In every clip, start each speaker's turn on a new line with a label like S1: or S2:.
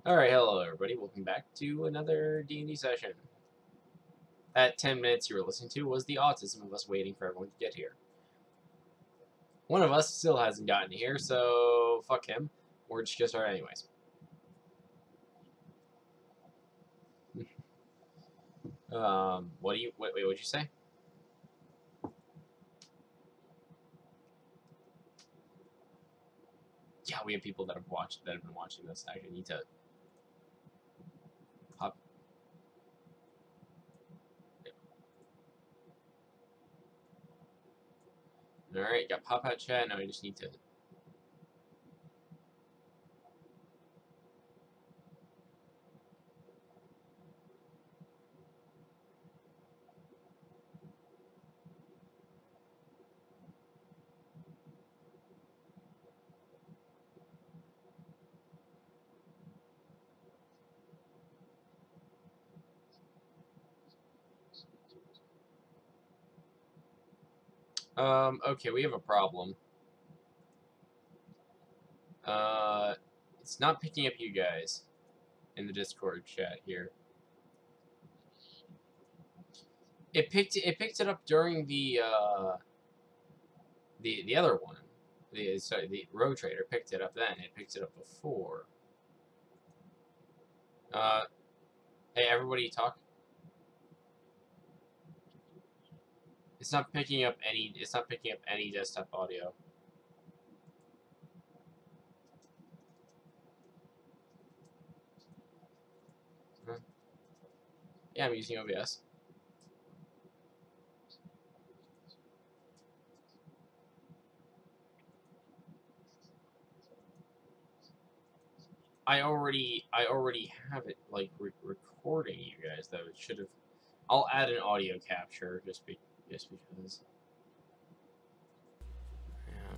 S1: Alright, hello everybody, welcome back to another D&D session. That 10 minutes you were listening to was the autism of us waiting for everyone to get here. One of us still hasn't gotten here, so fuck him. We're just gonna start anyways. Wait, what'd you say? Yeah, we have people that have been watching this. I need to pop. All right, got pop out chat. Now I just need to. Okay, we have a problem. It's not picking up you guys in the Discord chat here. It picked it up during the other one. The Road Trader picked it up then. It picked it up before. Hey, everybody talk. It's not picking up any desktop audio. Huh? Yeah, I'm using OBS. I already have it like recording you guys though. It should have. I'll add an audio capture just because. Yeah.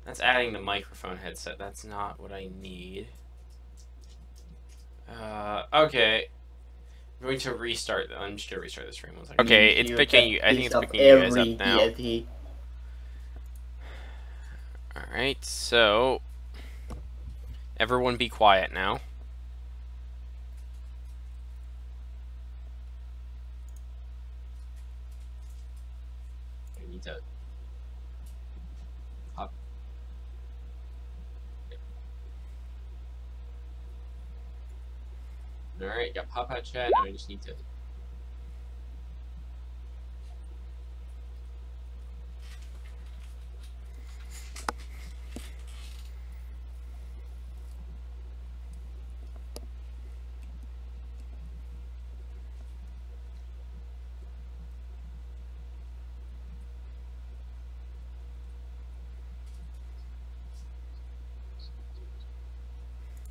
S1: That's adding the microphone headset. That's not what I need. Okay. I'm going to restart. I'm just gonna restart the stream. One second. Okay, it's picking you. I think it's picking you guys up now. Alright, so everyone be quiet now. I need to pop. Alright, got pop out chat, now I just need to.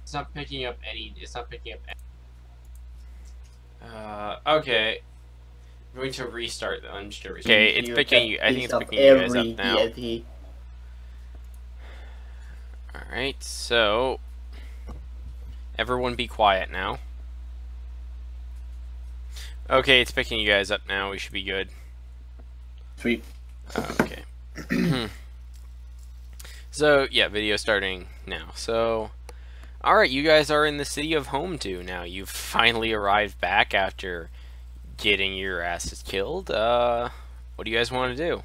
S1: It's not picking up any. Okay. I'm going to restart. I'm just gonna restart. Okay, it's picking you. I think it's picking you guys up now. Alright, so everyone be quiet now. Okay, it's picking you guys up now. We should be good.
S2: Sweet.
S1: Okay. So, yeah, video starting now. So, alright, you guys are in the city of Home 2 now. You've finally arrived back after getting your asses killed. What do you guys want to do?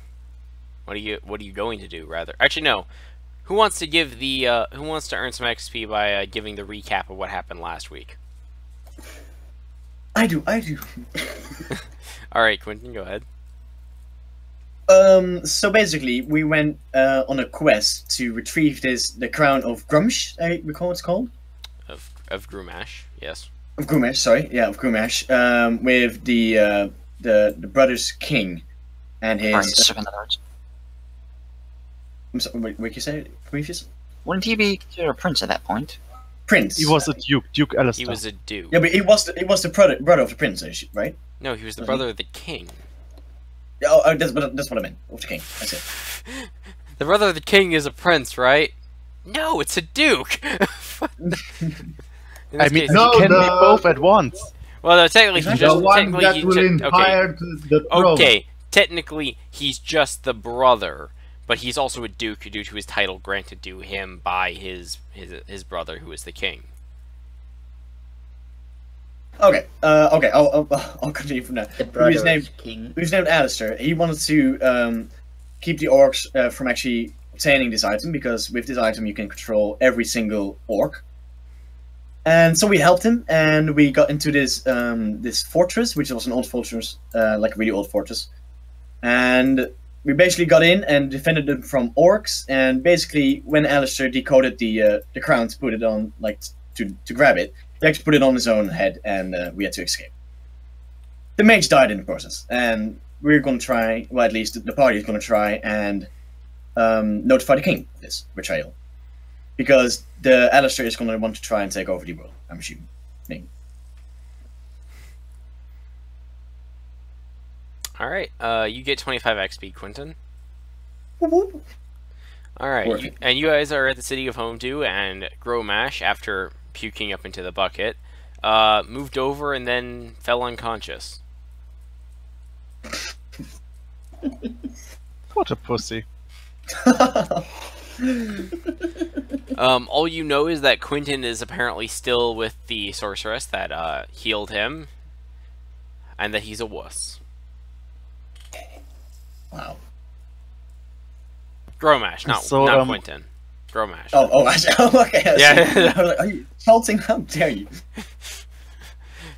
S1: What are you going to do, rather? Actually, no. Who wants to give the, who wants to earn some XP by, giving the recap of what happened last week?
S2: I do.
S1: Alright, Quentin, go ahead.
S2: So basically, we went on a quest to retrieve the crown of Grumsh, I recall it's called.
S1: Of Grumash, yes.
S2: Of Grumash, sorry, yeah, of Grumash. With the brother's king, and his.
S3: In other words.
S2: I'm sorry, what did you say? Previous?
S3: Wouldn't he be considered a prince at that point?
S2: Prince.
S4: He was a duke, Duke Alistair.
S1: He was a duke.
S2: Yeah, but he was the brother of the prince, right?
S1: No, he was the brother of the king.
S2: Oh, that's what I meant. Of the king. That's it.
S1: The brother of the king is a prince, right? No, it's a duke.
S4: I mean, no, he can be both at once.
S1: Well, no, technically, he's just
S5: the throne.
S1: okay. Technically, he's just the brother, but he's also a duke due to his title granted to him by his brother, who is the king.
S2: Okay, okay, I'll continue from there.
S5: The
S2: Who's
S5: brother
S2: named
S5: of king.
S2: Who's named Alistair. He wanted to keep the orcs from actually obtaining this item, because with this item you can control every single orc. And so we helped him, and we got into this this fortress, which was an old fortress, like a really old fortress. And we basically got in and defended them from orcs. And basically, when Alistair decoded the crown to put it on, like to grab it, he actually put it on his own head, and we had to escape. The mage died in the process, and we're going to try, well, at least the party is going to try and notify the king of this betrayal. Because the Alistair is going to want to try and take over the world, I'm assuming.
S1: Alright, you get 25 XP, Quentin. Alright, and you guys are at the city of Home 2, and Gromash, after puking up into the bucket, moved over and then fell unconscious.
S4: What a pussy.
S1: All you know is that Quentin is apparently still with the sorceress that healed him, and that he's a wuss.
S2: Wow.
S1: Gromash, not Quentin. Gromash.
S2: Okay.
S1: Yeah.
S2: I was like, are you insulting? How dare you?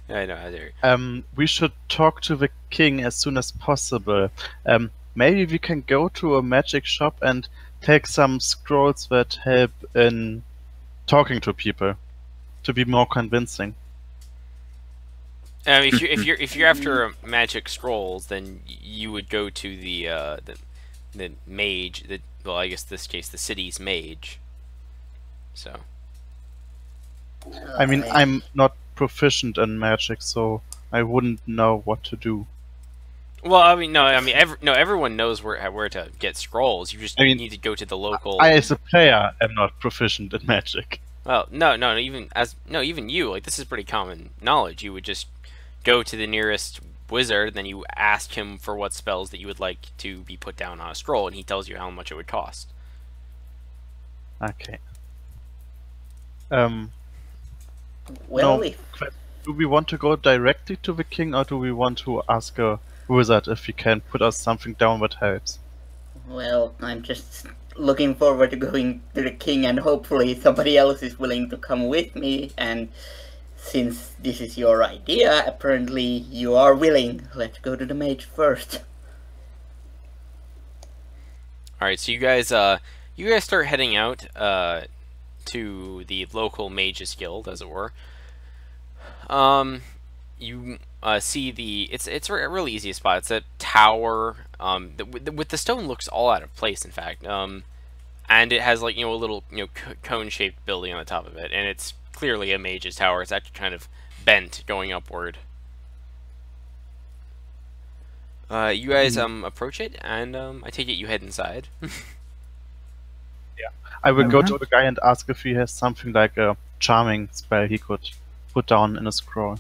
S1: I know, how dare you.
S4: We should talk to the king as soon as possible. Maybe we can go to a magic shop and take some scrolls that help in talking to people to be more convincing.
S1: If you're after magic scrolls, then you would go to the mage. Well, I guess in this case the city's mage. So.
S4: I mean, I'm not proficient in magic, so I wouldn't know what to do.
S1: Well, I mean, everyone knows where to get scrolls. You just need to go to the local.
S4: I, as a player, am not proficient in magic.
S1: Well, no, even you. Like, this is pretty common knowledge. You would just go to the nearest wizard, then you ask him for what spells that you would like to be put down on a scroll, and he tells you how much it would cost.
S4: Okay.
S5: Well,
S4: no, do we want to go directly to the king, or do we want to ask a wizard if he can put us something down that helps?
S5: Well, I'm just looking forward to going to the king, and hopefully somebody else is willing to come with me. And since this is your idea, apparently you are willing. Let's go to the mage first.
S1: Alright, so you guys start heading out to the local mages guild, as it were. You see it's a really easy spot. It's a tower with the stone looks all out of place, in fact. And it has, like, a little cone-shaped building on the top of it, and it's clearly a mage's tower. It's actually kind of bent going upward. You guys approach it, and I take it you head inside.
S4: Yeah, I will go to the guy and ask if he has something like a charming spell he could put down in a scroll.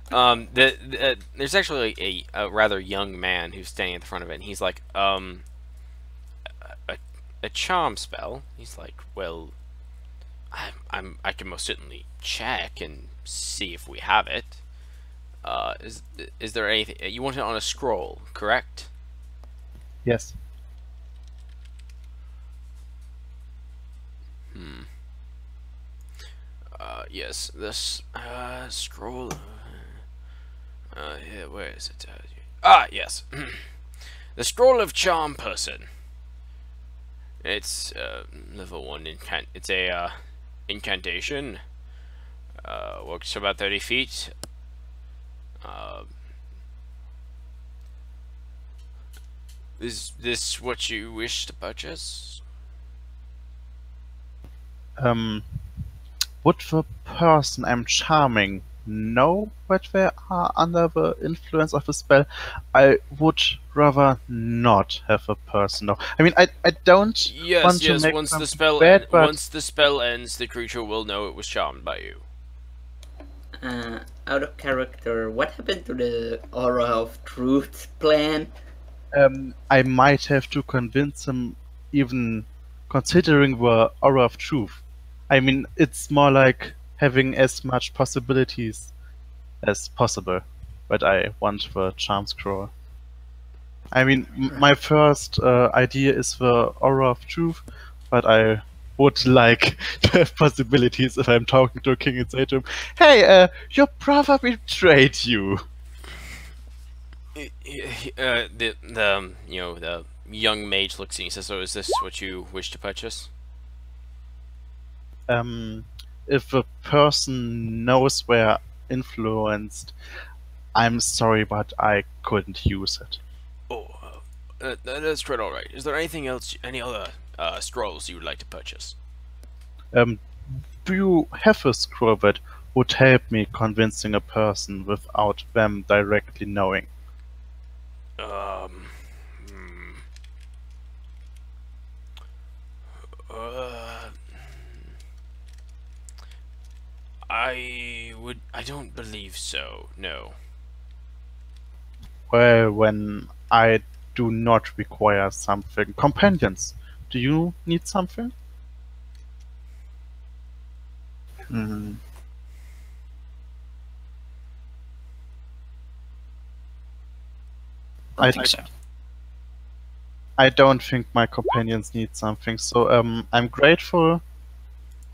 S1: There's actually a rather young man who's standing at the front of it, and he's like, a charm spell. He's like, well, I can most certainly check and see if we have it. Is there anything you want it on a scroll, correct?
S4: Yes.
S1: Yes, this scroll. Here, where is it? Yes. The Scroll of Charm Person. It's level 1 it's a incantation. Works for about 30 feet. Is this what you wish to purchase?
S4: Would the person I'm charming know that they are under the influence of a spell? I would rather not have a person know. I mean, I don't want to make
S1: once
S4: them
S1: the spell
S4: bad, but
S1: once the spell ends, the creature will know it was charmed by you.
S5: Out of character, what happened to the Aura of Truth plan?
S4: I might have to convince him even considering the aura of truth. I mean, it's more like having as much possibilities as possible, but I want the charm scroll. I mean, my first idea is the aura of truth, but I would like to have possibilities if I'm talking to a king and say to him, "Hey, your brother betrayed you."
S1: The young mage looks at you and says, "So is this what you wish to purchase?"
S4: If the person knows we're influenced, I'm sorry, but I couldn't use it.
S1: Oh, that's quite all right. Is there anything else, any other scrolls you would like to purchase?
S4: Do you have a scroll that would help me convincing a person without them directly knowing?
S1: Hmm. I don't believe so, no.
S4: Well, when I do not require something. Companions, do you need something?
S3: Hmm. I think so.
S4: I don't think my companions need something, so I'm grateful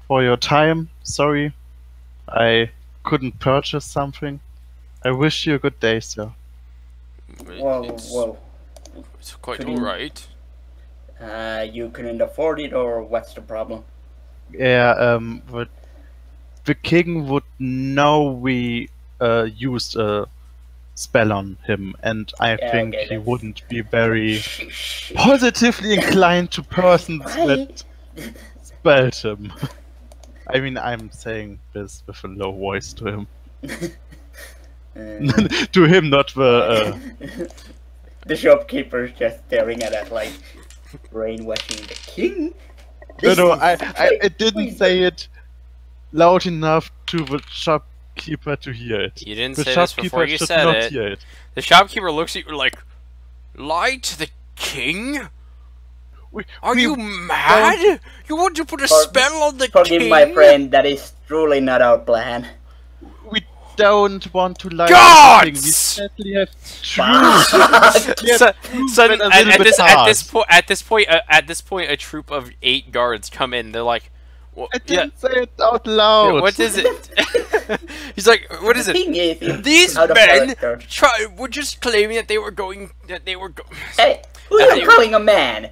S4: for your time. Sorry, I couldn't purchase something. I wish you a good day, sir.
S5: Whoa.
S1: It's quite
S5: Couldn't-
S1: alright.
S5: You couldn't afford it, or what's the problem?
S4: Yeah, the king would know we used a spell on him, and I
S5: Yeah,
S4: think
S5: okay,
S4: he
S5: that's-
S4: wouldn't be very
S5: Shh.
S4: positively inclined to persons
S5: Why?
S4: that spelled him. I mean, I'm saying this with a low voice to him. To him, not the.
S5: The shopkeeper's just staring at us like brainwashing the king.
S4: No,
S5: This
S4: no,
S5: is
S4: I didn't say it loud enough to the shopkeeper to hear it.
S1: You didn't
S4: The
S1: say this
S4: shopkeeper
S1: before you
S4: should
S1: said
S4: not
S1: it.
S4: hear it.
S1: The shopkeeper looks at you like, lie to the king? Are
S4: We
S1: you mad? You want to put a spell on the
S5: Forgive
S1: king?
S5: my friend, that is truly not our plan.
S4: We don't want to lie
S1: Gods!
S4: to the king. We sadly have truth. Yes,
S1: Sudden,
S4: a little bit
S1: at this point, a troop of 8 guards come in. They're like,
S4: I didn't say it out loud.
S1: what is it? He's like, what is
S5: The
S1: it?
S5: thing is, it's
S1: These
S5: out of
S1: men
S5: character.
S1: were just claiming that they were
S5: Hey, who are you calling a man?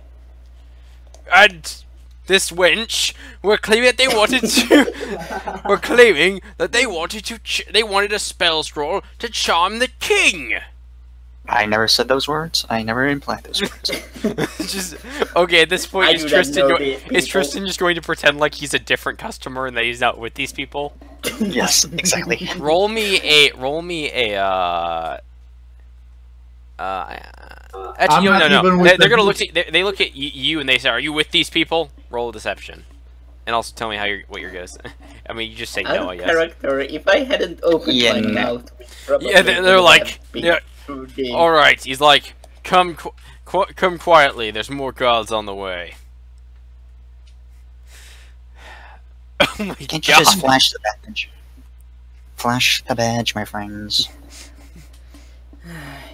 S1: and this wench were claiming that they wanted to were claiming that they wanted to they wanted a spell scroll to charm the king.
S3: I never said those words. I never implied those words.
S1: Just okay. At this
S5: I
S1: point, is
S5: do not
S1: Tristan
S5: know these
S1: is
S5: people.
S1: Tristan just going to pretend like he's a different customer and that he's not with these people?
S3: Yes, exactly.
S1: Roll me a Actually,
S2: I'm
S1: no.
S2: not even with
S1: They're gonna
S2: them.
S1: look at they look at you and they say, "Are you with these people?" Roll a deception, and also tell me how what your guess. I mean, you just say
S5: Out
S1: no,
S5: of
S1: I guess.
S5: character, if I hadn't opened
S3: Yeah,
S5: my
S3: no.
S5: mouth, we probably
S1: Yeah, they're
S5: would
S1: like,
S5: have been
S1: yeah.
S5: through the-
S1: All right, he's like, come quietly. There's more guards on the way. Oh my
S3: Can't you
S1: god!
S3: just flash the badge? Flash the badge, my friends.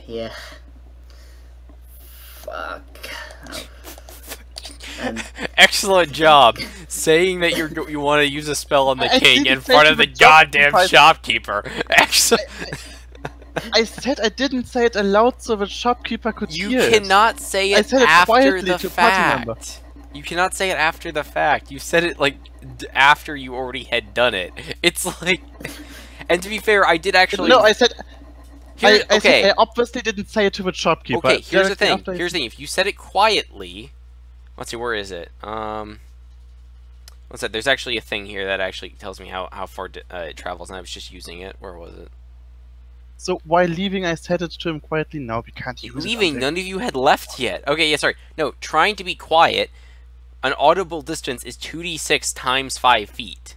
S5: Yeah. Fuck. And
S1: Excellent job saying that you want to use a spell on the
S4: I
S1: king
S4: didn't
S1: in
S4: say
S1: front
S4: to
S1: of the
S4: the
S1: goddamn
S4: shopkeeper.
S1: shopkeeper. Excellent.
S4: I said I didn't say it aloud so the shopkeeper could
S1: You
S4: hear it.
S1: cannot say
S4: I
S1: it
S4: said it
S1: after
S4: quietly
S1: the
S4: to party member.
S1: fact. You cannot say it after the fact. You said it like after you already had done it. It's like, and to be fair, I did actually.
S4: No, I said.
S1: Here-
S4: I
S1: okay.
S4: said I obviously didn't say it to the shopkeeper.
S1: Okay, here's the
S4: Directly
S1: thing.
S4: after I-
S1: Here's the thing. If you said it quietly, let's see, where is it? What's that? There's actually a thing here that actually tells me how far it travels, and I was just using it. Where was it?
S4: So while leaving, I said it to him quietly. Now we can't use it.
S1: Leaving.
S4: on
S1: None of you had left yet. Okay, yeah, sorry. No, trying to be quiet. An audible distance is 2d6 times 5 feet.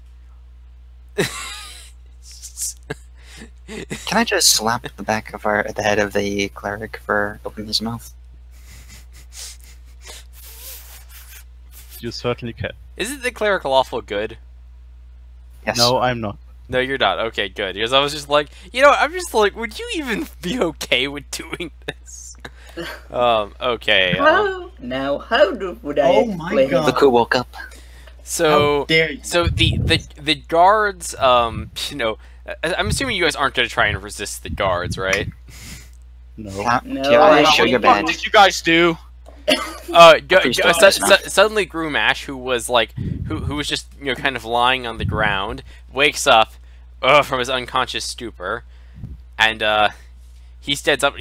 S3: Can I just slap the back of the head of the cleric for opening his mouth?
S4: you certainly can.
S1: Isn't the cleric lawful good?
S3: Yes.
S4: No, I'm not.
S1: No, you're not. Okay, good. Because I was just like, you know, I'm just like, would you even be okay with doing this? Okay.
S5: Now, how would I
S2: Oh my
S5: explain
S2: God.
S3: Look who woke up.
S1: So,
S2: How dare you?
S1: so the guards, you know, I'm assuming you guys aren't going to try and resist the guards, right?
S4: No.
S5: No,
S3: Tiara,
S5: I
S3: show your
S5: think-
S6: What
S3: badge.
S6: did you guys do?
S3: Priest does this.
S1: Suddenly Groomash, who was like, who was just, you know, kind of lying on the ground, wakes up from his unconscious stupor, and he stands up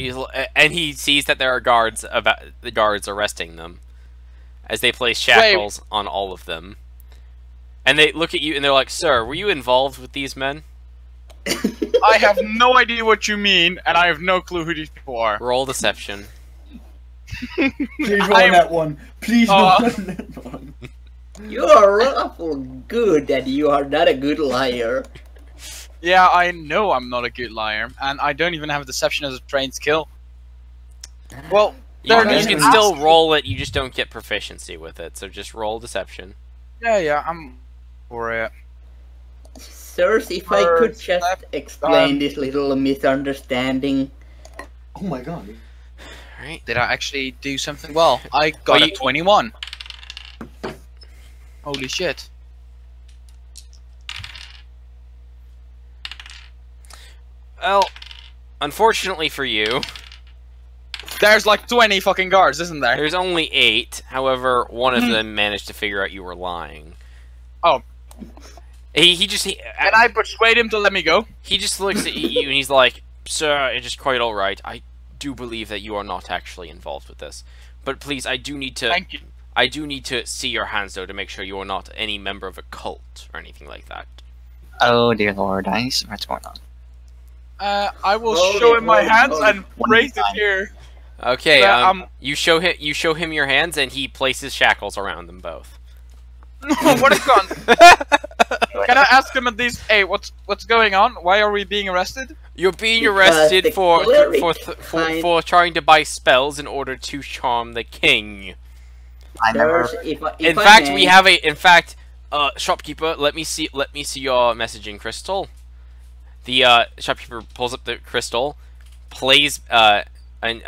S1: and he sees that there are guards the guards arresting them as they place shackles on all of them. And they look at you and they're like, "Sir, were you involved with these men?"
S6: I have no idea what you mean, and I have no clue who these people are.
S1: Roll deception.
S2: Please roll
S6: I'm-
S2: that one. Please roll that one.
S5: You are awful good, and you are not a good liar.
S6: Yeah, I know I'm not a good liar, and I don't even have deception as a trained skill. Well,
S1: You,
S6: there
S2: Okay.
S1: you can still roll it, you just don't get proficiency with it, so just roll deception.
S6: yeah, I'm for it.
S5: Sirs, if I could
S6: First,
S5: just
S6: left,
S5: explain this little misunderstanding.
S2: Oh my God.
S1: Right?
S6: Did I actually do something well? I got
S1: Well,
S6: a 21. Holy shit.
S1: Well, unfortunately for you,
S6: There's like 20 fucking guards, isn't there?
S1: there's only 8. However, one of them managed to figure out you were lying.
S6: Oh.
S1: He
S6: Can I persuade him to let me go?
S1: He just looks at you and he's like, "Sir, it is quite all right. I do believe that you are not actually involved with this, but please, I do need to.
S6: Thank you.
S1: I do need to see your hands though to make sure you are not any member of a cult or anything like that."
S3: Oh dear lord, what's going on?
S6: I will
S5: Hold
S6: show
S5: it,
S6: him my
S5: hold it,
S6: hands
S5: hold it.
S6: and
S3: One
S6: raise it
S3: time.
S6: here.
S1: Okay.
S6: Yeah,
S1: You show him your hands and he places shackles around them both.
S6: What is going? Can I ask him at least? Hey, what's going on? Why are we being arrested?
S1: You're being
S5: Because
S1: arrested
S5: the
S1: for
S5: cleric
S1: for trying to buy spells in order to charm the king.
S3: I never.
S5: Sirs, if
S1: In
S5: I
S1: fact,
S5: may,
S1: we have a. In fact, shopkeeper, let me see your messaging crystal. The shopkeeper pulls up the crystal, plays and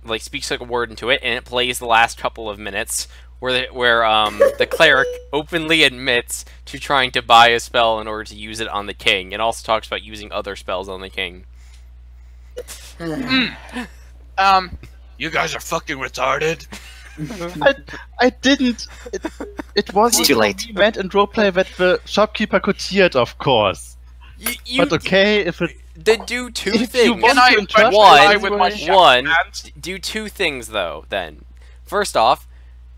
S1: like speaks like a word into it, and it plays the last couple of minutes where the cleric openly admits to trying to buy a spell in order to use it on the king, and also talks about using other spells on the king.
S6: You guys are fucking retarded.
S4: I didn't. It was
S3: It's too late.
S4: We went and roleplay that the shopkeeper could hear it, of course.
S1: You
S4: But okay, if it.
S1: They do two
S4: If you
S1: things.
S4: want
S6: Can I
S4: to interpret
S6: lie
S4: it
S6: with my
S4: this way-
S6: shadow
S1: One,
S6: hands?
S1: do two things though. Then, first off,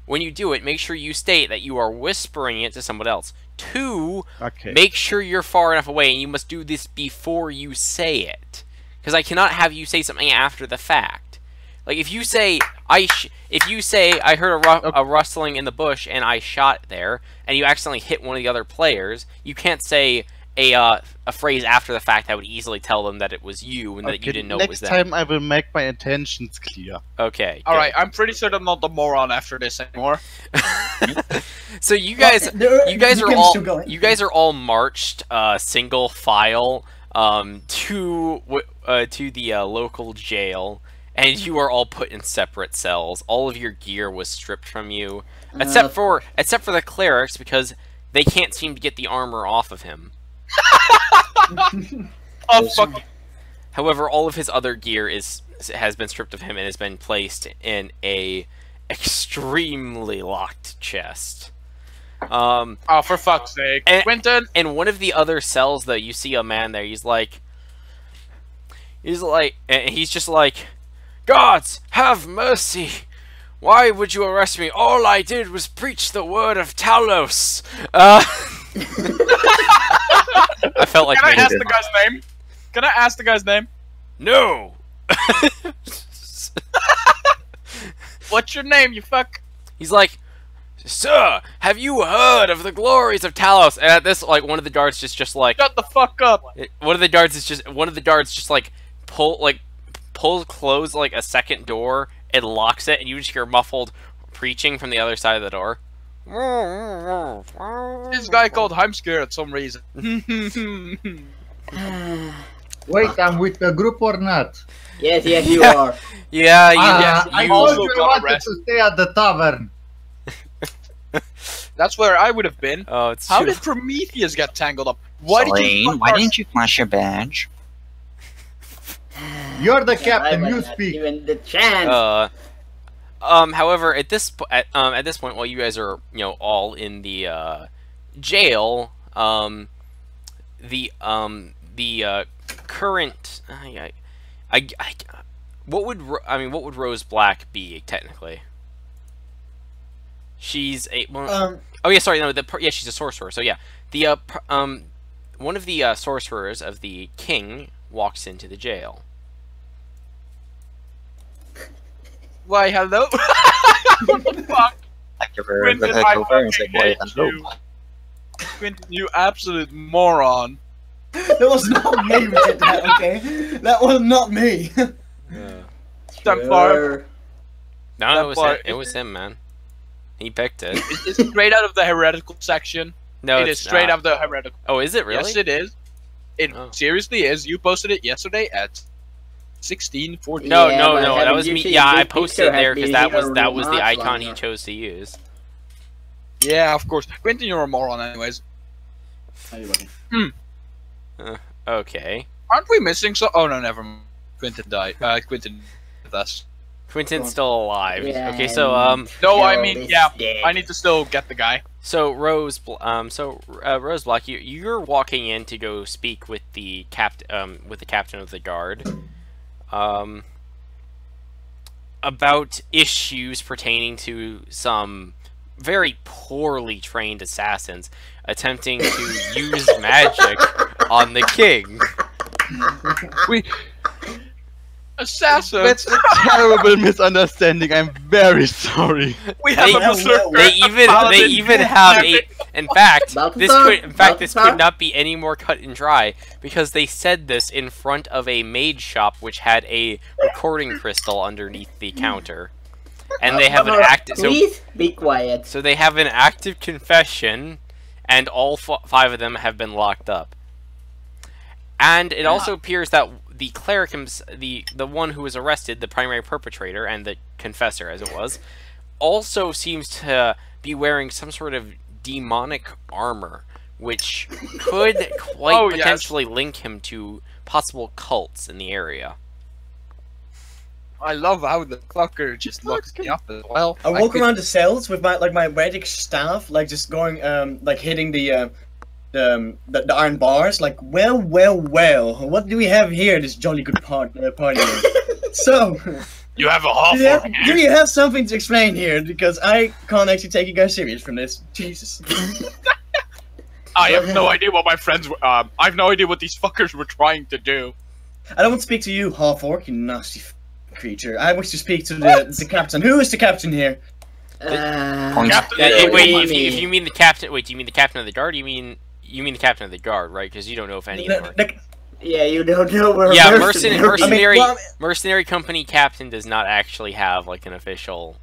S1: when you do it, make sure you state that you are whispering it to someone else. Two,
S4: Okay.
S1: make sure you're far enough away, and you must do this before you say it, because I cannot have you say something after the fact. Like if you say I heard a rustling in the bush and I shot there, and you accidentally hit one of the other players, you can't say a phrase after the fact that would easily tell them that it was you and that you didn't know it was
S4: Next
S1: them.
S4: time I will make my intentions clear.
S1: Okay.
S6: All
S1: good.
S6: right, I'm pretty sure I'm not the moron after this anymore.
S1: So you guys, you guys are all marched single file to the local jail, and you are all put in separate cells. All of your gear was stripped from you, except for the clerics, because they can't seem to get the armor off of him.
S6: Oh fuck!
S1: However, all of his other gear has been stripped of him and has been placed in a extremely locked chest.
S6: Oh, for fuck's sake,
S1: And-
S6: Quentin!
S1: In one of the other cells, though, you see a man there. He's just like, "Gods, have mercy! Why would you arrest me? All I did was preach the word of Talos." I felt like
S6: Can I
S1: making-
S6: ask the guy's name? Can I ask the guy's name?
S1: No.
S6: What's your name, you fuck?
S1: He's like, "Sir, have you heard of the glories of Talos?" And at this, like, one of the guards just like,
S6: Shut the fuck up!
S1: one of the guards just like pulls close like a second door and locks it, and you just hear muffled preaching from the other side of the door.
S6: This guy called Heimsker at some reason.
S7: Wait, I'm with the group or not?
S5: Yes, yes, you are.
S1: Yeah,
S7: I
S6: you
S7: also
S6: also got
S7: wanted
S6: arrested.
S7: to stay at the tavern.
S6: That's where I would have been.
S1: Oh, it's
S6: How
S1: true.
S6: did Prometheus get tangled up? Why did you?
S3: Selene, why didn't you flash your badge?
S7: You're the
S5: I
S7: captain,
S5: was
S7: you
S5: not
S7: speak.
S5: given the chance.
S1: However, at this point, while you guys are, all in the jail, the current, what would Rose Black be technically? She's a oh yeah, sorry, no, she's a sorcerer. So yeah, the one of the sorcerers of the king walks into the jail.
S6: Why, hello? What the fuck?
S3: Like you're very good
S6: Quentin,
S3: at
S6: I
S3: over and say,
S6: fucking
S3: boy,
S6: hate
S3: hello.
S6: you. Quentin, you absolute moron.
S2: That was not me who did that, okay? That was not me.
S6: That part.
S5: Sure.
S1: No,
S6: That
S1: it was
S6: part-
S1: him. It was him, man. He picked it.
S6: It's straight out of the heretical section.
S1: No,
S6: It
S1: it's
S6: is straight
S1: not.
S6: out of the heretical.
S1: Oh, is it really?
S6: Yes, it is. It
S1: Oh.
S6: seriously is. You posted it yesterday at 16:14.
S1: No,
S5: Yeah,
S1: no,
S5: but
S1: no. That
S5: having
S1: was me.
S5: usually
S1: Yeah,
S5: a
S1: I
S5: big
S1: posted
S5: picture
S1: there
S5: has
S1: because
S5: been
S1: that was the
S5: much
S1: icon he
S5: longer.
S1: chose to use.
S6: Yeah, of course. Quentin, you're a moron, anyways.
S1: Okay.
S6: Aren't we missing so? Oh no, never mind. Quentin died. Quentin with us.
S1: Quentin's still alive.
S5: Yeah,
S1: Okay, so
S6: No, I
S5: Gerald
S6: mean,
S5: is
S6: yeah.
S5: dead.
S6: I need to still get the guy.
S1: Rose Black, you're walking in to go speak with the captain of the guard, about issues pertaining to some very poorly trained assassins attempting to use magic on the king.
S6: Assassin.
S4: That's a terrible misunderstanding. I'm very sorry.
S6: We have
S1: They-
S6: a berserker.
S1: They even
S6: paladin,
S1: have a. In fact,
S5: Balthazar,
S1: this could not be any more cut and dry because they said this in front of a maid shop which had a recording crystal underneath the counter, and they have an active.
S5: Please be quiet.
S1: So they have an active confession, and all five of them have been locked up. And it also appears that the cleric, the one who was arrested, the primary perpetrator and the confessor, as it was, also seems to be wearing some sort of demonic armor, which could quite potentially link him to possible cults in the area.
S6: I love how the fucker just looks me up as well.
S2: I walk around the cells with my magic staff, like just going, like hitting the iron bars. Like, well, what do we have here? This jolly good party. So,
S6: You have a
S2: do you have something to explain here? Because I can't actually take you guys serious from this. Jesus.
S6: I have no idea what my friends were. I have no idea what these fuckers were trying to do.
S2: I don't want to speak to you, half-orc, you nasty creature. I wish to speak to the captain. Who is the captain here?
S6: Captain,
S1: If you mean the captain, do you mean the captain of the guard? You mean the captain of the guard, right? Because you don't know if any of them are.
S5: Yeah, you don't know where.
S1: Yeah,
S5: mercenary.
S1: mercenary company captain does not actually have like an official.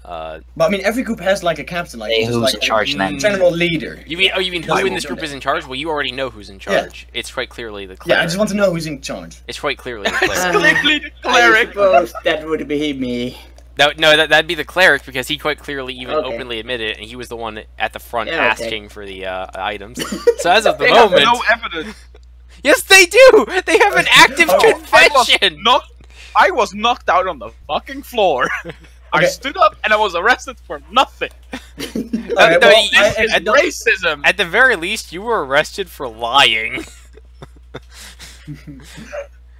S2: But I mean, every group has like a captain, like
S3: Hey,
S2: just
S3: who's
S2: like
S3: in charge
S2: a
S3: then?
S2: general leader.
S1: You mean who
S2: I
S1: in
S2: will
S1: this
S2: do
S1: group
S2: that.
S1: is in charge? Well, you already know who's in charge. It's quite clearly the cleric.
S2: Yeah, I just want to know who's in charge.
S1: It's quite clearly the
S6: It's
S1: cleric.
S6: clearly the
S5: I
S6: cleric.
S5: suppose that would be me.
S1: That'd be the cleric because he quite clearly even
S5: Okay.
S1: openly admitted it, and he was the one at the front
S5: Yeah, okay.
S1: asking for the items. So as of the
S6: They have
S1: moment,
S6: no evidence.
S1: yes, they do. They have an active
S2: Oh,
S1: confession.
S6: I was knocked out on the fucking floor. I
S2: Okay.
S6: stood up and I was arrested for nothing.
S2: Alright,
S1: No,
S2: well,
S1: you-
S2: I-
S1: at the-
S6: Racism.
S1: At the very least, you were arrested for lying.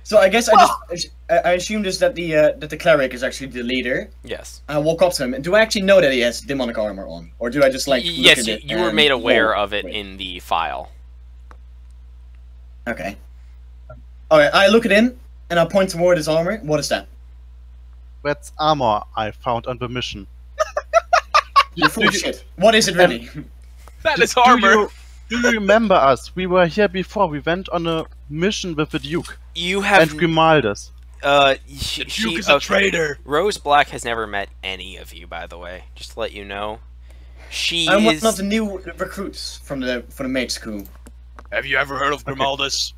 S2: So I guess I assume just that the cleric is actually the leader.
S1: Yes.
S2: I walk up to him, and do I actually know that he has demonic armor on, or do I just like?
S1: Yes,
S2: look at it
S1: you were
S2: and-
S1: made aware
S2: Oh,
S1: of it
S2: wait.
S1: in the file.
S2: Okay. Alright, I look at him, and I point toward his armor. What is that?
S4: That's armor I found on the mission.
S2: You're full of shit. What is it really?
S6: That is armor.
S4: Do you remember us? We were here before. We went on a mission with the Duke
S1: You
S4: and
S1: have
S4: Grimaldes.
S6: The Duke is a traitor.
S1: Rose Black has never met any of you, by the way. Just to let you know. She
S2: I'm
S1: is.
S2: one of the new recruits from the mage school.
S6: Have you ever heard of Grimaldus?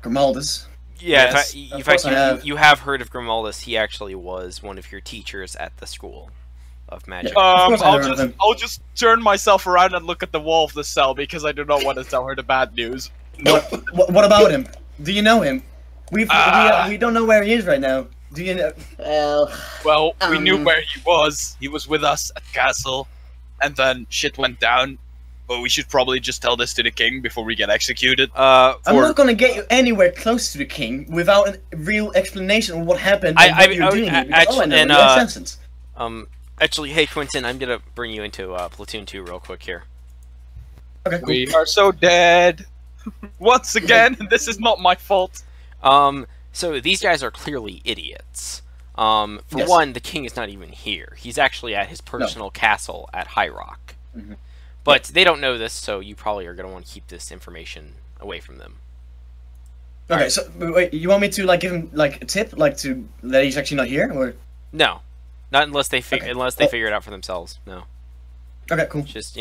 S2: Grimaldus.
S1: Yeah,
S6: Yes,
S1: in
S2: of
S1: fact,
S2: course I have.
S1: you have heard of Grimaldus. He actually was one of your teachers at the school of magic.
S2: course I heard of him.
S6: I'll just turn myself around and look at the wall of the cell because I do not want to tell her the bad news.
S2: What about him? Do you know him? We don't know where he is right now. Do you know?
S5: Well,
S6: Well, we knew where he was. He was with us at castle, and then shit went down. But we should probably just tell this to the king before we get executed.
S2: I'm not gonna get you anywhere close to the king without a real explanation of what happened and what you're doing here. Because all I know is assassins.
S1: Actually, hey Quentin, I'm gonna bring you into Platoon 2 real quick here.
S2: Okay, cool.
S6: We are so dead. Once again, this is not my fault.
S1: So these guys are clearly idiots. For
S2: Yes.
S1: one, the king is not even here. He's actually at his personal castle at High Rock.
S2: Mhm.
S1: But they don't know this, so you probably are going to want to keep this information away from them.
S2: Okay, so wait, you want me to like give him like a tip, like to that he's actually not here, or?
S1: No, not unless they
S2: Okay.
S1: figure it out for themselves. No,
S2: Okay, cool.
S1: just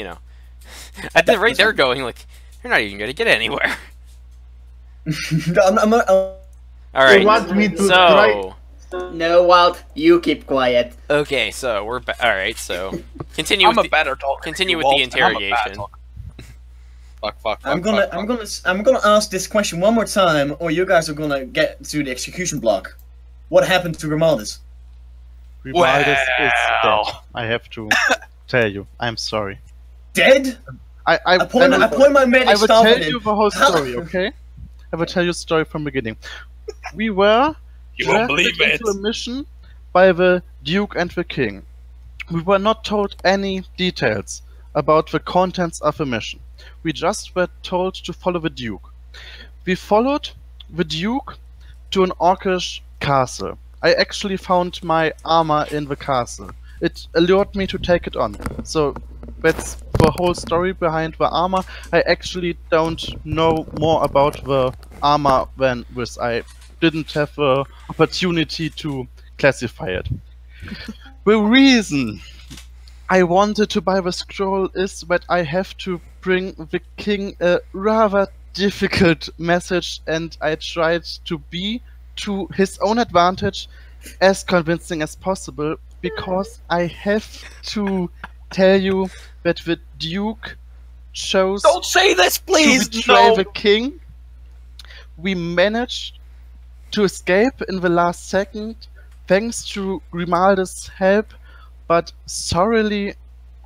S1: at the rate they're going, like they're not even going to get anywhere.
S2: I'm not.
S1: All right,
S7: You want me to
S1: so
S7: try?
S5: no, Walt, you keep quiet.
S1: okay, so we're all right. So continue.
S6: I'm
S1: with
S6: a better talker.
S1: continue
S6: than
S1: with
S6: you,
S1: the
S6: Walt, and I'm a bad
S1: interrogation.
S6: talker. Fuck.
S2: I'm gonna ask this question one more time, or you guys are gonna get to the execution block. What happened to Grimaldus?
S4: Grimaldus is dead.
S6: Well.
S4: I have to tell you. I'm sorry.
S2: Dead?
S4: I
S2: point my medic
S4: I will
S2: staff
S4: tell
S2: at
S4: you
S2: him.
S4: the whole story, okay? I will tell you the story from the beginning. We were
S6: You won't
S4: drafted
S6: believe it.
S4: into a mission by the Duke and the King. We were not told any details about the contents of the mission. We just were told to follow the Duke. We followed the Duke to an orcish castle. I actually found my armor in the castle. It allured me to take it on. So that's the whole story behind the armor. I actually don't know more about the armor than this. I didn't have the opportunity to classify it. The reason I wanted to buy the scroll is that I have to bring the king a rather difficult message, and I tried to be, to his own advantage, as convincing as possible, because I have to tell you that the Duke chose
S6: Don't say this, please.
S4: to betray
S6: No.
S4: the king. We managed to escape in the last second thanks to Grimaldus' help, but sorrily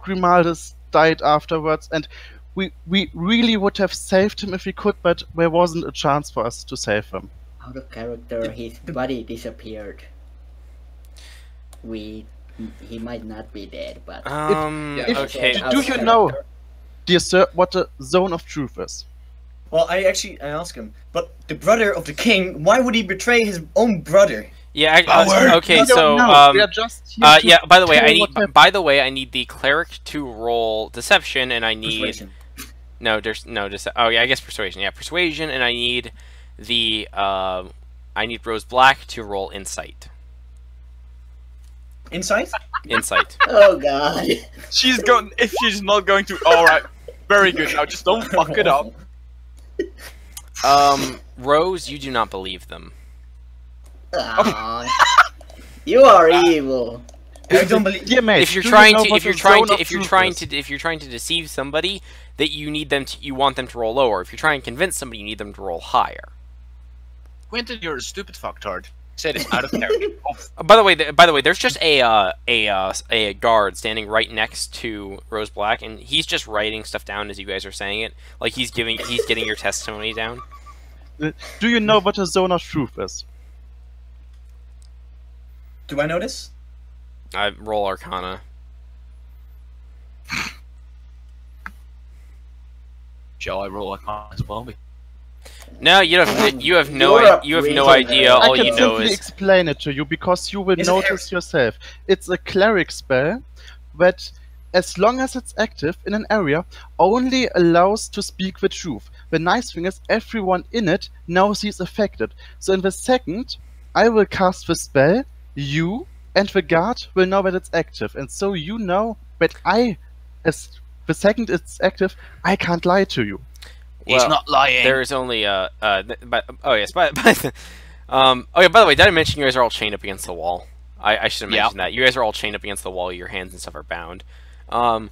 S4: Grimaldus died afterwards, and we really would have saved him if we could, but there wasn't a chance for us to save him.
S5: Out of character, his body disappeared. He might not be dead, but
S4: If-
S1: okay.
S5: Out
S4: Do
S5: of
S4: you know,
S5: character.
S4: dear sir, what the zone of truth is?
S2: Well, I asked him, but the brother of the king, why would he betray his own brother?
S1: Yeah.
S6: Power.
S1: Okay.
S4: We don't
S1: So
S4: know. We are just here to
S1: yeah. By the way,
S4: tell
S1: I
S4: you what
S1: need.
S4: happened.
S1: By the way, I need the cleric to roll deception, and I need.
S2: Persuasion.
S1: No, there's no. Oh yeah, I guess persuasion. Yeah, persuasion, and I need the. I need Rose Black to roll insight.
S2: Insight?
S1: Insight.
S5: Oh god.
S6: She's going. If she's not going to, all right, very good. Now just don't fuck it up.
S1: Rose, you do not believe them.
S5: Aw. You are evil.
S2: I don't believe.
S4: Dear mate,
S1: If you're
S4: do you
S1: trying
S4: know
S1: to,
S4: what
S1: if you're
S4: the
S1: trying
S4: zone
S1: to,
S4: of
S1: if you're
S4: truth
S1: trying
S4: is?
S1: to, if you're trying to deceive somebody, that you need them to, you want them to roll lower. If you're trying to convince somebody, you need them to roll higher.
S6: Quentin, you're a stupid fucktard. Said it out of character.
S1: By the way, there's just a guard standing right next to Rose Black, and he's just writing stuff down as you guys are saying it, like he's getting your testimony down.
S4: Do you know what a zone of truth is?
S2: Do I know this?
S1: I roll Arcana.
S6: Shall I roll a as well?
S1: No, you have
S5: You're
S1: no
S5: a
S1: idea.
S5: I
S1: All
S4: I can
S1: you know
S4: simply
S1: is
S4: explain it to you because you will
S2: Is it
S4: notice yourself. It's a cleric spell that, as long as it's active in an area, only allows to speak the truth. The nice thing is everyone in it knows he's affected. So in the second I will cast the spell, you and the guard will know that it's active, and so you know but as the second it's active, I can't lie to you.
S6: He's not lying.
S1: There is only oh yes, oh yeah. By the way, did I mention you guys are all chained up against the wall? I should have mentioned that. You guys are all chained up against the wall. Your hands and stuff are bound. So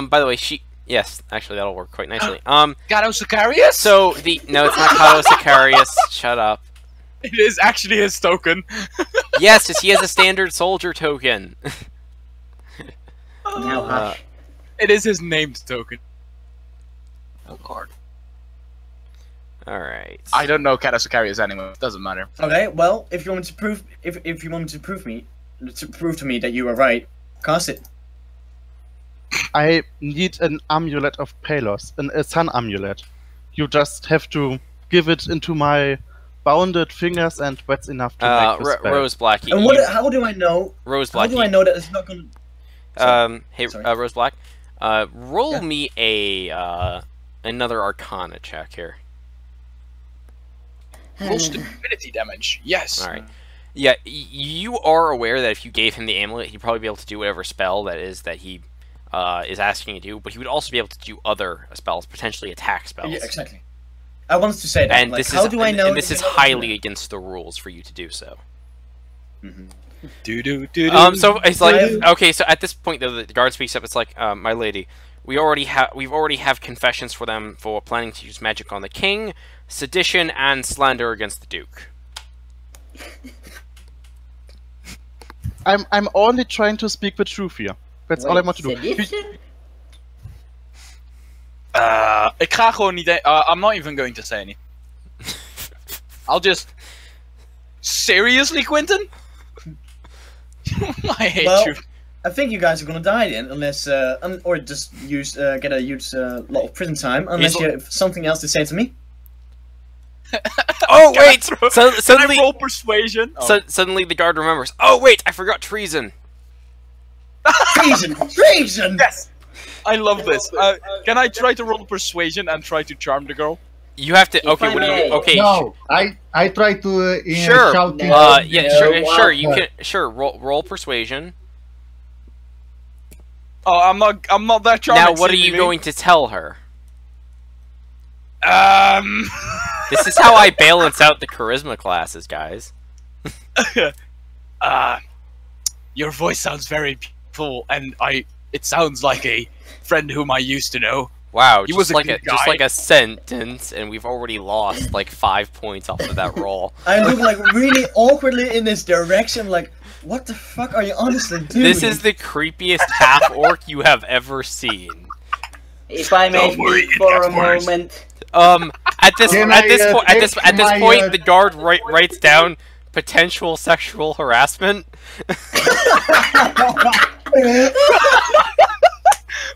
S1: by the way, yes, actually that'll work quite nicely.
S6: Gato Sicarius?
S1: So no, it's not Kato Sicarius. Shut up.
S6: It is actually his token.
S1: Yes, he has a standard soldier token.
S5: Now hush.
S6: It is his named token. Oh lord.
S1: Alright.
S6: I don't know Gato Sicarius anyway. It doesn't matter.
S2: Okay, well, if you want to prove, if you want to prove to me that you are right, cast it.
S4: I need an amulet of Palos, a sun amulet. You just have to give it into my bounded fingers, and that's enough to make the spell.
S1: Rose Black.
S2: And how do I know?
S1: Rose Black.
S2: How do I know that it's not going to?
S1: Hey,
S2: Sorry.
S1: Rose Black. Roll me another Arcana check here.
S6: Most infinity damage. Yes.
S1: All right. Yeah, you are aware that if you gave him the amulet, he'd probably be able to do whatever spell that he is asking you to do, but he would also be able to do other spells, potentially attack spells.
S2: Yeah, exactly. I wanted to say that.
S1: And
S2: like,
S1: this
S2: how
S1: is
S2: do I know?
S1: and this is highly against the rules for you to do so. So it's like, okay, so at this point though, the guard speaks up. It's like, my lady, we've already have confessions for them for planning to use magic on the king, sedition, and slander against the duke.
S4: I'm only trying to speak the truth here. That's all I want to do.
S5: Sedition?
S6: Ik ga gewoon niet. I'm not even going to say anything. I'll just. Seriously, Quentin? I hate you.
S2: I think you guys are gonna die then, unless or just get a huge lot of prison time, unless you have something else to say to me.
S1: Oh wait!
S6: Can I roll persuasion?
S1: So, suddenly the guard remembers. Oh wait, I forgot treason.
S2: Treason! Treason!
S6: Yes! I love this. Can I try to roll persuasion and try to charm the girl?
S1: You have to.
S5: If
S1: Okay,
S5: I
S1: what do you?
S5: may.
S1: Okay.
S7: No, I try to
S1: Sure.
S7: shout.
S1: Yeah. Sure.
S5: wow.
S1: Sure. You can. Sure. Roll persuasion.
S6: Oh, I'm not that charming.
S1: Now, what are
S6: silly
S1: you
S6: me.
S1: going to tell her? This is how I balance out the charisma classes, guys.
S6: Your voice sounds very beautiful, and it sounds like a friend whom I used to know.
S1: Wow,
S6: He
S1: just
S6: was a
S1: like
S6: good
S1: just
S6: guy.
S1: like a sentence, and we've already lost like 5 points off of that roll.
S2: I look like really awkwardly in this direction, like, what the fuck are you honestly doing?
S1: This is the creepiest half orc you have ever seen.
S5: If I may
S6: Don't worry,
S5: speak
S6: it
S5: for a
S6: gets worse.
S5: moment.
S1: At this
S7: Can
S1: at
S7: I,
S1: this point at
S7: take
S1: this
S7: my,
S1: point, the guard writes down potential sexual harassment.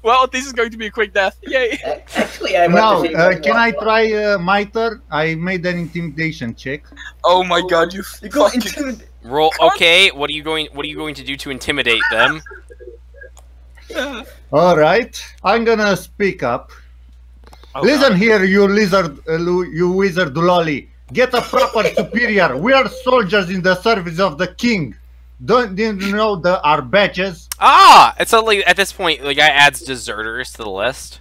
S6: Well, this is going to be a quick death. Yay!
S5: Actually, I
S7: Now,
S5: want to say
S7: can I try Mitre? I made an intimidation check.
S6: Oh my god, you
S2: You got
S6: fucking...
S2: intimidated.
S1: Roll. Okay, what are you going to do to intimidate them?
S7: All right, I'm gonna speak up.
S6: Oh,
S7: Listen
S6: God.
S7: here, you lizard, you wizard lolly. Get a proper superior. We are soldiers in the service of the king. Didn't you know our badges?
S1: Ah! It's suddenly at this point the guy adds deserters to the list.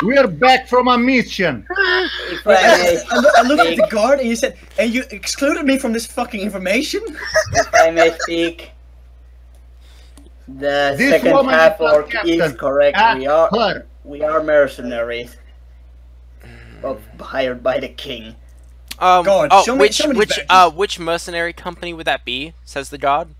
S7: We are back from a mission.
S5: If I may
S2: I looked at the
S5: speak,
S2: guard and you said, and you excluded me from this fucking information?
S5: if I may speak, the
S7: This
S5: second
S7: woman
S5: half
S7: is not
S5: orc is
S7: captain.
S5: correct.
S7: Ask her.
S5: We are mercenaries, hired by the king.
S2: God,
S1: oh,
S2: show me these badges.
S1: which mercenary company would that be? Says the god.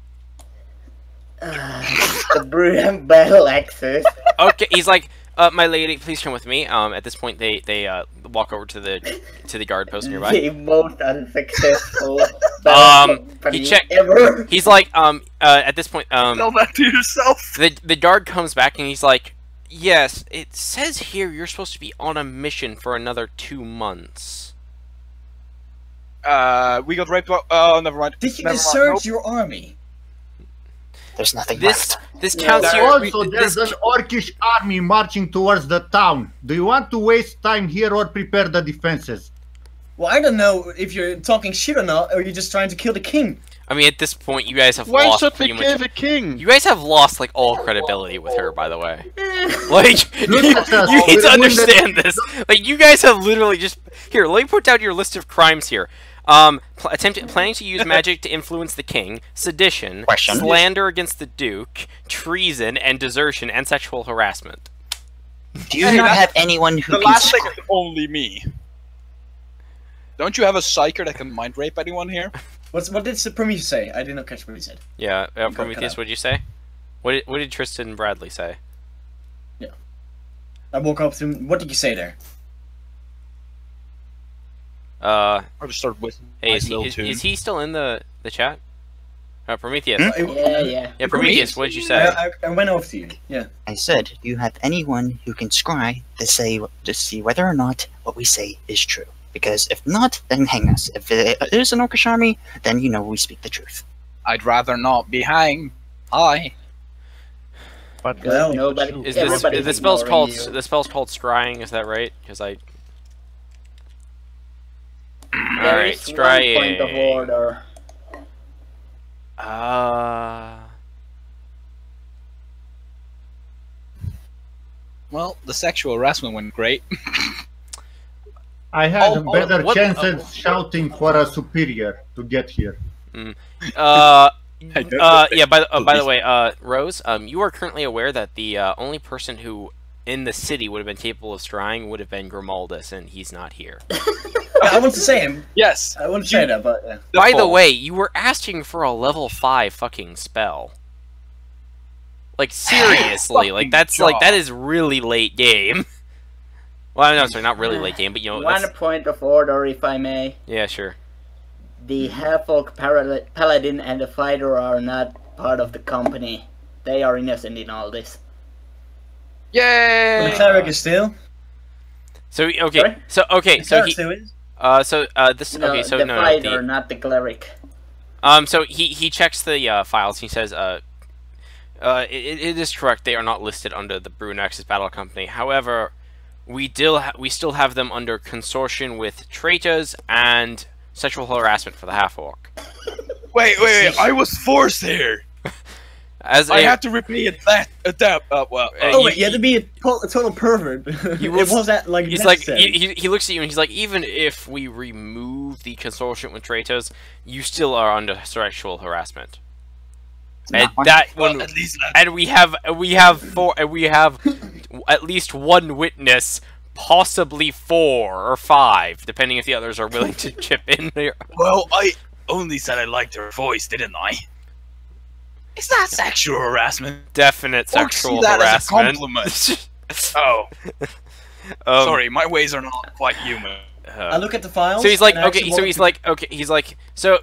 S5: The Brew and battle axes.
S1: Okay, he's like, my lady, please come with me. At this point, they walk over to the guard post nearby.
S5: The most unsuccessful
S1: He
S5: battle company
S1: check.
S5: ever.
S1: He's like, at this point,
S6: Tell that to yourself.
S1: the guard comes back and he's like, yes, it says here you're supposed to be on a mission for another 2 months.
S6: We got raped. Oh, never mind.
S2: Did you
S6: Never mind.
S2: desert
S6: Nope.
S2: your army?
S3: There's nothing
S1: This
S3: left.
S1: this counts
S5: Yeah,
S1: your
S7: Also, there's an orcish army marching towards the town. Do you want to waste time here or prepare the defenses?
S2: Well, I don't know if you're talking shit or not, or you're just trying to kill the king.
S1: I mean, at this point, you guys have
S4: Why
S1: lost
S4: should we
S1: pretty much.
S4: kill the king?
S1: You guys have lost like all credibility with her, by the way. Like,
S7: Look
S1: you
S7: at us.
S1: need to
S7: We're
S1: understand this. Like, you guys have literally just here. Let me put down your list of crimes here. Planning to use magic to influence the king, sedition,
S3: Question.
S1: slander against the duke, treason, and desertion, and sexual harassment.
S3: Do you
S6: Hey,
S3: not
S6: that's-
S3: have anyone who
S6: The
S3: can
S6: last thing
S3: sc-
S6: is only me. Don't you have a psyker that can mind rape anyone here?
S2: What did Prometheus say? I did not catch what he said.
S1: Yeah,
S2: cut
S1: Prometheus,
S2: out.
S1: what did you say? What did Tristan and Bradley say?
S2: I woke up to him. What did you say there?
S6: I'll just start with
S1: Hey,
S6: my
S1: is
S6: little
S1: he,
S6: tune.
S1: is he still in the chat? Prometheus.
S5: Yeah.
S1: Yeah, Prometheus, what did you say?
S2: I went over to you. Yeah.
S3: I said, do you have anyone who can scry to see whether or not what we say is true? Because if not, then hang us. If it is an Orcish army, then you know we speak the truth.
S6: I'd rather not be hanged. Hi.
S4: But
S2: Well,
S5: Nobody.
S1: Is
S5: everybody's
S1: the spell's
S5: ignoring
S1: called
S5: you.
S1: the spell's called scrying? Is that right? Because I.
S5: There
S1: Alright,
S5: is one point of
S1: scrying.
S5: order.
S6: Well, the sexual harassment went great.
S7: I had better
S1: what-
S7: chances shouting for a superior to get here.
S1: Yeah.
S6: don't
S1: By the way, Rose, you are currently aware that the only person who in the city would have been capable of scrying would have been Grimaldus, and he's not here.
S2: I want to say him.
S6: Yes.
S2: I want to say that, but yeah.
S1: By the
S6: fault.
S1: way, you were asking for a level 5 fucking spell. Like seriously, like that's like that is really late game. Well, no, sorry, not really late game, but you know,
S5: One
S1: that's,
S5: point of order, if I may.
S1: yeah, sure.
S5: The half-orc paladin and the fighter are not part of the company. They are innocent in all this.
S2: But
S6: Yay!
S2: the cleric is still.
S1: So
S5: Sorry?
S1: okay, so
S2: The
S1: so
S2: cleric
S1: he,
S2: still is.
S1: this
S5: No,
S1: okay, so
S5: the
S1: no,
S5: fighter, not the cleric.
S1: so he checks the files. He says, it is correct. They are not listed under the Brew Nexus Battle Company. However, we still have them under consortium with traitors and sexual harassment for the half-orc.
S6: Wait! I was forced here.
S1: As
S6: I
S1: a,
S6: had to repay that. Well.
S2: Oh wait, you had to be a total pervert.
S1: You
S2: It
S1: was-
S2: was that like
S1: he's like
S2: necessary.
S1: he looks at you and he's like, even if we remove the consortium with traitors, you still are under sexual harassment. And
S3: Not
S1: that
S6: Well,
S1: one,
S6: at least
S1: and we have at least one witness, possibly 4 or 5, depending if the others are willing to chip in there.
S6: Well, I only said I liked her voice, didn't I? Is that sexual harassment?
S1: Definite
S6: Or see
S1: sexual
S6: that as a
S1: harassment.
S6: compliment. Oh, sorry, my ways are not quite human.
S2: I look at the files.
S1: So he's like,
S2: and I
S1: okay.
S2: actually
S1: So
S2: want
S1: he's
S2: to-
S1: like, okay. He's like, so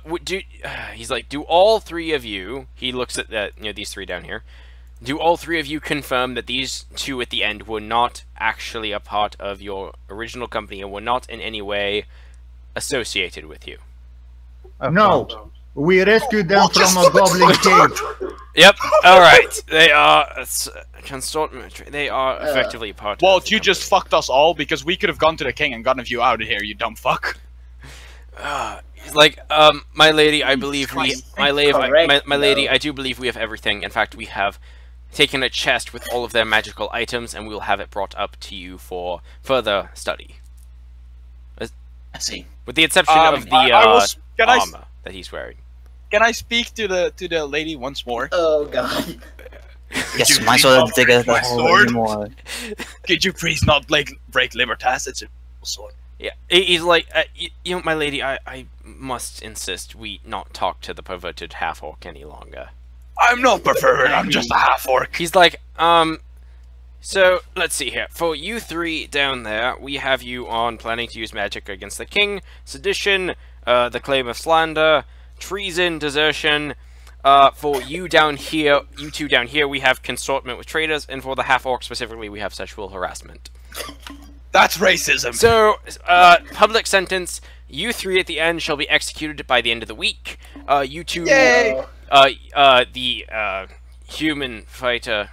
S1: he's like, do all 3 of you? He looks at these 3 down here. Do all 3 of you confirm that these 2 at the end were not actually a part of your original company and were not in any way associated with you?
S7: No, we rescued them
S6: What
S7: from
S6: just
S7: a goblin cave.
S1: Yep. All right. They are They are effectively part. of
S6: Walt,
S1: the
S6: you
S1: company.
S6: just fucked us all because we could have gone to the king and gotten you out of here, you dumb fuck.
S1: He's like, my lady, I believe we,
S5: Christ,
S1: my lady,
S5: correct,
S1: my lady,
S5: though.
S1: I do believe we have everything. In fact, we have taken a chest with all of their magical items, and we will have it brought up to you for further study.
S2: I see.
S1: With the exception of the
S6: Can I
S1: armor that he's wearing.
S6: can I speak to the lady once more?
S5: Oh god.
S3: Yes,
S6: you
S3: might as
S6: please
S3: well
S6: not
S3: dig
S6: break
S3: a
S6: my
S3: hole
S6: sword?
S3: anymore.
S6: Could you please not break Libertas? It's a sword.
S1: Yeah, he's like, you know, my lady, I must insist we not talk to the perverted half-orc any longer.
S6: I'm not perverted. I'm just a half orc.
S1: He's like, so, let's see here. For you 3 down there, we have you on planning to use magic against the king, sedition, the claim of slander, treason, desertion. For you down here, you 2 down here, we have consortment with traitors, and for the half-orc specifically, we have sexual harassment.
S6: That's racism.
S1: So, public sentence, you 3 at the end shall be executed by the end of the week. You 2,
S6: Yay!
S1: the human fighter,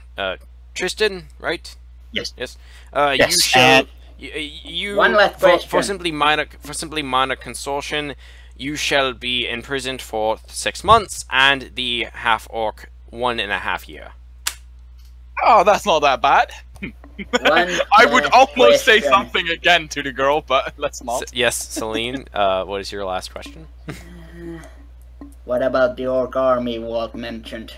S1: Tristan, right?
S3: Yes.
S1: Yes.
S3: Yes,
S1: You shall.
S3: and-
S1: You
S5: One last
S1: for
S5: question.
S1: simply minor consortium. you shall be imprisoned for 6 months, and the half-orc 1.5 years.
S6: Oh, that's not that bad. I would almost say something again to the girl, but let's not.
S1: Yes, Celine, what is your last question?
S5: What about the orc army Walt mentioned?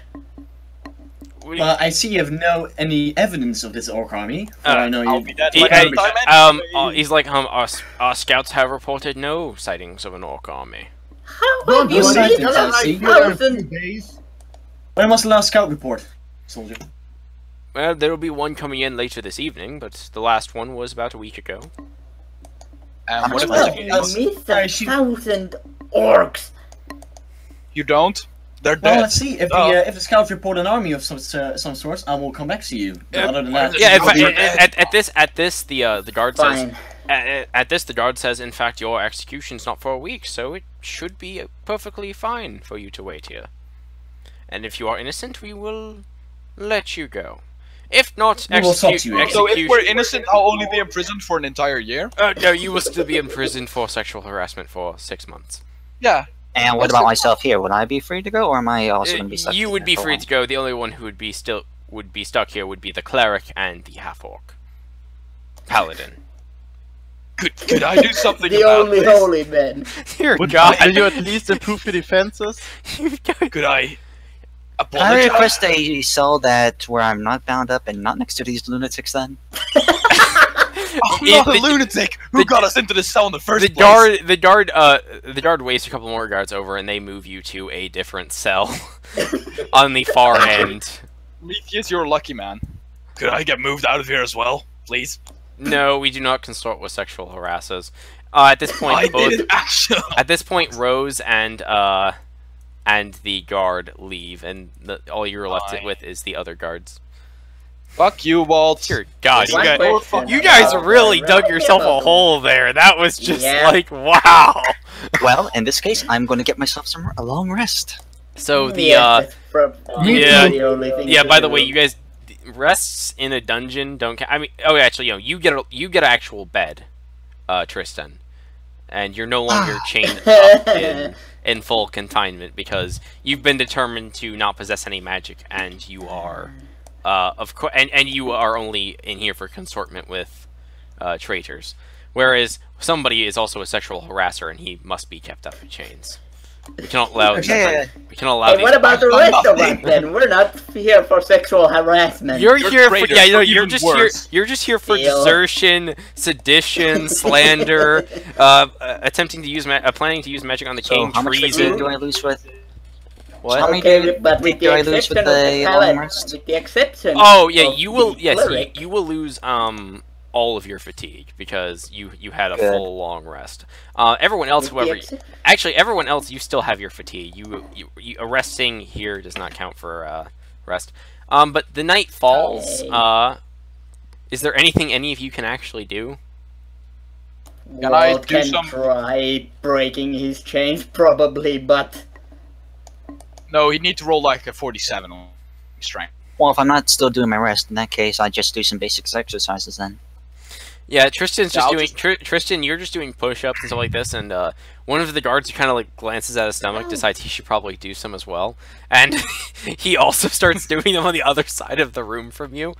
S2: Well, I see you have any evidence of this orc army. I know
S6: I'll
S2: you.
S6: be dead
S1: He-
S6: by the time anyway.
S1: He's like, our scouts have reported no sightings of an orc army.
S5: How
S7: Don't
S5: have you
S2: do
S5: seen
S2: anything,
S5: a
S2: Chelsea.
S7: Here in a few
S5: 1,000?
S7: days.
S2: When was the last scout report, soldier?
S1: Well, there will be one coming in later this evening, but the last one was about a week ago.
S6: And what if
S2: Well,
S6: you
S2: that's-
S5: Missed
S2: I
S5: 1,000 orcs.
S6: don't? They're
S2: Well,
S6: dead.
S2: let's see. If the scouts report an army of some sort, I will come back to you. But other than that,
S1: Yeah,
S6: I'll be
S1: at this, the guard says.
S5: Fine.
S1: At this, the guard says, in fact, your execution's not for a week, so it should be perfectly fine for you to wait here. And if you are innocent, we will let you go. If not,
S2: We will talk to you.
S6: So if we're innocent, I'll only be imprisoned for an entire year?
S1: no, you will still be imprisoned for sexual harassment for 6 months.
S6: Yeah.
S3: And what about myself here? Would I be free to go, or am I also going to be stuck?
S1: You would
S3: here
S1: be
S3: for a
S1: free
S3: while?
S1: to go. The only one who would be stuck here would be the cleric and the half-orc. Paladin.
S6: Could I do something
S5: The
S6: about
S5: only
S6: this?
S5: holy men.
S1: Dear
S4: Will
S1: God.
S4: you at least improve your defenses?
S6: Could I
S3: Can I
S6: apologize?
S3: request a cell that where I'm not bound up and not next to these lunatics then?
S6: I'm not a lunatic! Who got us into this cell in the first place?
S1: The guard waves a couple more guards over, and they move you to a different cell on the far end.
S6: Prometheus, you're a lucky man. Could I get moved out of here as well, please?
S1: No, we do not consort with sexual harassers. At this point,
S6: I
S1: both
S6: didn't actually.
S1: at this point, Rose and the guard leave, and all you're left
S6: Fine.
S1: with is the other guards.
S6: Fuck you, Walt.
S1: Dear God, you
S5: One
S1: guys,
S5: question
S1: you guys
S5: about
S1: really
S5: the
S1: dug yourself a
S5: rebel.
S1: hole there. That was just
S5: Yeah.
S1: like, wow.
S3: Well, in this case, I'm going to get myself a long rest.
S1: So the
S5: Yes, that's probably
S1: yeah.
S5: the only thing
S1: yeah.
S5: to
S1: By the
S5: do.
S1: way, you guys rests in a dungeon don't count. I mean, oh, actually, you get an actual bed, Tristan, and you're no longer chained up in full confinement because you've been determined to not possess any magic, and you are, of course, and you are only in here for consortment with traitors, whereas somebody is also a sexual harasser, and he must be kept up in chains. We cannot allow.
S3: Okay.
S1: We cannot allow
S5: Hey,
S1: these.
S5: what about the
S6: I've
S5: rest
S6: done
S5: of us
S6: nothing.
S5: then? We're not here for sexual harassment.
S1: You're
S6: You're
S1: here for
S6: traitors,
S1: yeah, you know,
S6: or
S1: you're
S6: even
S1: just
S6: worse.
S1: here. You're just here for
S5: Deal.
S1: desertion, sedition, slander, attempting to use planning to use magic on the
S3: So,
S1: king,
S3: how much fatigue
S1: treason.
S3: do I lose with?
S1: What?
S3: How many
S5: Okay, but with
S3: do
S5: the
S3: I lose
S5: exception
S3: with
S5: of
S3: the
S5: the
S3: long
S5: palette,
S3: rest?
S5: with the exception.
S1: Oh yeah,
S5: of
S1: you will.
S5: the
S1: Yes,
S5: cleric.
S1: you will lose all of your fatigue because you had a
S3: Good.
S1: full long rest. Everyone else,
S5: With the
S1: however, actually everyone else, you still have your fatigue. You resting here does not count for rest. But the night falls.
S5: Okay.
S1: Is there anything any of you can actually do?
S6: Can I
S5: Walt
S6: do
S5: can
S6: some-
S5: try breaking his chains, probably, but
S6: No, he'd need to roll like a 47 on strength.
S3: Well, if I'm not still doing my rest, in that case, I just do some basic exercises then.
S1: Yeah, Tristan's
S6: Yeah,
S1: just
S6: I'll
S1: doing.
S6: just-
S1: Tristan, you're just doing push-ups and stuff like this, and one of the guards who kind of like glances at his stomach, decides he should probably do some as well, and he also starts doing them on the other side of the room from you.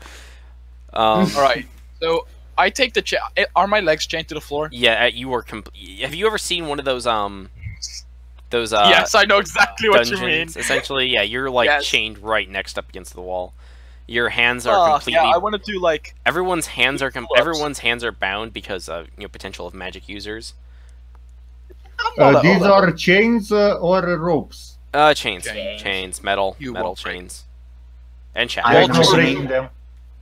S6: Alright, so I take the are my legs chained to the floor?
S1: Yeah, you are. Have you ever seen one of those
S6: Yes, I know exactly what you mean.
S1: dungeons? Essentially, yeah, you're like
S6: Yes.
S1: chained right next up against the wall. Your hands are completely.
S6: Yeah, I want to do like
S1: Everyone's hands are
S6: pull-ups.
S1: everyone's hands are bound because of potential of magic users.
S7: These are chains or ropes.
S1: Chains,
S6: Chains.
S1: chains, metal
S6: You
S1: metal
S6: won't break.
S1: chains, and
S3: I
S1: shackles.
S7: There's
S3: don't
S7: no
S3: know.
S7: breaking them.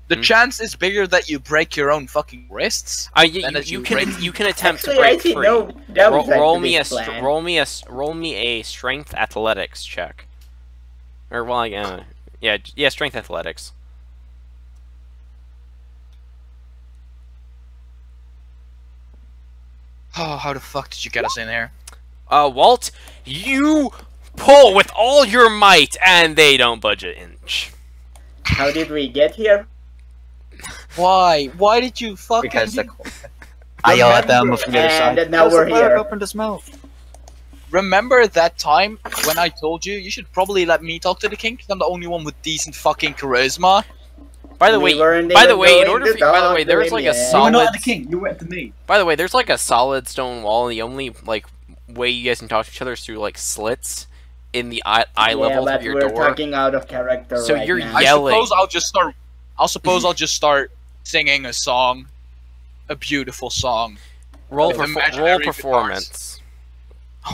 S6: the
S1: Hmm?
S6: chance is bigger that you break your own fucking wrists.
S1: You,
S6: Then as
S1: you
S6: you
S1: can
S6: break-
S1: you can attempt to
S5: actually, I
S1: break
S5: see
S1: free.
S5: no downside
S1: roll
S5: to
S1: me a
S5: this plan.
S1: roll me a strength athletics check. Or well, yeah, strength athletics.
S6: Oh, how the fuck did you get us in here?
S1: Walt, you pull with all your might, and they don't budge an inch.
S5: How did we get here?
S6: Why? Why did you fucking?
S3: Because I yell at them from the other
S5: And
S3: side.
S5: now
S3: "There's
S5: we're
S3: a bird
S5: here."
S3: opened his mouth.
S6: remember that time when I told you should probably let me talk to the king because I'm the only one with decent fucking charisma?
S1: By the way, in order for, by the way, there's like a
S2: You were not
S1: solid.
S2: at the king. You were at the maid.
S1: By the way, there's like a solid stone wall, and the only like way you guys can talk to each other is through like slits in the eye level
S5: but
S1: of your
S5: we're
S1: door.
S5: talking out of character
S1: So
S5: right
S1: you're
S5: now.
S1: yelling.
S6: I suppose I'll just start singing a song, a beautiful song.
S1: Roll
S6: Imaginary
S1: performance.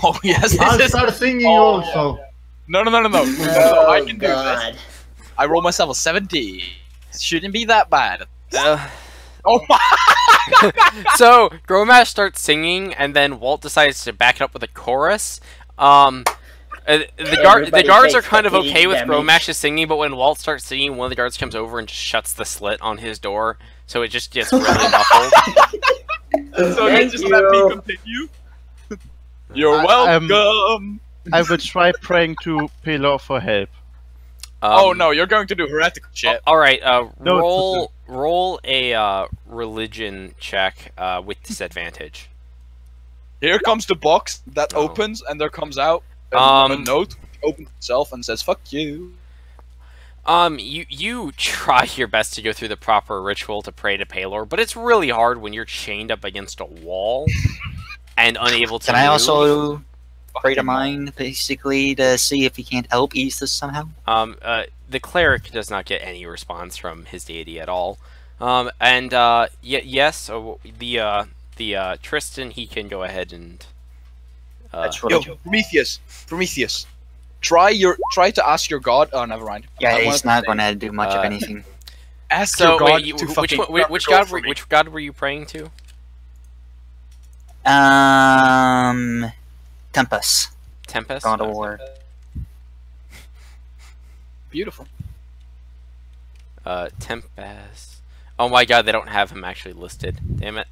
S6: Oh yes,
S7: I'll
S6: this is.
S7: start singing
S6: Oh.
S7: also.
S6: No,
S5: Oh,
S6: I can do this.
S5: God.
S6: I roll myself a 70. Shouldn't be that bad.
S1: Uh,
S6: Oh my!
S1: so Gromash starts singing, and then Walt decides to back it up with a chorus. The guards are
S5: takes
S1: kind of
S5: fatigue
S1: okay with
S5: damage.
S1: Gromash's singing, but when Walt starts singing, one of the guards comes over and just shuts the slit on his door, so it just gets really muffled.
S6: So
S5: Thank
S6: just let me
S5: you.
S6: continue. You're
S4: I-
S6: welcome.
S4: I will try praying to Pelor for help.
S6: Oh no, you're going to do heretical shit.
S1: All right,
S4: No,
S1: roll a religion check with disadvantage.
S6: Here comes the box that
S1: Oh.
S6: opens, and there comes out a note. Opens itself and says "fuck you."
S1: You try your best to go through the proper ritual to pray to Pelor, but it's really hard when you're chained up against a wall and unable to
S3: Can I
S1: move.
S3: also pray to
S6: Fucking
S3: mine, basically, to see if he can't help ease this somehow?
S1: The cleric does not get any response from his deity at all. Yes, so the Tristan, he can go ahead and
S3: That's what
S6: Yo,
S3: I do.
S6: Prometheus, try to ask your god. Oh, never mind.
S3: Yeah,
S6: I wanted
S3: he's
S6: to
S3: not
S6: say,
S3: going to do much of anything.
S6: Ask
S1: so
S6: your god
S1: wait,
S6: to
S1: which
S6: fucking
S1: one,
S6: grab
S1: which
S6: the girl
S1: god
S6: for me.
S1: which god were you praying to?
S3: Tempest,
S1: Tempest.
S3: God of War.
S6: Beautiful.
S1: Tempest. Oh my god, they don't have him actually listed. Damn it.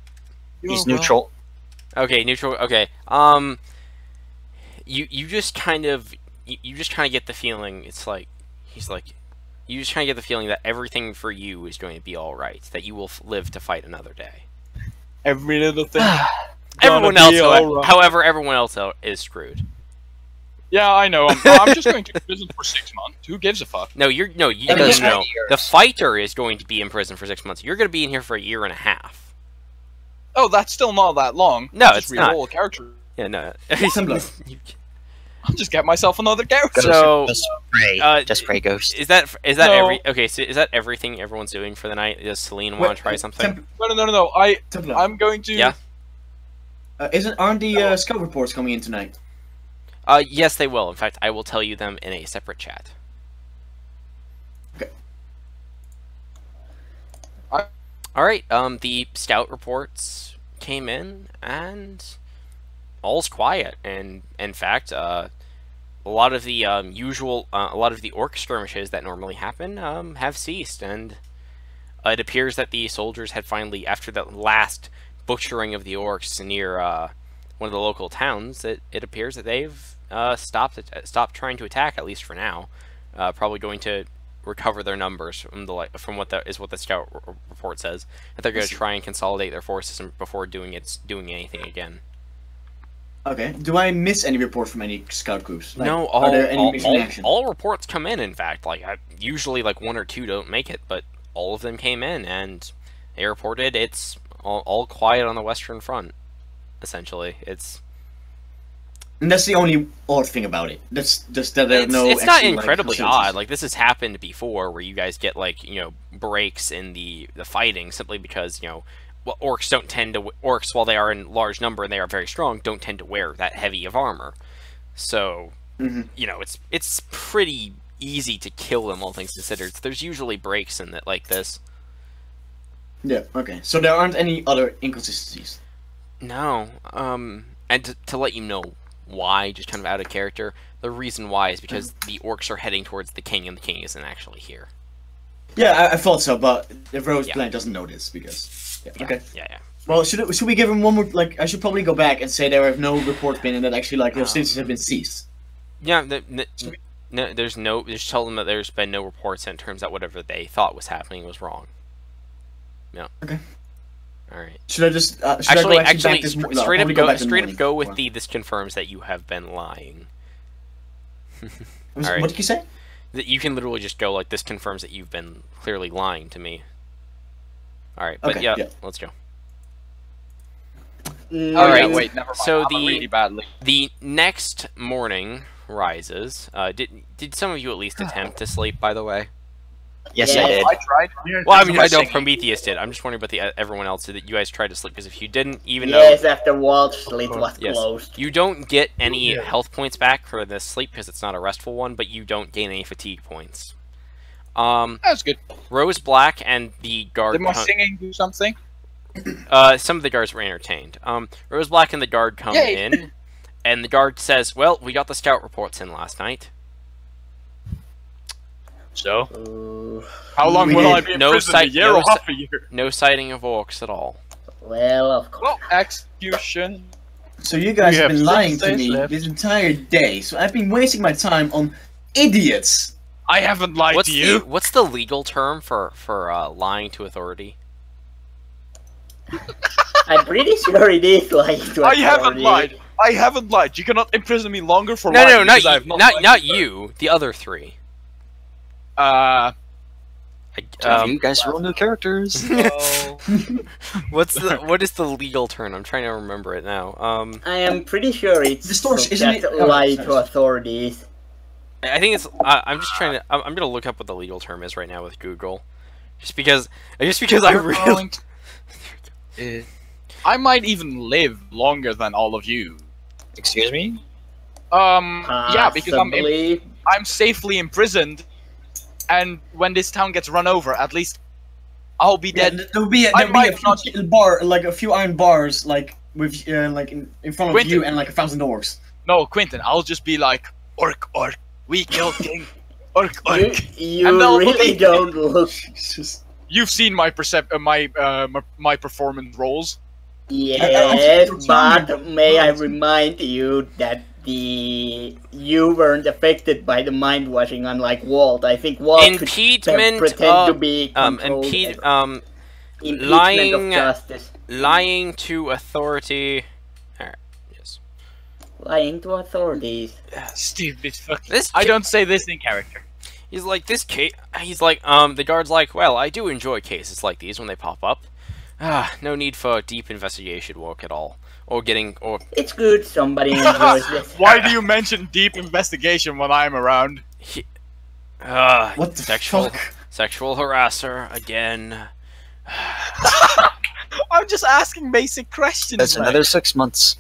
S3: He's neutral.
S1: Okay, neutral. Okay. You just kind of you just kind of get the feeling it's like he's like you just kind of get the feeling that everything for you is going to be all right. That you will live to fight another day.
S6: Every little thing.
S1: Everyone
S6: Gonna
S1: else,
S6: be all right.
S1: however, everyone else is screwed.
S6: Yeah, I know. I'm just going to prison for 6 months. Who gives a fuck?
S1: No, you no. The fighter is going to be in prison for 6 months. You're going to be in here for a year and a half.
S6: Oh, that's still not that long.
S1: No,
S6: I'll
S1: it's
S6: just
S1: not.
S6: re-roll a character.
S1: Yeah, no.
S2: Similar.
S6: I'll just get myself another character.
S1: So,
S3: Just pray. Just pray, Ghost.
S1: is that
S6: No.
S1: okay? So is that everything everyone's doing for the night? Does Celine want to try something?
S6: No.
S2: Templar.
S6: I'm going to.
S1: Yeah.
S2: Aren't the scout reports coming in tonight?
S1: Yes, they will. In fact, I will tell you them in a separate chat.
S2: Okay.
S1: All right. The scout reports came in, and all's quiet. And in fact, a lot of the a lot of the orc skirmishes that normally happen have ceased, and it appears that the soldiers had finally, after the last butchering of the orcs near one of the local towns, it appears that they've stopped trying to attack, at least for now. Probably going to recover their numbers from what the scout report says. That they're going to try and consolidate their forces before doing anything again.
S2: Okay. Do I miss any reports from any scout groups? Like,
S1: No,
S2: are there any missing action?
S1: all reports come in. In fact, usually one or two don't make it, but all of them came in, and they reported it's all quiet on the Western Front. Essentially,
S2: And that's the only odd thing about it. That's just that there are no.
S1: it's not
S2: actually,
S1: incredibly
S2: facilities.
S1: odd. Like, this has happened before, where you guys get breaks in the fighting simply because orcs don't tend to while they are in large number and they are very strong, don't tend to wear that heavy of armor. So it's pretty easy to kill them, all things considered. So there's usually breaks in it like this.
S2: Yeah. Okay. So there aren't any other inconsistencies.
S1: No. And to let you know why, just kind of out of character, the reason why is because the orcs are heading towards the king, and the king isn't actually here.
S2: Yeah, I thought so, but the Rose
S1: Yeah.
S2: Plant doesn't know this because. Yeah. Okay.
S1: Yeah.
S2: Well, should we give him one more? I should probably go back and say there have no reports been, and that actually hostilities have been ceased.
S1: Yeah, just tell them that there's been no reports, and it turns out whatever they thought was happening was wrong. Yeah.
S2: Okay.
S1: All right.
S2: Should I just should I
S1: Actually,
S2: go back this no,
S1: straight
S2: probably
S1: up
S2: back this
S1: straight up
S2: morning.
S1: go with
S2: Or-
S1: the. This confirms that you have been lying.
S2: Was-
S1: Alright.
S2: What did you say?
S1: That you can literally just go like this confirms that you've been clearly lying to me. All right, but
S2: Okay,
S1: yeah,
S2: yeah.
S1: let's go.
S5: No,
S1: All right,
S6: wait, never mind.
S1: so
S6: I'm really badly.
S1: The next morning rises. Did some of you at least attempt to sleep? By the way.
S3: Yes,
S5: Yeah.
S3: I did.
S6: I tried.
S1: Well, I mean, I know
S6: Singing.
S1: Prometheus did. I'm just wondering about the everyone else. Did you guys try to sleep? Because if you didn't, even
S5: Yes, after Wall Street was
S1: Yes.
S5: closed.
S1: You don't get any health points back for this sleep because it's not a restful one, but you don't gain any fatigue points.
S6: That's good.
S1: Rose Black and the guard.
S6: Did my singing do something?
S1: Some of the guards were entertained. Rose Black and the guard come
S6: Yay.
S1: in, and the guard says, "Well, we got the scout reports in last night.
S6: So, how long
S2: we
S6: will
S2: did
S6: I be in
S1: no
S6: prison?
S1: sight-
S6: A year
S1: no
S6: or
S1: si-
S6: half a year?
S1: No sighting of orcs at all."
S5: Well, of course.
S6: Well, execution.
S2: So you guys
S4: We
S2: have
S4: have
S2: been
S4: 6
S2: lying to
S4: days
S2: me
S4: left.
S2: this entire day, so I've been wasting my time on idiots.
S6: I haven't lied
S1: What's
S6: to you.
S1: what's the legal term for lying to authority?
S5: I'm pretty sure it is like to
S6: I haven't
S5: authority.
S6: lied. I haven't lied. You cannot imprison me longer for
S1: No,
S6: lying.
S1: no, not
S6: because I
S1: you.
S6: have
S1: Not
S6: lied.
S1: you. The other three.
S3: You guys roll new characters.
S6: Well,
S1: What is the legal term? I'm trying to remember it now.
S5: I am pretty sure it's
S2: Distortion, isn't
S5: just
S2: it? Oh,
S5: lie
S2: sorry.
S5: to authorities.
S1: I think it's. I'm just trying to. I'm gonna look up what the legal term is right now with Google, just because I really.
S6: I might even live longer than all of you.
S3: Excuse me?
S6: Yeah, because
S5: Possibly.
S6: I'm safely imprisoned, and when this town gets run over, at least I'll be
S2: Yeah,
S6: dead.
S2: there'll be a
S6: might
S2: few
S6: not-
S2: chill bar, like a few iron bars, like with like in front of
S6: Quentin.
S2: you, and like 1,000 orcs.
S6: No, Quentin, I'll just be like, orc, we killed king, orc.
S5: You
S6: And they'll
S5: really
S6: believe
S5: don't look.
S2: It's just
S6: You've seen my my performance roles.
S5: Yes,
S2: I'm
S5: but may I remind you that you weren't affected by the mind washing, unlike Walt. I think Walt
S1: Impeachment
S5: could pretend to
S1: of-
S5: be controlled. Impeachment
S1: lying-
S5: of justice.
S1: lying to authority. Alright. Yes.
S5: Lying to authorities.
S6: Stupid fuck.
S1: This.
S6: I don't say this in character.
S1: He's like this case. He's like the guard's like, well, I do enjoy cases like these when they pop up. No need for deep investigation work at all, or
S5: It's good somebody enjoys this.
S6: Why do you mention deep investigation when I'm around?
S2: what the
S1: sexual
S2: fuck?
S1: sexual harasser again.
S6: I'm just asking basic questions.
S3: That's
S6: man.
S3: another 6 months.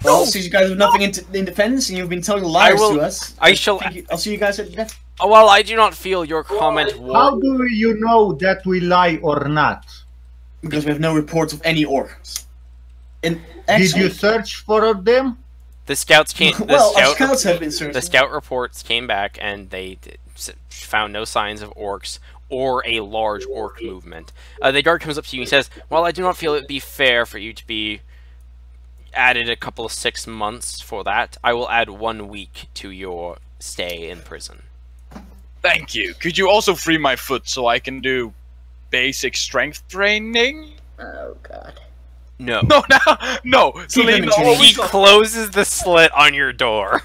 S2: Well, since you guys have nothing in defense, and you've been telling lies
S1: will-
S2: to us,
S1: I shall.
S2: I'll see you guys at death.
S1: Well, I do not feel your comment
S7: How do you know that we lie or not?
S2: Because we have no reports of any orcs. And
S7: Did you
S2: actually,
S7: search for them?
S1: The scouts came.
S2: well, our scouts have been searching.
S1: The scout reports came back and they found no signs of orcs or a large orc movement. The guard comes up to you and says, well, I do not feel it would be fair for you to be added a couple of 6 months for that. I will add 1 week to your stay in prison.
S6: Thank you. Could you also free my foot so I can do basic strength training?
S5: Oh god.
S1: No.
S6: No. Celine,
S2: in
S1: He
S2: chains.
S1: closes the slit on your door.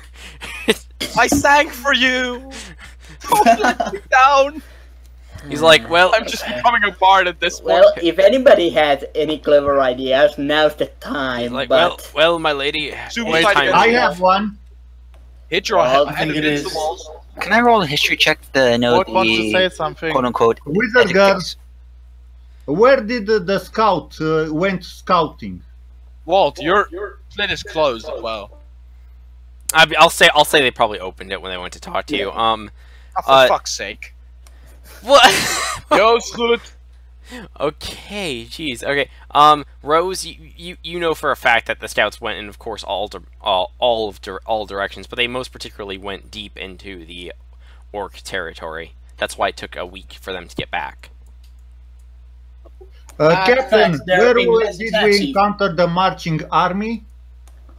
S6: I sang for you. Don't let me down.
S1: He's like, well,
S6: I'm just becoming a bard at this point.
S5: Well, if anybody has any clever ideas, now's the time.
S1: he's like,
S5: but
S1: well, my lady.
S6: Suicide
S1: time-
S6: against
S7: I have one.
S6: Hit your
S5: Well, I
S6: head
S2: think it
S6: against
S2: is.
S6: the walls.
S3: Can I roll a history check to know
S4: Walt wants to say
S3: the
S4: something.
S3: quote-unquote
S7: Wizard girls. Where did the scout went scouting?
S6: Walt, your slit is closed as well.
S1: I'll say they probably opened it when they went to talk to you.
S6: Oh, for fuck's sake.
S1: What?
S6: Yo, slut.
S1: Okay, jeez. Okay. Rose, you know for a fact that the scouts went in, of course, all directions, but they most particularly went deep into the orc territory. That's why it took a week for them to get back.
S7: Captain,
S2: Facts, there
S7: where
S2: have been less
S7: did
S2: attacks.
S7: we encounter the marching army?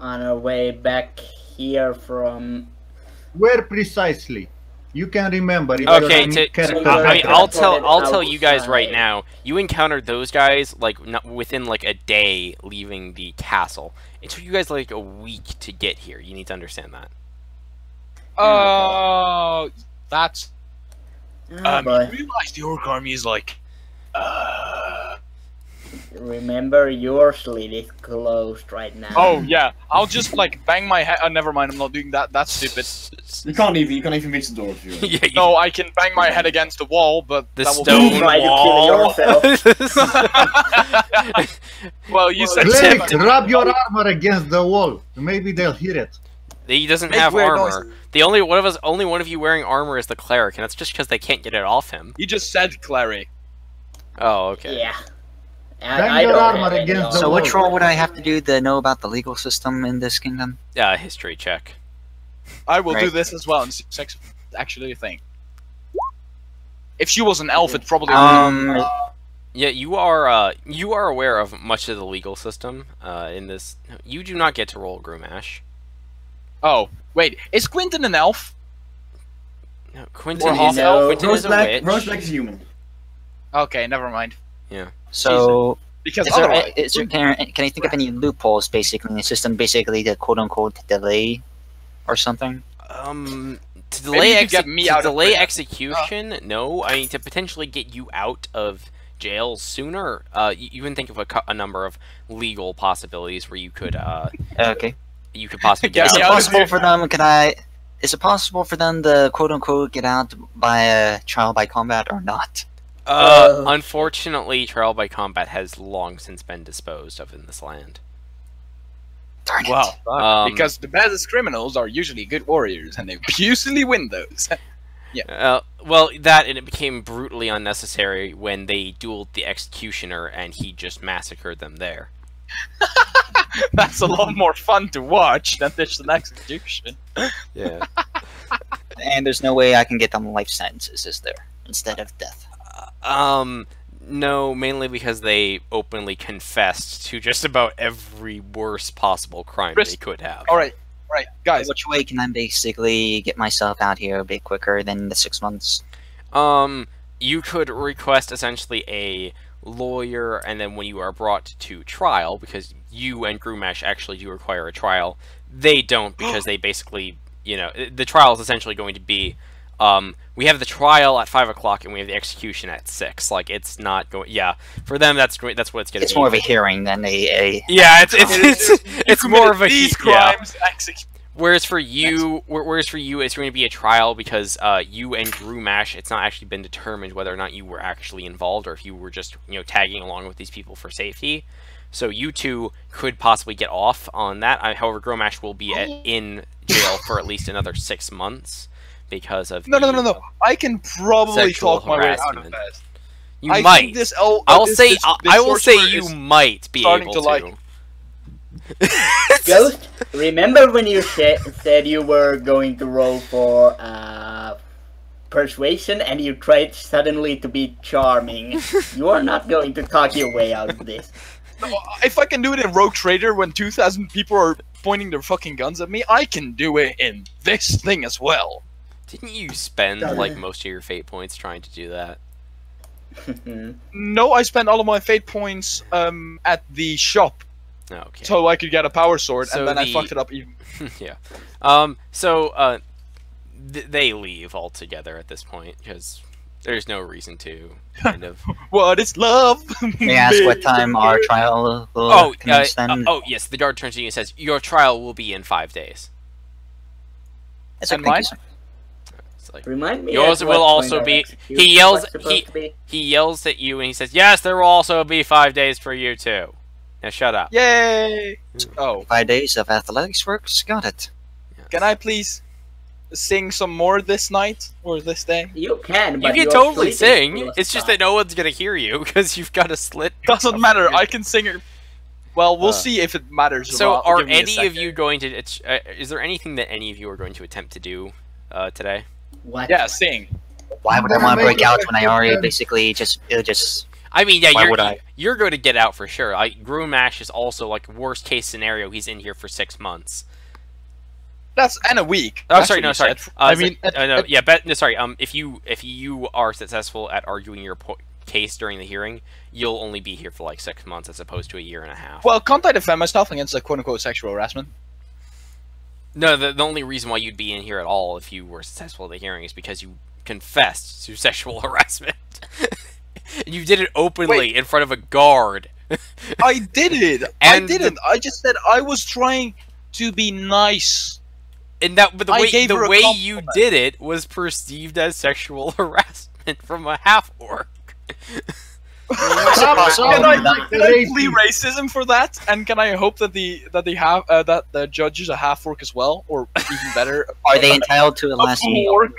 S5: on our way back here from
S7: Where precisely? You can remember. If
S1: Okay,
S7: you're a character
S1: I mean,
S7: veteran.
S1: I'll tell you guys right
S5: outside.
S1: now. You encountered those guys like within like a day leaving the castle. It took you guys like a week to get here. You need to understand that.
S6: Oh, that's.
S5: Oh, boy.
S6: You realize the Orc army is like.
S5: Remember, your slit is closed right now.
S6: Oh yeah, I'll just like bang my head. Never mind, I'm not doing that. That's stupid.
S2: You can't even reach the door if you.
S1: Yeah, you-
S6: No, I can bang my head against the wall, but
S1: the
S6: that will
S1: stone
S5: Try to kill
S1: wall.
S6: Well, you said
S7: Cleric,
S6: seven.
S7: rub your armor against the wall. Maybe they'll hear it.
S1: He doesn't
S6: Make
S1: have
S6: weird
S1: armor.
S6: noises.
S1: The only one of you wearing armor is the cleric, and that's just because they can't get it off him.
S6: You just said Clary.
S1: Oh, okay.
S5: Yeah.
S7: Bang
S5: I
S7: your
S5: don't
S7: armor
S5: have any
S7: against
S5: armor.
S7: the
S3: So which
S7: wall.
S3: role would I have to do to know about the legal system in this kingdom?
S1: History check.
S6: I will do
S3: Right.
S6: this as well. And sex actually a thing. If she was an elf, it probably.
S1: Yeah, you are aware of much of the legal system in this. You do not get to roll Grumash.
S6: Oh wait, is Quentin an elf?
S1: No, Quentin
S6: Or
S1: is
S6: half-elf?
S1: Quentin is a witch.
S2: Roseback is human.
S6: Okay, never mind.
S3: So
S6: Because
S3: is there,
S6: otherwise,
S3: can I think of any loopholes basically in the system, basically to quote unquote delay or something?
S1: To
S6: Maybe
S1: delay,
S6: you could get me
S1: to
S6: out of
S1: delay
S6: prison.
S1: execution, no. I mean, to potentially get you out of jail sooner, you can think of a number of legal possibilities where you could
S3: Okay.
S1: possibly
S6: Yeah,
S1: get
S3: Is it
S6: yeah,
S1: out.
S3: possible for them? Is it possible for them to quote unquote get out by a trial by combat or not?
S1: Unfortunately, trial by combat has long since been disposed of in this land.
S3: Darn it.
S6: well, because the baddest criminals are usually good warriors, and they usually win those.
S1: Well, that and it became brutally unnecessary when they dueled the executioner, and he just massacred them there.
S6: That's a lot more fun to watch than this an execution.
S1: Yeah.
S3: And there's no way I can get them life sentences, is there? Instead of death.
S1: No, mainly because they openly confessed to just about every worst possible crime
S6: Chris-
S1: they could have.
S6: All right, guys.
S3: Which way can I basically get myself out here a bit quicker than the 6 months?
S1: You could request essentially a lawyer, and then when you are brought to trial, because you and Grumash actually do require a trial, they don't, because they basically, the trial is essentially going to be, we have the trial at 5 o'clock and we have the execution at 6. Like, it's not going. Yeah, for them that's what it's going to be.
S3: It's more of a hearing than a
S1: Yeah, it's more of a
S6: these
S1: yeah.
S6: crimes.
S1: Whereas for you, it's going to be a trial because you and Grumash, it's not actually been determined whether or not you were actually involved or if you were just tagging along with these people for safety. So you two could possibly get off on that. However, Grumash will be in jail for at least another 6 months because of
S6: No. I can probably
S1: sexual
S6: talk my way out of
S1: harassment.
S6: that.
S1: You
S6: I
S1: might.
S6: think this
S1: I will say
S6: sorcerer
S1: you
S6: is
S1: might be
S6: starting
S1: able
S6: to like-
S5: Ghost, remember when you said you were going to roll for persuasion and you tried suddenly to be charming? You are not going to talk your way out of this.
S6: If I can do it in Rogue Trader when 2,000 people are pointing their fucking guns at me, I can do it in this thing as well.
S1: Didn't you spend like most of your fate points trying to do that?
S6: No, I spent all of my fate points at the shop
S1: Okay.
S6: so I could get a power sword,
S1: So
S6: and then I
S1: the-
S6: fucked it up even.
S1: Yeah. They leave altogether at this point because there's no reason to kind of.
S6: What is love?
S3: May I ask what time our trial will
S1: Oh,
S3: commence then?
S1: yes. The guard turns to you and says, "Your trial will be in 5 days."
S3: It's like,
S6: and
S3: thank you,
S6: mine?
S3: sir.
S1: It's like
S5: Remind me.
S1: yours
S5: at
S1: will
S5: what
S1: also
S5: point
S1: be.
S5: our execution
S1: He yells.
S5: was supposed to be?
S1: He yells at you and he says, "Yes, there will also be 5 days for you too." Now shut up.
S6: Yay! Oh,
S3: 5 days of athletics works, got it.
S6: can I please sing some more this night or this day?
S5: You can,
S1: You
S5: but
S1: can
S5: your
S1: totally
S5: sleeping
S1: sing.
S5: will
S1: It's just
S5: stop.
S1: that no one's gonna hear you because you've got a slit.
S6: Doesn't matter. I can sing it. Well, we'll see if it matters. or
S1: So,
S6: not.
S1: are
S6: Give me a
S1: any of
S6: second.
S1: you going to? Is there anything that any of you are going to attempt to do today?
S5: What?
S6: Yeah, sing.
S3: Why would I want to break out when I already basically it'll just
S1: I mean, yeah,
S3: Why would I?
S1: you're going to get out for sure. Grumash is also like worst case scenario. He's in here for 6 months.
S6: and a week.
S1: Oh,
S6: That's
S1: sorry,
S6: what
S1: no,
S6: you
S1: sorry.
S6: said.
S4: I mean,
S1: no, yeah, but no, sorry. If you are successful at arguing your case during the hearing, you'll only be here for like 6 months as opposed to a year and a half.
S6: Well, can't I defend myself against a quote-unquote sexual harassment?
S1: No, the only reason why you'd be in here at all if you were successful at the hearing is because you confessed to sexual harassment. And you did it openly in front of a guard.
S6: I did it.
S1: And
S6: I didn't. I just said I was trying to be nice.
S1: And that, but the
S6: I
S1: way
S6: gave her a
S1: you
S6: compliment.
S1: did it was perceived as sexual harassment from a half orc.
S6: Can I plea racism for that? And can I hope that the judge is a half orc as well, or even better?
S3: Are they entitled to a last meal?
S6: orc?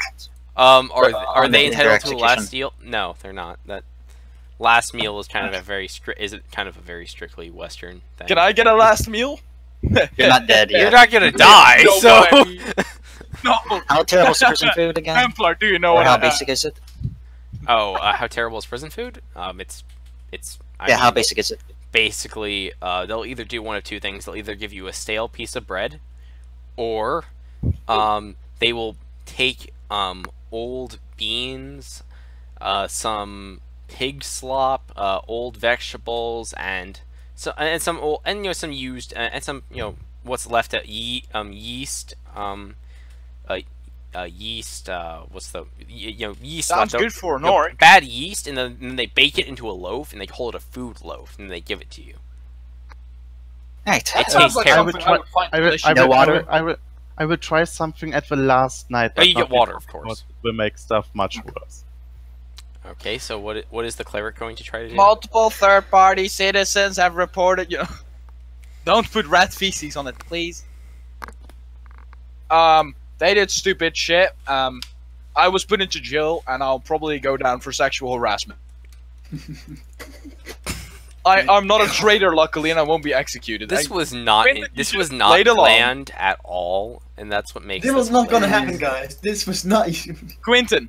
S1: Are they
S3: their
S1: entitled to a last
S3: execution.
S1: meal? No, they're not. That last meal is kind of a very strictly Western thing.
S6: Can I get a last meal?
S3: You're not dead
S1: You're
S3: yet.
S1: not gonna die,
S6: No
S1: so.
S6: way. No.
S3: How terrible is prison food again?
S6: Templar, do you know
S3: Or
S6: what
S3: how
S6: I
S3: basic is it?
S1: Oh, how terrible is prison food? It's. I
S3: How
S1: mean,
S3: basic is it?
S1: basically, they'll either do one of two things. They'll either give you a stale piece of bread, or they will take old beans, some pig slop, old vegetables, and some old some used and some what's left at yeast. Yeast. What's the yeast?
S6: Sounds
S1: left
S6: good for an
S1: over-
S6: orc.
S1: Bad yeast, and then they bake it into a loaf, and they call it a food loaf, and they give it to you.
S3: Right.
S1: It
S6: Sounds
S1: tastes
S6: like
S1: terrible.
S6: something I would find delicious.
S3: No water?
S4: I will try something at the last night.
S1: Oh,
S4: but
S1: you get
S4: not
S1: water,
S4: before,
S1: of course.
S4: It will make stuff much worse.
S1: Okay, so what is the cleric going to try to do?
S6: Multiple third-party citizens have reported. Don't put rat feces on it, please. They did stupid shit. I was put into jail, and I'll probably go down for sexual harassment. I'm not a traitor, luckily, and I won't be executed.
S1: This was not
S6: Quentin,
S1: this
S6: you
S1: was
S6: just
S1: not
S6: played along.
S1: planned at all, and that's what makes
S2: This was not gonna happen,
S1: hilarious.
S2: guys. This was not.
S6: Quentin,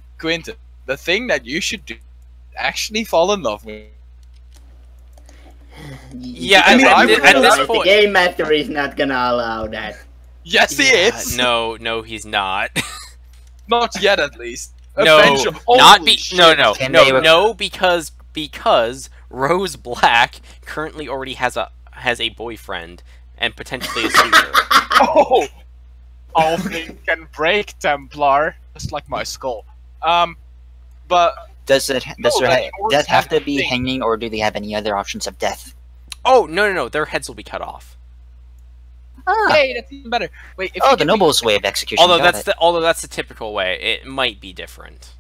S6: the thing that you should do, actually fall in love with.
S1: Yeah, I mean, at this
S5: the
S1: point-
S5: game master is not gonna allow that.
S6: Yes, he is.
S1: No, he's not.
S6: Not yet, at least.
S1: No,
S6: Eventually.
S1: not
S6: Holy
S1: be no,
S6: shit.
S1: because Rose Black currently already has a boyfriend and potentially a suitor.
S6: Oh, all things can break, Templar, just like my skull. But
S3: Does
S6: No,
S3: their
S6: like, orcs
S3: death have to
S6: have
S3: be
S6: things.
S3: hanging, or do they have any other options of death?
S1: Oh no, their heads will be cut off.
S3: Ah.
S6: hey, that's even better. Wait, if
S3: Oh,
S6: you
S3: the
S6: give me-
S3: noblest way of execution.
S1: Although
S3: got
S1: that's
S3: it.
S1: the typical way. It might be different.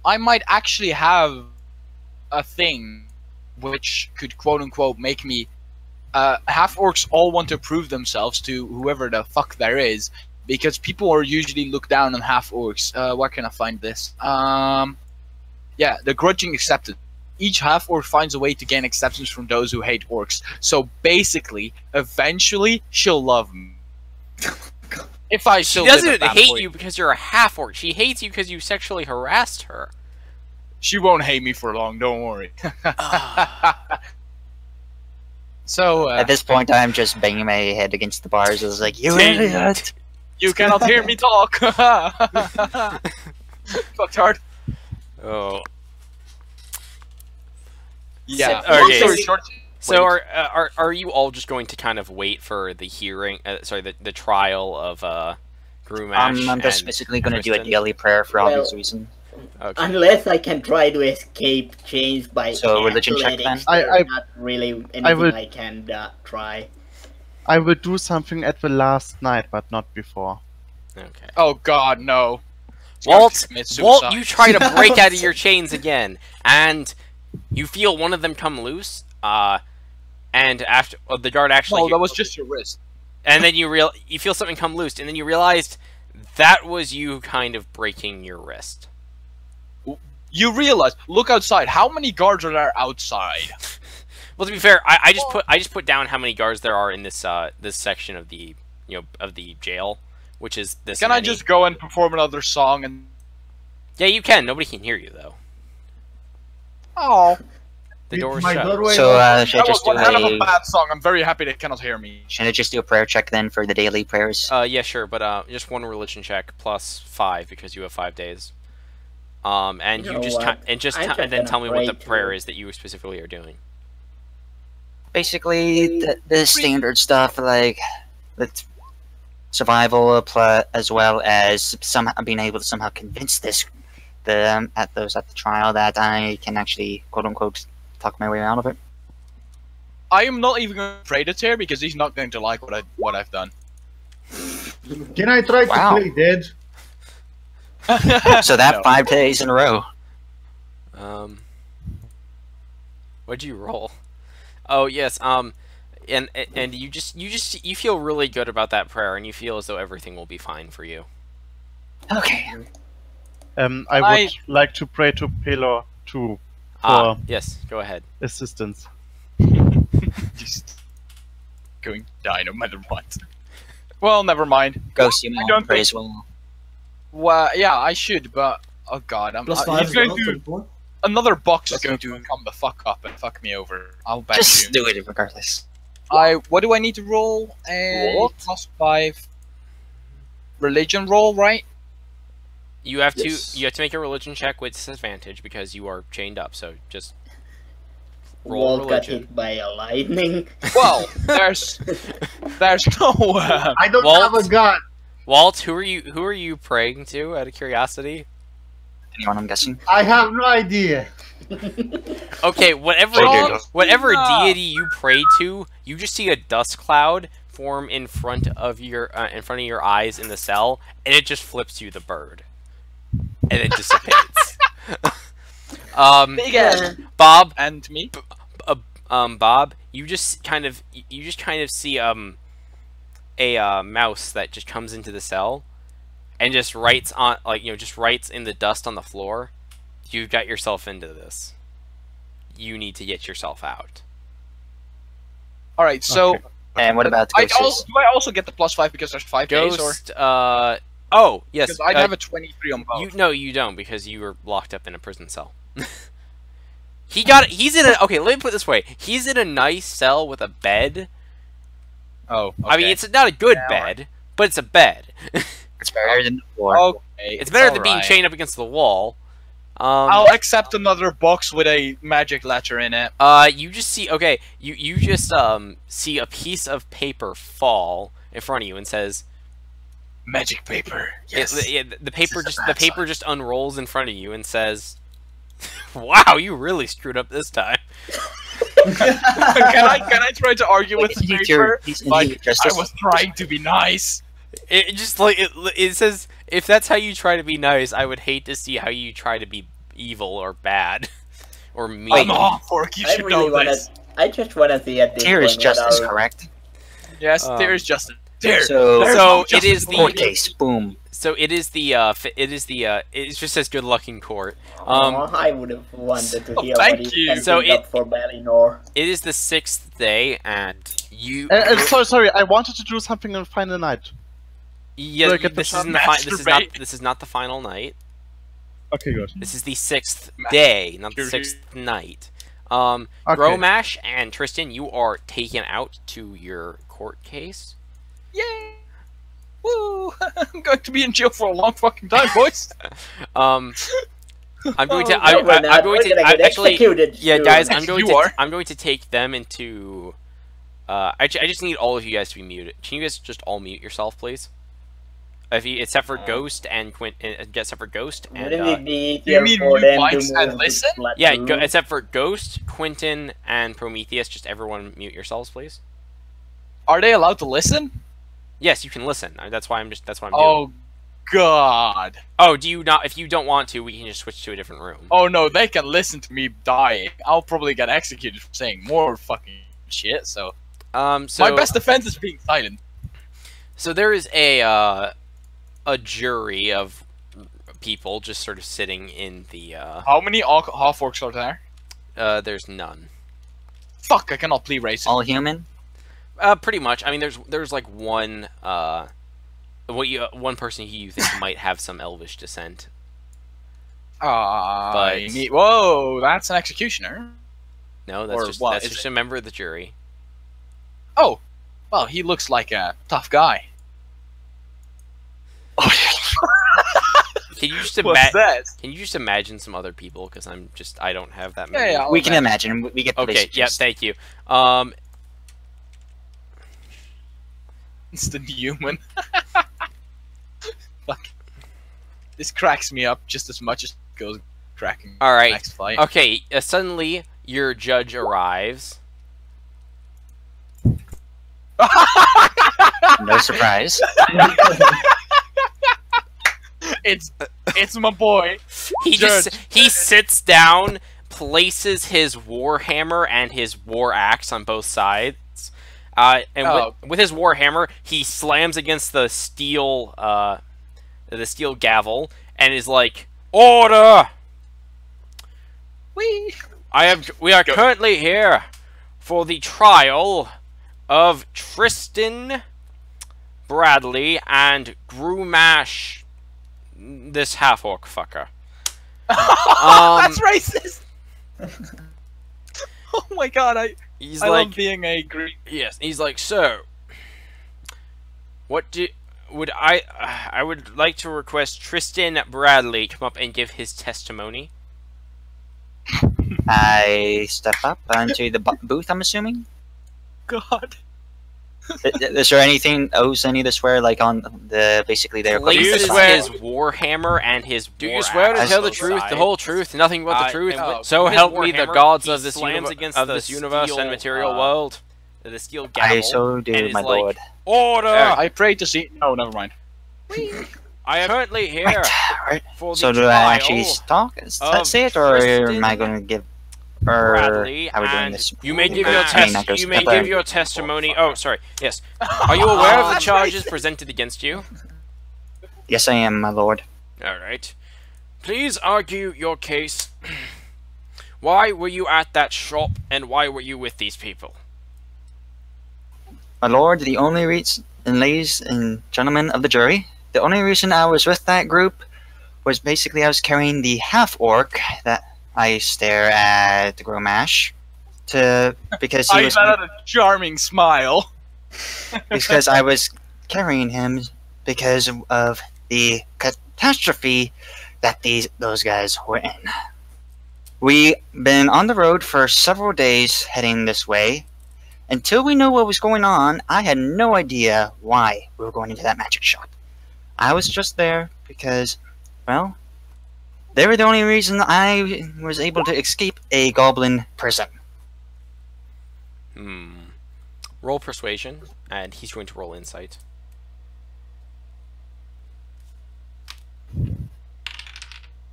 S6: I might actually have a thing which could quote unquote make me. Half orcs all want to prove themselves to whoever the fuck there is, because people are usually looked down on half orcs. Where can I find this? Yeah, the grudging acceptance. Each half orc finds a way to gain acceptance from those who hate orcs. So basically, eventually, she'll love me. If I
S1: She
S6: still live at
S1: doesn't
S6: that
S1: hate
S6: point.
S1: you because you're a half orc. She hates you because you sexually harassed her.
S6: She won't hate me for long, don't worry. So,
S3: At this point, I'm just banging my head against the bars. I was like, "You
S1: Dang
S3: idiot!"
S6: you cannot hear me talk. Fucktard.
S1: Oh.
S6: Yeah.
S1: So-
S6: long
S1: okay,
S6: story
S1: so-
S6: short,
S1: So
S6: wait.
S1: are you all just going to kind of wait for the hearing? The trial of Grumash?
S3: I'm just
S1: and
S3: basically going to do a
S1: Kristen?
S3: daily prayer for
S5: Well,
S3: obvious reason.
S1: Okay.
S5: Unless I can try to escape chains by
S3: So, religion check
S5: athletics,
S4: then?
S5: there's not really anything
S4: will-
S5: I can try.
S4: I will do something at the last night, but not before.
S1: Okay.
S6: Oh god, no.
S1: Walt,
S6: Commit
S1: Walt,
S6: suicide.
S1: you try to break out of your chains again, and you feel one of them come loose. And after the guard actually,
S6: No, that was just your wrist.
S1: and then you feel something come loose, and then you realized that was you kind of breaking your wrist.
S6: You realize, look outside. How many guards are there outside?
S1: Well, to be fair, I just put down how many guards there are in this this section of the of the jail, which is this.
S6: Can I
S1: many.
S6: just go and perform another song and...
S1: Yeah, you can. Nobody can hear you though.
S6: Oh.
S1: The
S7: It's
S1: door is
S7: my
S1: shut.
S7: doorway.
S3: So should I
S6: That was
S3: just do
S6: one hell of a
S3: a
S6: bad song. I'm very happy they cannot hear me.
S3: should I just do a prayer check then for the daily prayers?
S1: Yeah, sure, but just one religion check plus 5 because you have 5 days. And
S5: You
S1: you
S5: know
S1: just
S5: what?
S1: and just
S5: I'm just
S1: and then
S5: gonna
S1: tell me what the
S5: pray
S1: prayer
S5: too.
S1: is that you specifically are doing.
S3: Basically, the standard stuff like the survival, as well as somehow being able to somehow convince at the trial that I can actually quote unquote talk my way out of it.
S6: I am not even going to pray to Tyr because he's not going to like what I've done.
S7: Can I try
S3: Wow.
S7: to play dead?
S3: So that
S6: No.
S3: 5 days in a row.
S1: What'd you roll? Oh yes, and you feel really good about that prayer, and you feel as though everything will be fine for you.
S3: Okay.
S4: I would like to pray to Pelor too for
S1: Yes, go ahead.
S4: assistance.
S6: Just going to die no matter what. Well, never mind.
S3: Ghost, you
S6: I
S3: might
S6: don't
S3: pray
S6: think-
S3: as well.
S6: Well, yeah, I should, but oh god,
S2: Plus 5
S6: he's
S2: as
S6: going
S2: well,
S6: to
S2: 24.
S6: another box is
S2: Plus
S6: going
S2: 24.
S6: to come the fuck up and fuck me over. I'll bet
S3: Just
S6: you.
S3: do it regardless.
S6: What do I need to roll? A plus 5 religion roll, right?
S1: You have
S2: Yes.
S1: to make a religion check with disadvantage because you are chained up. So just roll
S5: Walt got
S1: religion.
S5: hit by a lightning.
S6: Well, there's no.
S7: I don't
S1: Walt?
S7: have a gun.
S1: Walt, who are you praying to? Out of curiosity.
S3: Anyone, I'm guessing?
S7: I have no idea.
S1: Okay, whatever
S3: John
S1: whatever
S6: Cena!
S1: deity you pray to, you just see a dust cloud form in front of your eyes in the cell, and it just flips you the bird, and it dissipates.
S6: Big ass.
S1: Bob,
S6: And me.
S1: Bob, you just kind of see a mouse that just comes into the cell, and just writes on just writes in the dust on the floor. You got yourself into this. You need to get yourself out.
S6: All right, so
S4: Okay.
S3: And what about
S6: do
S3: ghosts?
S6: I also get the plus 5 because there's 5 days, or
S1: Ghost. Oh yes.
S6: because I'd have a 23 on both.
S1: You don't because you were locked up in a prison cell. He's in a. Okay, let me put it this way. He's in a nice cell with a bed.
S6: Oh, okay.
S1: I mean, it's not a good
S6: Yeah,
S1: bed, but it's a bed.
S3: It's better than the floor.
S6: okay.
S1: It's better than being
S6: alright.
S1: chained up against the wall.
S6: I'll accept another box with a magic letter in it.
S1: You just see. Okay, you just see a piece of paper fall in front of you and says.
S6: Magic paper. Yes.
S1: The paper
S6: This is
S1: just
S6: a
S1: the
S6: bad
S1: paper
S6: sign.
S1: just unrolls in front of you and says, "Wow, you really screwed up this time."
S6: can I try to argue with the
S3: He's
S6: paper?
S3: your- he's in
S6: Like
S3: your justice.
S6: I was trying to be nice.
S1: It just it says, if that's how you try to be nice, I would hate to see how you try to be evil or bad or mean.
S6: I'm a hot fork. You
S5: I
S6: should
S5: really
S6: know
S5: wanna.
S6: this.
S5: I just wanna see at this
S3: Tier is
S5: point
S3: justice,
S5: what our-
S3: correct?
S6: Yes,
S1: Um,
S6: there is justice. There.
S3: So,
S6: There's
S1: So
S6: no
S1: it
S6: justice
S1: is
S6: for
S1: the-
S3: court
S6: me.
S3: case, boom.
S1: So it is the it just says good luck in court.
S5: I would have wanted to
S6: Oh,
S5: hear
S6: thank
S5: what
S6: you.
S5: he's
S1: So
S5: so up for Valinor.
S1: It is the 6th day, and you.
S4: Sorry, I wanted to do something on final night.
S1: Yeah,
S4: Do I get the
S1: this isn't
S6: masturbate?
S1: this is not the final night.
S4: Okay, good.
S1: This is the 6th day, not the
S6: Masturbate.
S1: 6th night.
S4: Okay.
S1: Gromash and Tristan, you are taken out to your court case.
S6: Yay! Woo! I'm going to be in jail for a long fucking time, boys.
S1: I'm going to.
S5: Oh, no, we're not.
S1: I'm going
S5: We're
S1: to
S5: gonna get
S1: actually.
S5: executed
S1: Yeah,
S5: soon.
S1: guys,
S6: You are.
S1: I'm going to take them into. I just need all of you guys to be muted. Can you guys just all mute yourself, please? Except for Ghost and except for Ghost and
S5: Wouldn't it be
S6: You
S5: easier
S6: mean
S5: for
S6: mute
S5: them to
S6: mics
S5: move
S6: and
S5: to
S6: listen?
S1: yeah,
S5: Splatoon?
S1: except for Ghost, Quentin, and Prometheus. Just everyone mute yourselves, please.
S6: Are they allowed to listen?
S1: Yes, you can listen. That's why I'm doing.
S6: Oh, God.
S1: Oh, do you not? If you don't want to, we can just switch to a different room.
S6: Oh no, they can listen to me dying. I'll probably get executed for saying more fucking shit. So
S1: So
S6: my best defense is being silent.
S1: So there is a jury of people just sort of sitting in the.
S6: How many half orcs are there?
S1: There's none.
S6: Fuck! I cannot plea racist.
S3: All human?
S1: Pretty much. I mean, there's like one one person who you think might have some elvish descent.
S6: But
S1: But-
S6: whoa, that's an executioner.
S1: No,
S6: Or
S1: that's
S6: what is
S1: just
S6: it?
S1: a member of the jury.
S6: Oh, well, he looks like a tough guy.
S1: Can you just
S6: What's that?
S1: Can you just imagine some other people? Because I don't have that
S6: Yeah,
S1: many.
S6: yeah, I'll
S3: We can imagine. We get the
S1: Okay,
S3: basic
S1: yeah,
S3: gist.
S1: thank you.
S6: Instant human. Fuck. This cracks me up just as much as it goes cracking.
S1: All right.
S6: Next fight.
S1: Okay, suddenly your judge arrives.
S3: No surprise.
S6: It's my boy.
S1: He sits down, places his warhammer and his war axe on both sides, and with his warhammer he slams against the steel gavel and is like, "Order! We are currently here for the trial of Tristan Bradley and Grumash, this half-orc fucker."
S6: That's racist. Oh my god, I love being a Greek.
S1: Yes, he's like, "So, I would like to request Tristan Bradley come up and give his testimony."
S3: I step up onto the booth, I'm assuming.
S6: God.
S3: Is there anything else I need to swear, like on basically their
S1: Places
S3: equipment?
S1: his warhammer and his
S8: Do you swear to
S3: axe
S8: tell
S3: on
S8: the
S3: both
S8: truth, the
S1: sides.
S8: whole truth, nothing but the truth?
S1: and
S8: So
S1: with his
S8: help me the
S1: warhammer,
S8: gods
S1: he
S8: of this
S1: slams against
S8: this universe
S1: steel,
S8: and material world.
S1: the steel gavel.
S3: I so do,
S1: and is
S3: my
S1: like,
S3: lord.
S1: "Order!
S6: I pray to see. No, never mind.
S1: I am currently here
S3: Right.
S1: for the
S3: So do
S1: trial
S3: I actually talk?
S1: of
S3: Say it, or
S1: Tristan
S3: am I going to give? Or
S1: Bradley,
S3: how are we doing
S1: and
S3: this?
S1: you may give
S3: I
S1: your
S3: mean, that goes
S1: testimony. Oh, sorry. Yes. Are you aware of the charges presented against you?
S3: Yes, I am, my lord.
S1: All right. Please argue your case. Why were you at that shop, and why were you with these people?
S3: My lord, the only reason, and ladies and gentlemen of the jury, the only reason I was with that group was basically I was carrying the half-orc that I stare at the Gromash because he
S6: I
S3: was
S6: had a charming smile.
S3: because I was carrying him because of the catastrophe that those guys were in. We been on the road for several days heading this way. Until we knew what was going on, I had no idea why we were going into that magic shop. I was just there because, well, they were the only reason I was able to escape a goblin prison.
S1: Roll persuasion, and he's going to roll insight.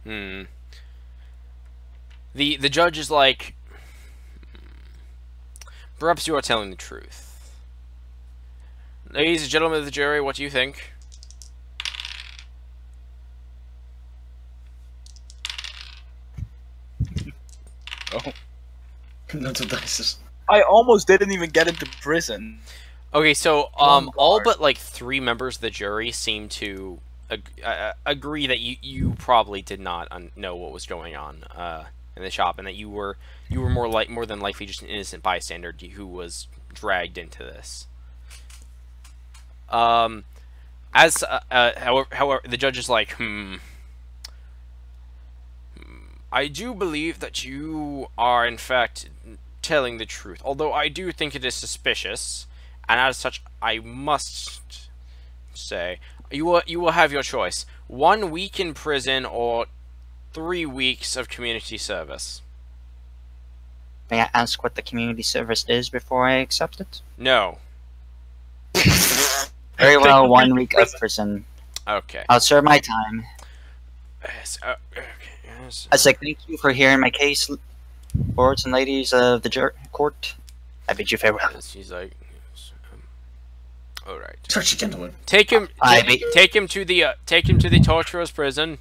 S1: The judge is like, perhaps you are telling the truth. Ladies and gentlemen of the jury, what do you think?
S6: Oh.
S2: Not the dice.
S6: I almost didn't even get into prison.
S1: Okay, so
S6: One
S1: all
S6: bar.
S1: but like 3 members of the jury seem to agree that you probably did not know what was going on in the shop, and that you were more than likely just an innocent bystander who was dragged into this. However, the judge is like, I do believe that you are in fact telling the truth, although I do think it is suspicious, and as such, I must say, you will have your choice: 1 week in prison or 3 weeks of community service.
S3: May I ask what the community service is before I accept it?
S1: No.
S3: Very well, 1 week of prison.
S1: Okay.
S3: I'll serve my time.
S1: Yes, okay. Yes.
S3: I say thank you for hearing my case, lords and ladies of the court. I bid you farewell.
S1: She's like, all right.
S2: Such a gentleman.
S1: Take him.
S3: I
S1: Take him to the torturer's prison.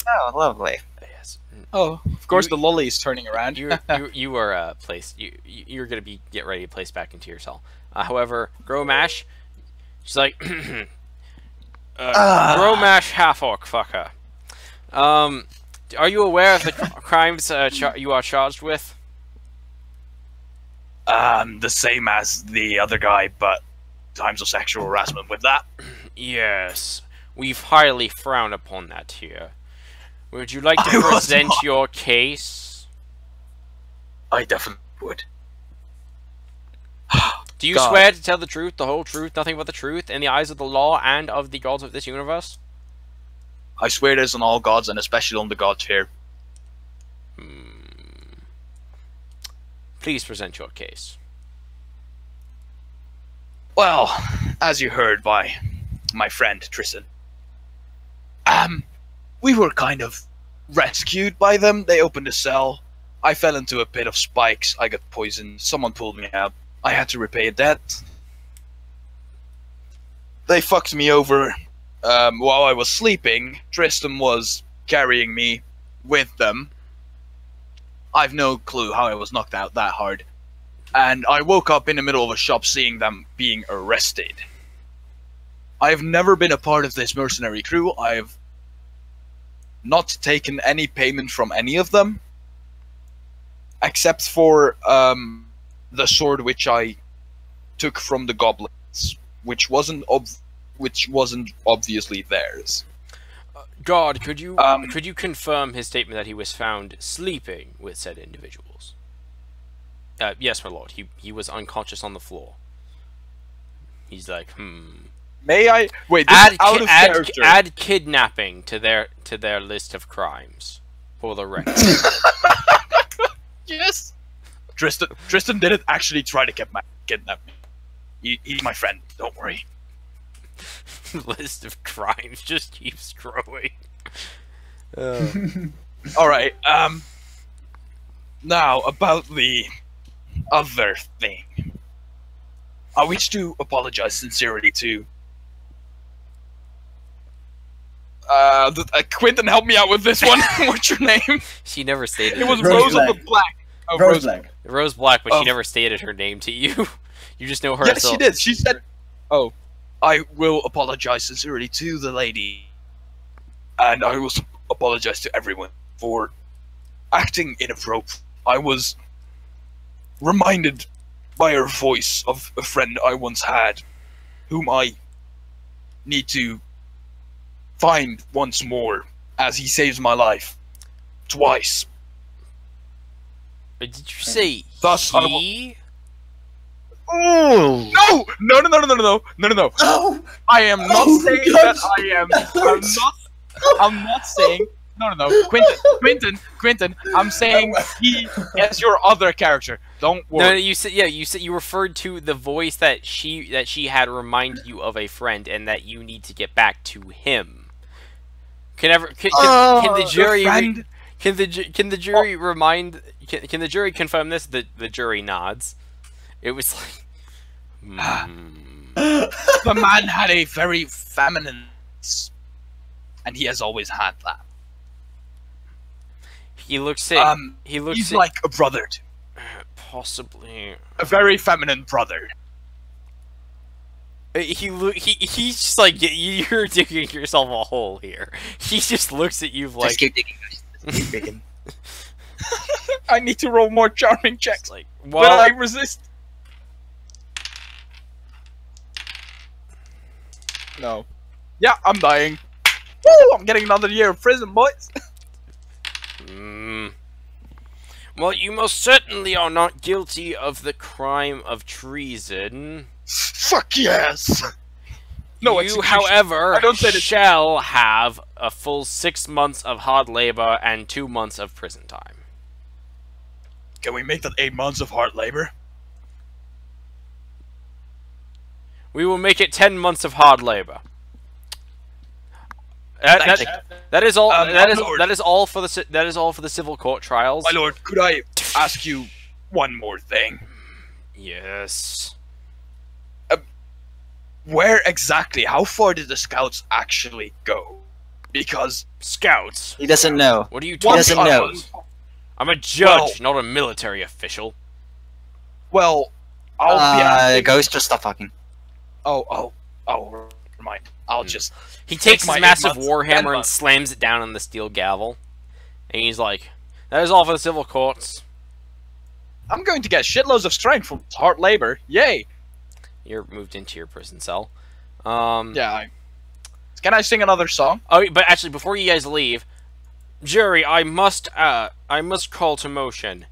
S3: Oh, lovely.
S1: Yes.
S6: Oh, of course
S1: You-
S6: the lolly is turning around.
S1: You are placed. You're gonna get ready to place back into your cell. However, Gromash, she's like, Gromash half-orc fucker. Are you aware of the crimes you are charged with?
S9: The same as the other guy, but times of sexual harassment with that.
S1: Yes. We've highly frowned upon that here. Would you like to
S9: I was
S1: present
S9: not-
S1: your case?
S9: I definitely would.
S1: Do you
S9: God.
S1: swear to tell the truth, the whole truth, nothing but the truth, in the eyes of the law and of the gods of this universe?
S9: I swear this on all gods, and especially on the gods here.
S1: Please present your case.
S9: Well, as you heard by my friend Tristan, we were kind of rescued by them. They opened a cell. I fell into a pit of spikes. I got poisoned. Someone pulled me out. I had to repay a debt. They fucked me over while I was sleeping. Tristan was carrying me with them. I've no clue how I was knocked out that hard. And I woke up in the middle of a shop seeing them being arrested. I've never been a part of this mercenary crew. I've not taken any payment from any of them. Except for the sword which I took from the goblins, which wasn't obviously theirs.
S1: God, could you confirm his statement that he was found sleeping with said individuals? Yes, my lord. He was unconscious on the floor. He's like,
S9: May I wait? This is out of character.
S1: Add kidnapping to their list of crimes for the record.
S9: Yes. Tristan didn't actually try to kidnap me. He's my friend. Don't worry.
S1: List of crimes just keeps growing.
S9: All right. Now about the other thing. I wish to apologize sincerely to. Quentin, help me out with this one. What's your name?
S1: She never stated.
S9: It was
S2: Rose
S9: Rose of the Black. Oh,
S2: Rose Black.
S1: Rose Black, but she
S9: Oh.
S1: never stated her name to you. You just know her.
S9: Yes,
S1: as
S9: she did. She said, "Oh, I will apologize sincerely to the lady, and I will apologize to everyone for acting inappropriate. I was reminded by her voice of a friend I once had, whom I need to find once more, as he saves my life twice."
S1: But did you say
S9: Thus, I
S1: he?
S9: No! No!
S2: Oh!
S9: I am not
S2: Oh,
S9: saying
S2: God.
S9: that I am. I'm not saying. No. Quentin. I'm saying he as your other character. Don't
S1: No,
S9: worry.
S1: you said you referred to the voice that she had remind you of a friend, and that you need to get back to him. Can the jury
S9: friend?
S1: can the jury remind can the jury confirm this? The jury nods. It was like.
S9: The man had a very feminine, and he has always had that.
S1: He looks at.
S9: He's like a brother, to
S1: possibly.
S9: a very feminine brother.
S1: He's just like you're digging yourself a hole here. He just looks at you like.
S3: Just keep digging, guys. Just keep digging.
S9: I need to roll more charming checks.
S1: Like,
S9: Will I
S1: well,
S9: resist? No. Yeah, I'm dying. Woo! I'm getting another year of prison, boys.
S1: well, you most certainly are not guilty of the crime of treason.
S9: Fuck yes. No,
S1: you,
S9: execution.
S1: however,
S9: I don't say this.
S1: shall have a full 6 months of hard labor and 2 months of prison time.
S9: Can we make that 8 months of hard labor?
S1: We will make it 10 months of hard labor. That is all.
S9: my lord.
S1: That is all for the civil court trials.
S9: My lord, could I ask you one more thing?
S1: Yes.
S9: Where exactly, how far did the scouts actually go? Because
S1: Scouts.
S3: He doesn't know.
S1: What are you
S3: He
S1: talking
S3: doesn't
S1: about?
S3: know.
S1: I'm a judge,
S9: Well-
S1: not a military official.
S9: well, I'll be asking.
S3: Ghost, just stop talking.
S9: Oh, never mind. I'll just
S1: He takes
S9: my
S1: his
S9: 8
S1: massive
S9: months, 10
S1: warhammer and
S9: months.
S1: slams it down on the steel gavel. And he's like, that is all for the civil courts.
S6: I'm going to get shitloads of strength from hard labor. Yay!
S1: You're moved into your prison cell.
S6: Yeah. Can I sing another song?
S1: Oh, but actually, before you guys leave, jury, I must call to motion.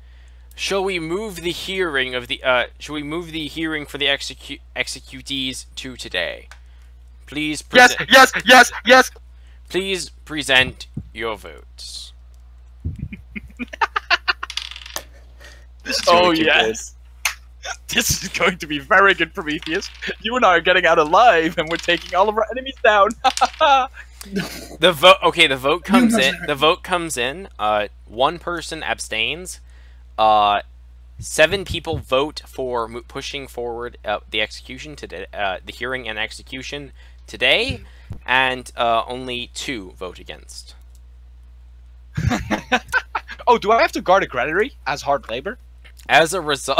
S1: Shall we move the hearing of the shall we move the hearing for the executees to today? Please present.
S6: Yes.
S1: Please present your votes.
S6: Oh yes. This is going to be very good, Prometheus. You and I are getting out alive, and we're taking all of our enemies down.
S1: The vote. Okay, the vote comes in. The vote comes in. One person abstains. 7 people vote for pushing forward the execution today, the hearing and execution today, and only 2 vote against.
S6: Oh, do I have to guard a granary as hard labor?
S1: As a result,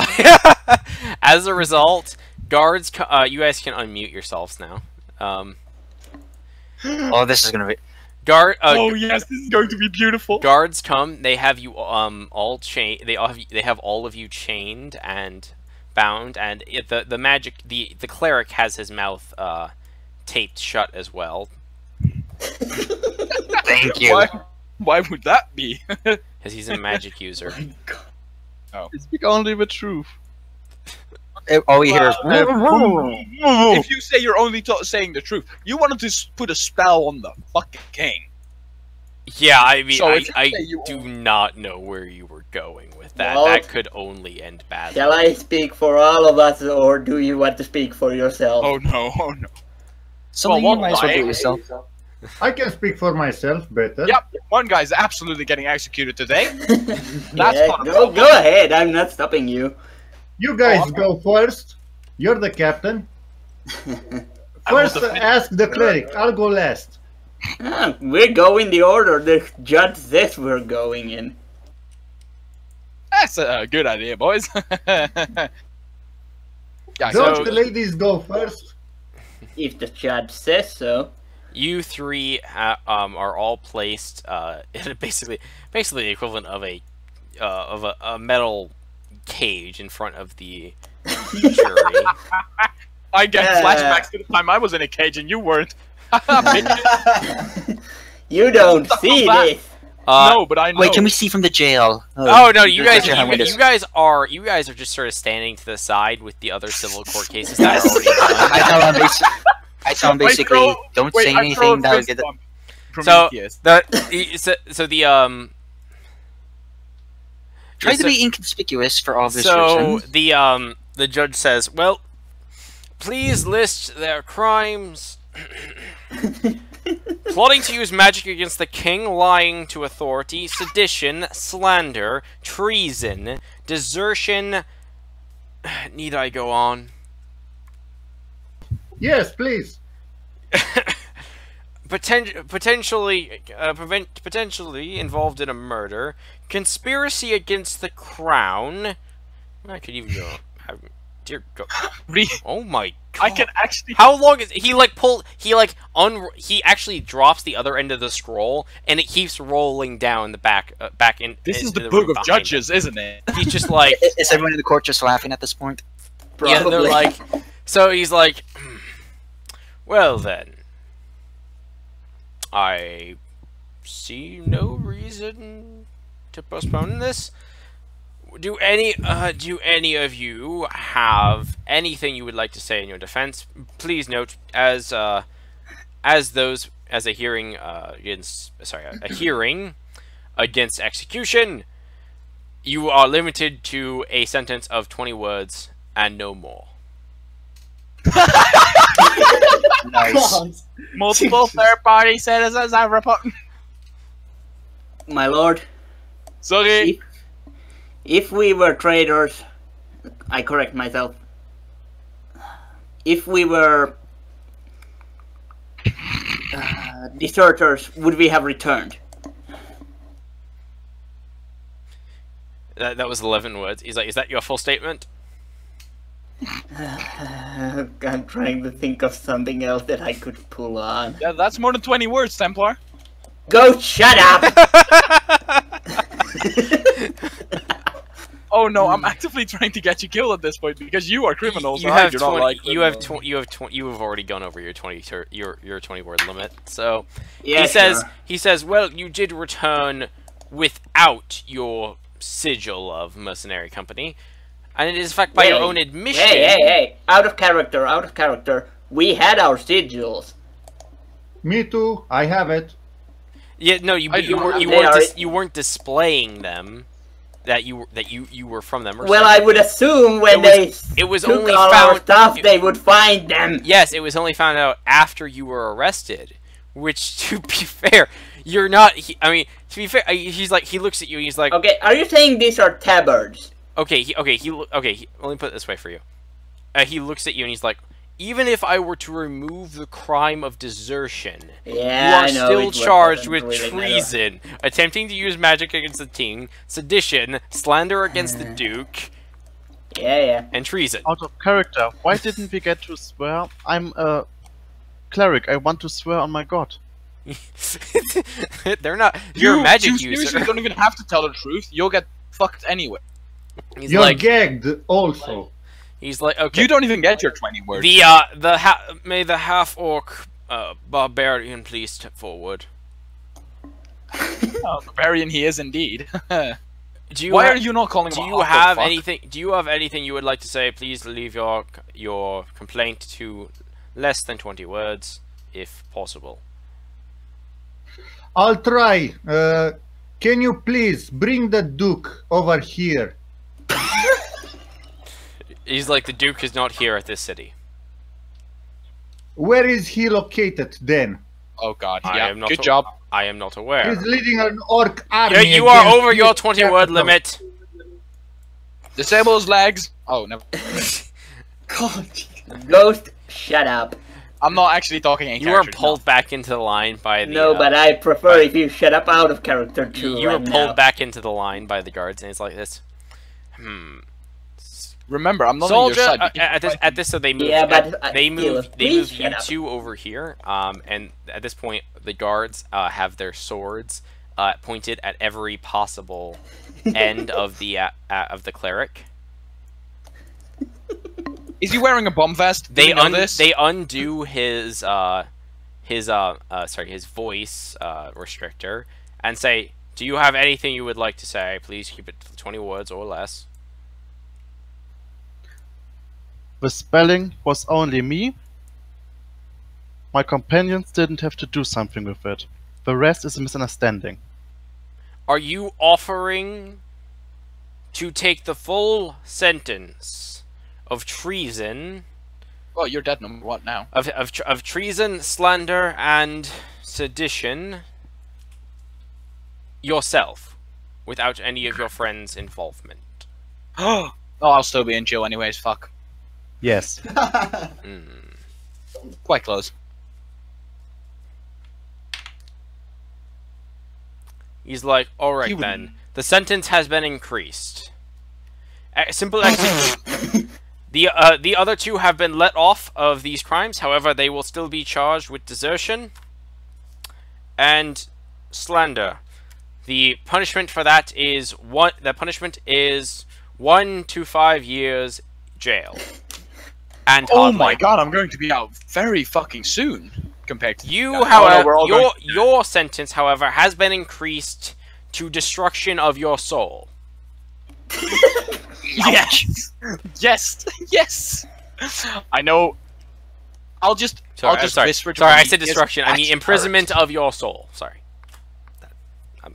S1: guards, you guys can unmute yourselves now.
S3: Oh, this is gonna be.
S6: Oh yes, this is going to be beautiful.
S1: Guards come. They have you all chained. They have all of you chained and bound, and the cleric has his mouth taped shut as well.
S3: Thank you.
S6: Why would that be?
S1: Because he's a magic user.
S6: Oh.
S4: Speak only the truth.
S3: All we hear is.
S6: If you say you're only saying the truth, you wanted to put a spell on the fucking king.
S1: Yeah, I mean,
S6: So
S1: I do not know where you were going with that.
S5: Well,
S1: that could only end badly.
S5: Shall I speak for all of us, or do you want to speak for yourself?
S6: Oh no, oh no.
S3: So
S6: Well,
S3: you might as well do it
S6: why?
S3: yourself.
S7: I can speak for myself better.
S6: Yep, one guy's absolutely getting executed today. That's
S5: Yeah,
S6: not a
S5: go
S6: problem.
S5: ahead. I'm not stopping you.
S7: You guys go first. You're the captain. First, ask the cleric. I'll go last.
S5: We're going the order the judge says we're going in.
S6: That's a good idea, boys. Yeah,
S7: Don't
S6: so
S7: the ladies go first?
S5: If the judge says so.
S1: You 3 are all placed in basically the equivalent of a metal cage in front of the jury.
S6: I get
S5: Yeah.
S6: flashbacks to the time I was in a cage and you weren't.
S5: You don't see this.
S6: No, but I know.
S3: Wait, can we see from the jail?
S1: Oh no, you guys
S3: Windows.
S1: are just sort of standing to the side with the other civil court cases that are already done.
S3: I tell him basically, don't say anything that'll get it.
S1: So
S6: Prometheus.
S1: the
S3: Try to be inconspicuous for obvious
S1: so
S3: reasons.
S1: the judge says, well, please list their crimes. Plotting to use magic against the king, lying to authority, sedition, slander, treason, desertion. Need I go on?
S7: Yes, please.
S1: Potentially involved in a murder, conspiracy against the crown. I could even go. Dear God. Oh my God.
S6: I can actually.
S1: How long is he like pull? He actually drops the other end of the scroll, and it keeps rolling down the back in.
S6: This is
S1: into
S6: the
S1: room
S6: book of
S1: behind
S6: judges, isn't it?
S1: him. He's just like,
S3: Is everyone in the court just laughing at this point?
S1: yeah. They're
S5: Probably.
S1: like, so he's like, well then, I see no reason to postpone this. Do any of you have anything you would like to say in your defense? Please note, as a hearing against execution, you are limited to a sentence of 20 words and no more.
S3: Nice.
S6: Multiple third-party citizens are reporting.
S5: My lord,
S6: Sorry.
S5: if we were traitors, I correct myself. If we were deserters, would we have returned?
S1: That was 11 words. He's like, is that your full statement?
S5: I'm trying to think of something else that I could pull on.
S6: Yeah, that's more than 20 words, Templar.
S5: Go shut up!
S6: no. I'm actively trying to get you killed at this point because you are criminals.
S1: You
S6: and I
S1: have
S6: do not
S1: 20.
S6: like
S1: You have
S6: criminals.
S1: 20. You have already gone over your 20 word limit. So
S5: Yeah,
S1: he says, well, you did return without your sigil of mercenary company, and it is in fact by your own admission.
S5: Hey! Out of character, out of character. We had our sigils.
S7: Me too. I have it.
S1: Yeah, no,
S5: They are-
S1: you weren't displaying them. That you were from them.
S5: Well, I would assume when
S1: it was
S5: took
S1: only
S5: all
S1: found
S5: our stuff, they would find them.
S1: Yes, it was only found out after you were arrested. Which, to be fair, you're not. I mean, to be fair, he's like, he looks at you and he's like,
S5: Okay, are you saying these are tabards?
S1: let me put it this way for you. He looks at you and he's like, even if I were to remove the crime of desertion,
S5: Yeah,
S1: you are still charged with treason, attempting to use magic against the king, sedition, slander against the duke,
S5: Yeah.
S1: and treason.
S4: Out of character. Why didn't we get to swear? I'm a cleric. I want to swear on my god.
S1: They're not. You're a magic
S6: you seriously
S1: user.
S6: don't even have to tell the truth. You'll get fucked anyway.
S1: He's
S7: You're
S1: like,
S7: gagged also.
S1: he's like, okay.
S6: You don't even get your 20 words.
S1: May the half orc barbarian please step forward.
S6: Oh, barbarian he is indeed.
S1: Do you
S6: Why are you not calling him?
S1: Do
S6: a
S1: you
S6: hot
S1: have
S6: fuck?
S1: anything? Do you have anything you would like to say? Please leave your complaint to less than 20 words, if possible.
S7: I'll try. Can you please bring the Duke over here?
S1: He's like, the Duke is not here at this city.
S7: Where is he located then?
S6: Oh god,
S1: I
S6: yeah.
S1: am not
S6: Good job.
S1: I am not aware.
S7: He's leading an orc army.
S1: Yeah, you are
S7: against
S1: over your
S7: you.
S1: 20 word limit.
S6: Disable his legs. Oh, never.
S2: God.
S5: Ghost, shut up.
S6: I'm not actually talking in
S1: You are
S6: character,
S1: pulled back into the line by the.
S5: No, but I prefer if you shut up out of character too.
S1: You were
S5: right
S1: pulled
S5: now.
S1: back into the line by the guards, and it's like this.
S6: Remember, I'm not
S1: Soldier,
S6: on your side.
S1: at this, so they moved.
S5: Yeah, but
S1: they
S5: still,
S1: moved. They
S5: please
S1: moved
S5: shut
S1: you
S5: up.
S1: two over here. And at this point, the guards have their swords pointed at every possible end of the cleric.
S6: Is he wearing a bomb vest? Do we know this?
S1: They undo his voice restrictor and say, "Do you have anything you would like to say? Please keep it to 20 words or less."
S4: The spelling was only me. My companions didn't have to do something with it. The rest is a misunderstanding.
S1: Are you offering to take the full sentence of treason?
S6: Well, you're dead number one now.
S1: Of treason, slander, and sedition yourself, without any of your friends' involvement.
S6: Oh, I'll still be in jail anyways, fuck.
S4: Yes.
S6: Quite close.
S1: He's like, alright then, the sentence has been increased. Simple execution. The other two have been let off of these crimes, however they will still be charged with desertion and slander. The punishment for that is 1 to 5 years jail. And
S6: Oh my god, I'm going to be out very fucking soon compared to
S1: you.
S6: guys.
S1: However,
S6: we're all
S1: your sentence, however, has been increased to destruction of your soul.
S6: Yes, yes. I know. I'll just whisper to
S1: I
S6: him,
S1: said
S6: "Yes,
S1: destruction. I mean
S6: that's
S1: imprisonment
S6: correct."
S1: of your soul. Sorry,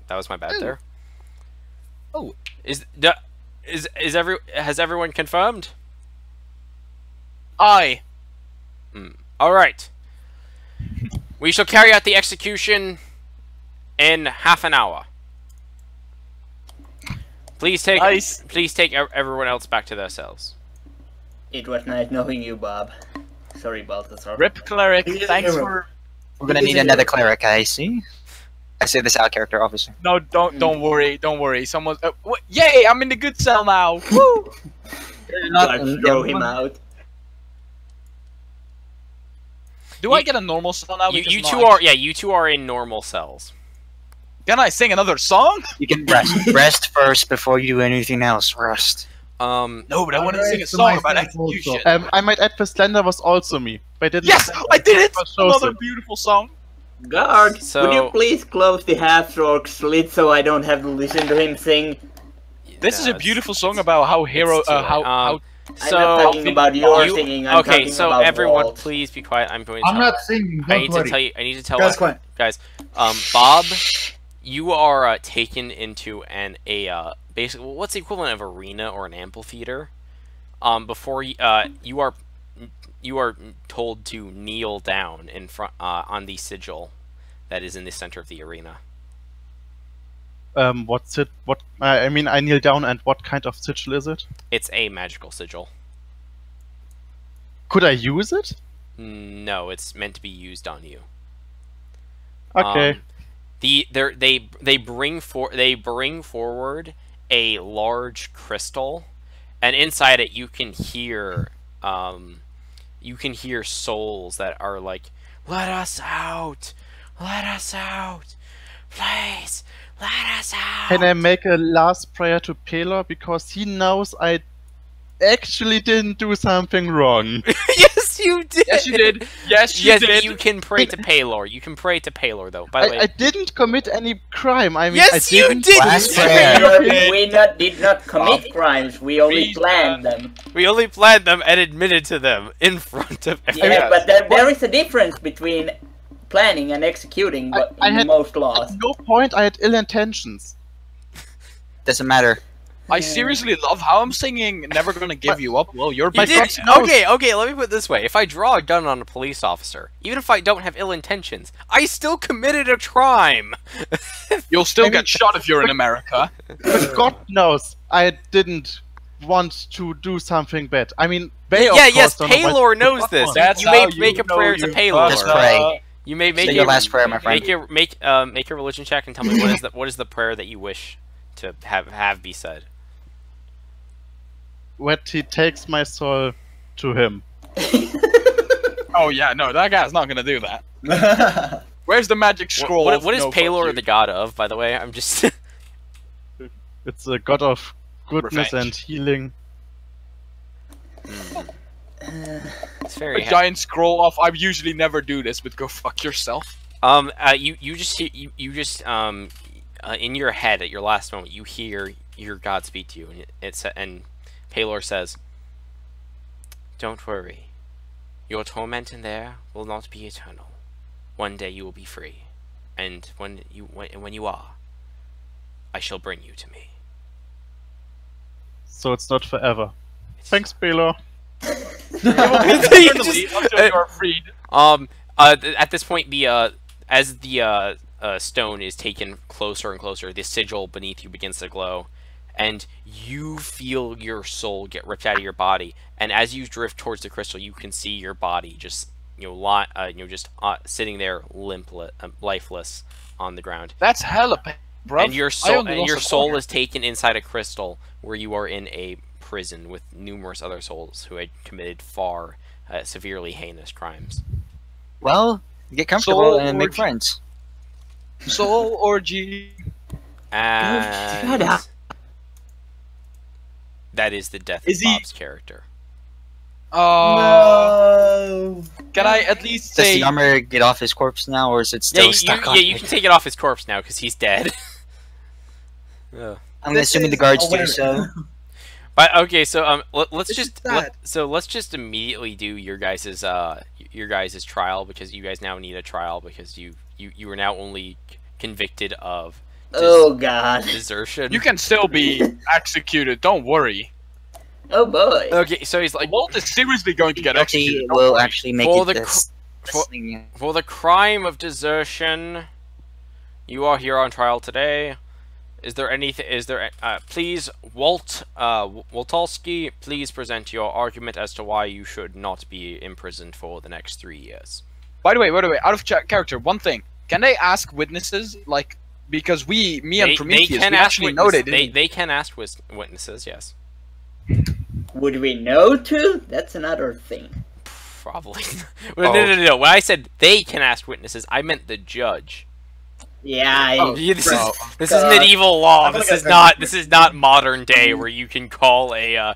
S1: that was my bad there.
S6: Oh,
S1: has everyone confirmed?
S6: Aye.
S1: All right. We shall carry out the execution in half an hour. Please take everyone else back to their cells.
S5: It was nice knowing you, Bob. Sorry, Balthazar.
S6: Rip cleric.
S2: He's a
S6: Thanks
S2: hero.
S6: for.
S3: We're gonna need another cleric, I see. I say this out of character, obviously.
S6: No, don't worry, don't worry. Someone. Yay! I'm in the good cell now. Woo!
S5: Gotta throw him out.
S6: Do I get a normal cell now?
S1: You
S6: Because
S1: two
S6: not-
S1: are in normal cells.
S6: Can I sing another song?
S3: You can rest. Rest first before you do anything else. Rest.
S6: No, but I want to sing a
S7: Alright, so
S6: song about
S7: myself also.
S6: execution.
S4: I might add the Slender was also me. But I didn't.
S6: Yes, I did it!
S4: But shows
S6: Another
S4: it.
S6: beautiful song.
S5: Guard,
S1: So-
S5: would you please close the half-orc's lid so I don't have to listen to him sing?
S6: This is a
S1: it's-
S6: beautiful song about how hero,
S1: it's too late.
S6: how
S5: I'm
S1: So
S5: not talking about your
S1: you-
S5: singing, I'm
S1: okay,
S5: talking
S1: so
S5: about
S1: everyone,
S5: Walt.
S1: please be quiet. I'm going to.
S7: I'm not singing.
S1: I
S7: Don't
S1: need
S7: worry.
S1: to tell you. I need to tell
S2: Guys, quiet.
S1: guys. Bob, you are taken into basically what's the equivalent of arena or an amphitheater. Before you are told to kneel down in front on the sigil that is in the center of the arena.
S4: What's it? What? I mean, I kneel down, and what kind of sigil is it?
S1: It's a magical sigil.
S4: Could I use it?
S1: No, it's meant to be used on you.
S4: Okay.
S1: They bring forward a large crystal, and inside it you can hear souls that are like, "Let us out! Let us out! Please, let us out!"
S4: Can I make a last prayer to Pelor because he knows I actually didn't do something wrong?
S1: Yes, you did.
S6: Yes, you did. Yes, you
S1: Yes,
S6: did.
S1: you can pray to Pelor. You can pray to Pelor, though. By the way,
S4: I didn't commit any crime. I mean,
S1: Yes,
S4: I
S1: you
S4: didn't.
S1: did.
S3: Last
S1: You
S3: prayer.
S1: did.
S5: We did not commit crimes, we only
S6: Please,
S5: planned them.
S1: We only planned them and admitted to them in front of everyone.
S5: Yeah, but there is a difference between planning and executing but
S4: I
S5: in
S4: had-
S5: most laws.
S4: At no point I had ill intentions.
S3: Doesn't matter.
S6: I seriously love how I'm singing "Never Gonna Give You Up." Well, you're
S1: You
S6: being
S1: did. Okay, let me put it this way. If I draw a gun on a police officer, even if I don't have ill intentions, I still committed a crime.
S6: You'll still
S4: I mean-
S6: get shot if you're in America.
S4: But God knows I didn't want to do something bad. I mean, they of
S1: Yeah,
S4: course
S1: yes,
S4: don't know what-
S1: Paylor knows this.
S6: That's
S1: You may
S6: how
S1: make a
S6: you know
S1: prayer to
S6: you
S1: Paylor.
S3: Just pray.
S1: You may make
S3: Say your last prayer, my friend.
S1: make a religion check and tell me what is the prayer that you wish to have be said.
S4: What he takes my soul to him.
S6: Oh yeah, no, that guy's not gonna do that. Where's the magic scroll?
S1: What is
S6: No, fuck
S1: Paylor
S6: you.
S1: the god of? By the way, I'm just.
S4: It's a god of goodness
S6: Revenge.
S4: and healing.
S1: It's
S6: A
S1: very.
S6: giant scroll off. I usually never do this, but go fuck yourself.
S1: You just in your head at your last moment you hear your god speak to you, and Paylor says, "Don't worry, your torment in there will not be eternal. One day you will be free, and when you are, I shall bring you to me."
S4: So it's not forever. Thanks, Pelor.
S6: Eternally, until you are freed.
S1: At this point, as the stone is taken closer and closer, the sigil beneath you begins to glow, and you feel your soul get ripped out of your body. And as you drift towards the crystal, you can see your body just sitting there lifeless on the ground.
S6: That's hella pain, bro.
S1: And your soul is taken inside a crystal where you are in a prison with numerous other souls who had committed far severely heinous crimes.
S3: Well, get comfortable
S6: Soul
S3: and make
S6: orgy.
S3: friends.
S6: Soul orgy.
S1: And
S5: shut up.
S1: that is the death
S6: Is
S1: of
S6: he-
S1: Bob's character.
S2: No.
S6: Can I at least
S3: Does
S6: say?
S3: the armor get off his corpse now, or is it
S1: Yeah,
S3: still stuck on?
S1: you can take it off his corpse now because he's dead. Ugh.
S3: I'm assuming the guards
S2: Oh, wait a
S3: do so.
S1: But okay, so let's
S2: This
S1: just
S2: is sad.
S1: let's just immediately do your guys's trial, because you guys now need a trial because you are now only convicted of
S5: Oh god.
S1: desertion.
S6: You can still be executed. Don't worry.
S5: Oh boy.
S1: Okay, so he's like,
S6: Walt is seriously going to get
S3: Guilty
S6: executed. don't
S3: will
S6: worry.
S3: actually make
S1: For
S3: it
S1: the
S3: this.
S1: for- for the crime of desertion, you are here on trial today. Is there anything? Please, Waltowski, please present your argument as to why you should not be imprisoned for the next 3 years.
S6: By the way, out of character, one thing. Can they ask witnesses? Like, because me and Prometheus, we actually know they didn't.
S1: They can ask witnesses, yes.
S5: Would we know to? That's another thing.
S1: Probably. No. When I said they can ask witnesses, I meant the judge.
S5: Yeah,
S6: Oh,
S1: Yeah,
S6: Bro.
S1: this is medieval law.
S2: I'm gonna
S1: This is not modern day where you can call a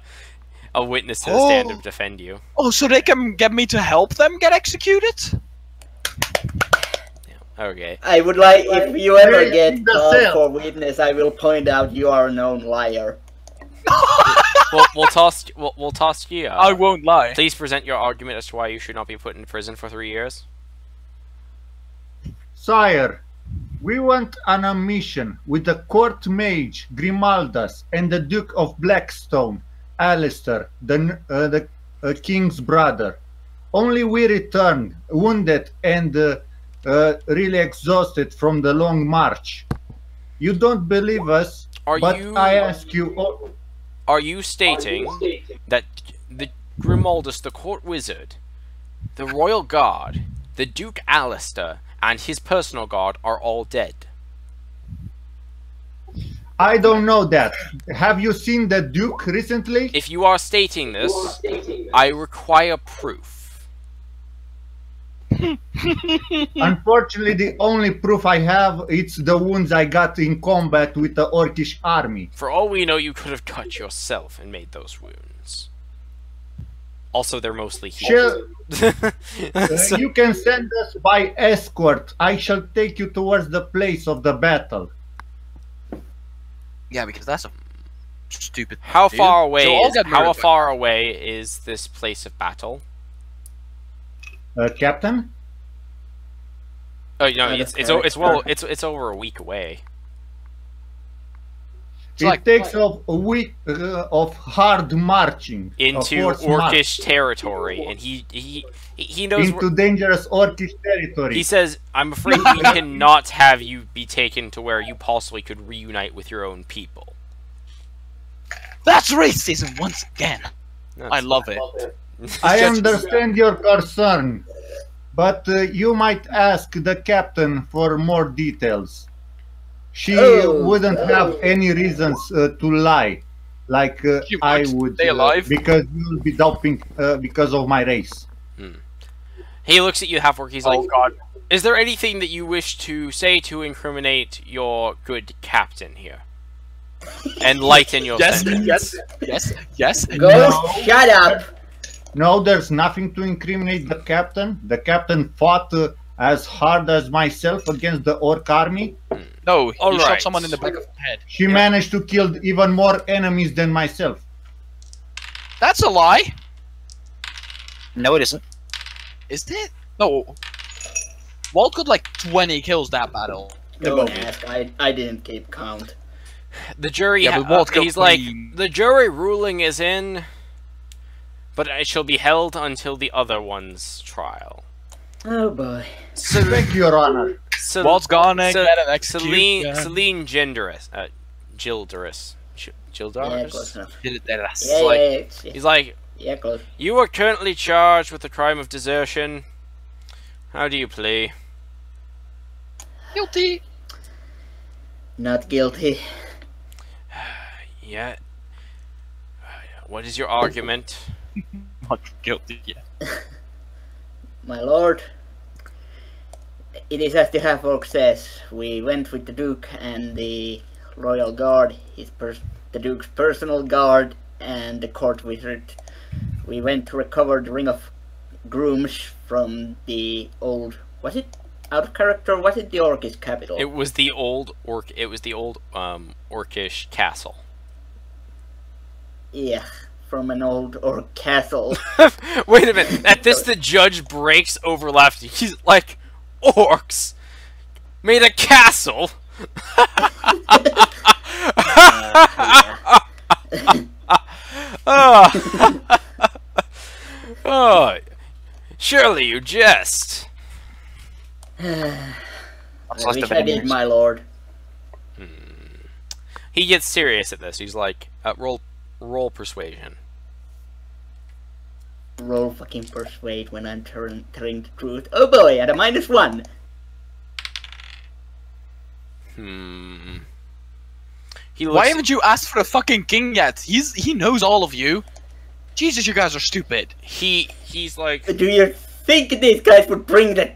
S1: witness to the stand to defend you.
S6: Oh, so they can get me to help them get executed?
S1: Okay.
S5: I would like, if you ever
S7: Hey,
S5: get
S7: in the
S5: called
S7: cell.
S5: for witness, I will point out you are a known liar.
S1: We'll toss you.
S6: I won't lie.
S1: Please present your argument as to why you should not be put in prison for 3 years.
S7: Sire, we went on a mission with the court mage Grimaldas and the Duke of Blackstone, Alistair, the king's brother. Only we returned, wounded and really exhausted from the long march. You don't believe us, but I ask you...
S1: Are you stating that the Grimaldus, the court wizard, the royal guard, the Duke Alistair, and his personal guard are all dead?
S7: I don't know that. Have you seen the Duke recently?
S1: If you are stating this, I require proof.
S7: Unfortunately, the only proof I have it's the wounds I got in combat with the Orcish army.
S1: For all we know, you could have cut yourself and made those wounds. Also, they're mostly healed.
S7: Sure, you can send us by escort. I shall take you towards the place of the battle.
S6: Yeah, because that's a stupid.
S1: How
S6: dude.
S1: far away?
S6: So I'll get
S1: How
S6: murdered.
S1: far away is this place of battle?
S7: Captain?
S1: Oh, no,
S5: Yeah,
S1: it's
S5: that's
S1: it's over a week away.
S7: It takes a week of hard marching
S1: Into
S7: a forced march
S1: Orcish territory, and he knows.
S7: into dangerous Orcish territory.
S1: He says, "I'm afraid we cannot have you be taken to where you possibly could reunite with your own people."
S6: That's racism once again.
S1: That's-
S6: I love it.
S7: I
S1: Just-
S7: understand your concern, but you might ask the captain for more details. She wouldn't have any reasons to lie, like
S6: She
S7: I
S6: would.
S7: would,
S6: Stay alive.
S7: because you'll be doubting because of my race.
S1: He looks at you half-orc. He's like,
S6: God.
S1: "Is there anything that you wish to say to incriminate your good captain here? And lighten your
S6: Yes,
S1: sentence?"
S6: yes.
S5: Ghost, shut up!
S7: No, there's nothing to incriminate the captain. The captain fought as hard as myself against the Orc army.
S6: No, he
S1: All
S6: shot
S1: right.
S6: someone in the back of the head.
S7: She managed to kill even more enemies than myself.
S6: That's a lie.
S3: No, it isn't.
S6: Is it? No. Walt got like 20 kills that battle.
S5: Don't ask, I didn't keep count.
S1: The jury.
S6: Yeah, but Walt
S1: he's
S6: got
S1: like,
S6: clean.
S1: "The jury ruling is in, but it shall be held until the other one's trial."
S5: Oh boy.
S1: So,
S7: Thank you, Your Honor.
S1: so
S6: Walt's gonna
S1: so-
S6: get an execution.
S1: Celine Gilderis, Gilderis.
S5: Yeah, close enough.
S6: Yes.
S5: Yeah,
S1: like-
S5: yeah.
S1: He's like,
S5: Yeah, close.
S1: "You are currently charged with the crime of desertion. How do you plea?"
S6: Guilty.
S5: Not guilty.
S1: Yeah. What is your argument?
S6: Not guilty. Yeah.
S5: My lord, it is as the half-orc says. We went with the Duke and the Royal Guard, the Duke's personal guard, and the court wizard. We went to recover the Ring of Grooms from the old... Was it out of character? Was it the Orcish capital?
S1: It was the old Orcish castle.
S5: Yeah, from an old Orc castle.
S1: Wait a minute. At this, the judge breaks over laughing. He's like, "Orcs made a castle." Oh. Oh, surely you jest.
S5: I
S3: What's left
S5: wish
S3: of
S5: I
S3: it
S5: did,
S3: anyways?
S5: my lord.
S1: He gets serious at this. He's like, roll persuasion.
S5: Roll fucking persuade when I'm telling the truth. Oh boy, at a -1.
S1: He looks.
S6: Why haven't you asked for the fucking king yet? He knows all of you. Jesus, you guys are stupid.
S1: He's like.
S5: Do you think these guys would bring the...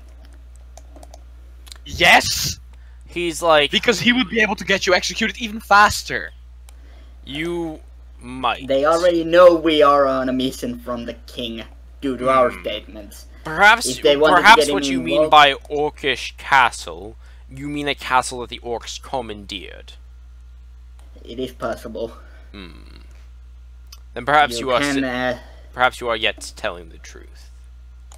S6: Yes.
S1: He's like,
S6: Because he would be able to get you executed even faster.
S1: you might.
S5: They already know we are on a mission from the king due to our statements.
S1: Perhaps,
S5: If they wanted to get
S1: what
S5: him
S1: you mean
S5: involved-
S1: by orcish castle, you mean a castle that the orcs commandeered.
S5: It is possible.
S1: Then perhaps
S5: You
S1: you are
S5: can,
S1: perhaps you are yet telling the truth.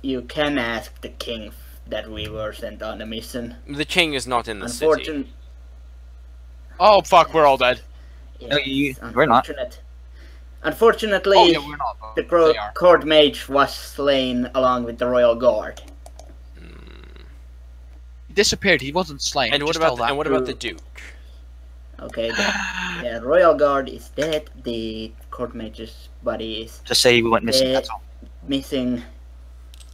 S5: you can ask the king that we were sent on a mission.
S1: The king is not in the city.
S5: Unfortunate.
S6: Oh fuck, we're all dead.
S3: No, we're not.
S5: Unfortunately,
S6: Oh yeah, we're not.
S5: the
S6: They are.
S5: court mage was slain along with the royal guard.
S6: He disappeared. He wasn't slain.
S1: And what
S6: Just
S1: about
S6: tell
S1: the,
S6: that.
S1: and what about the duke?
S5: Okay, the royal guard is dead. The court mage's body is
S3: Just say we went missing.
S5: Eh,
S3: That's all.
S5: missing.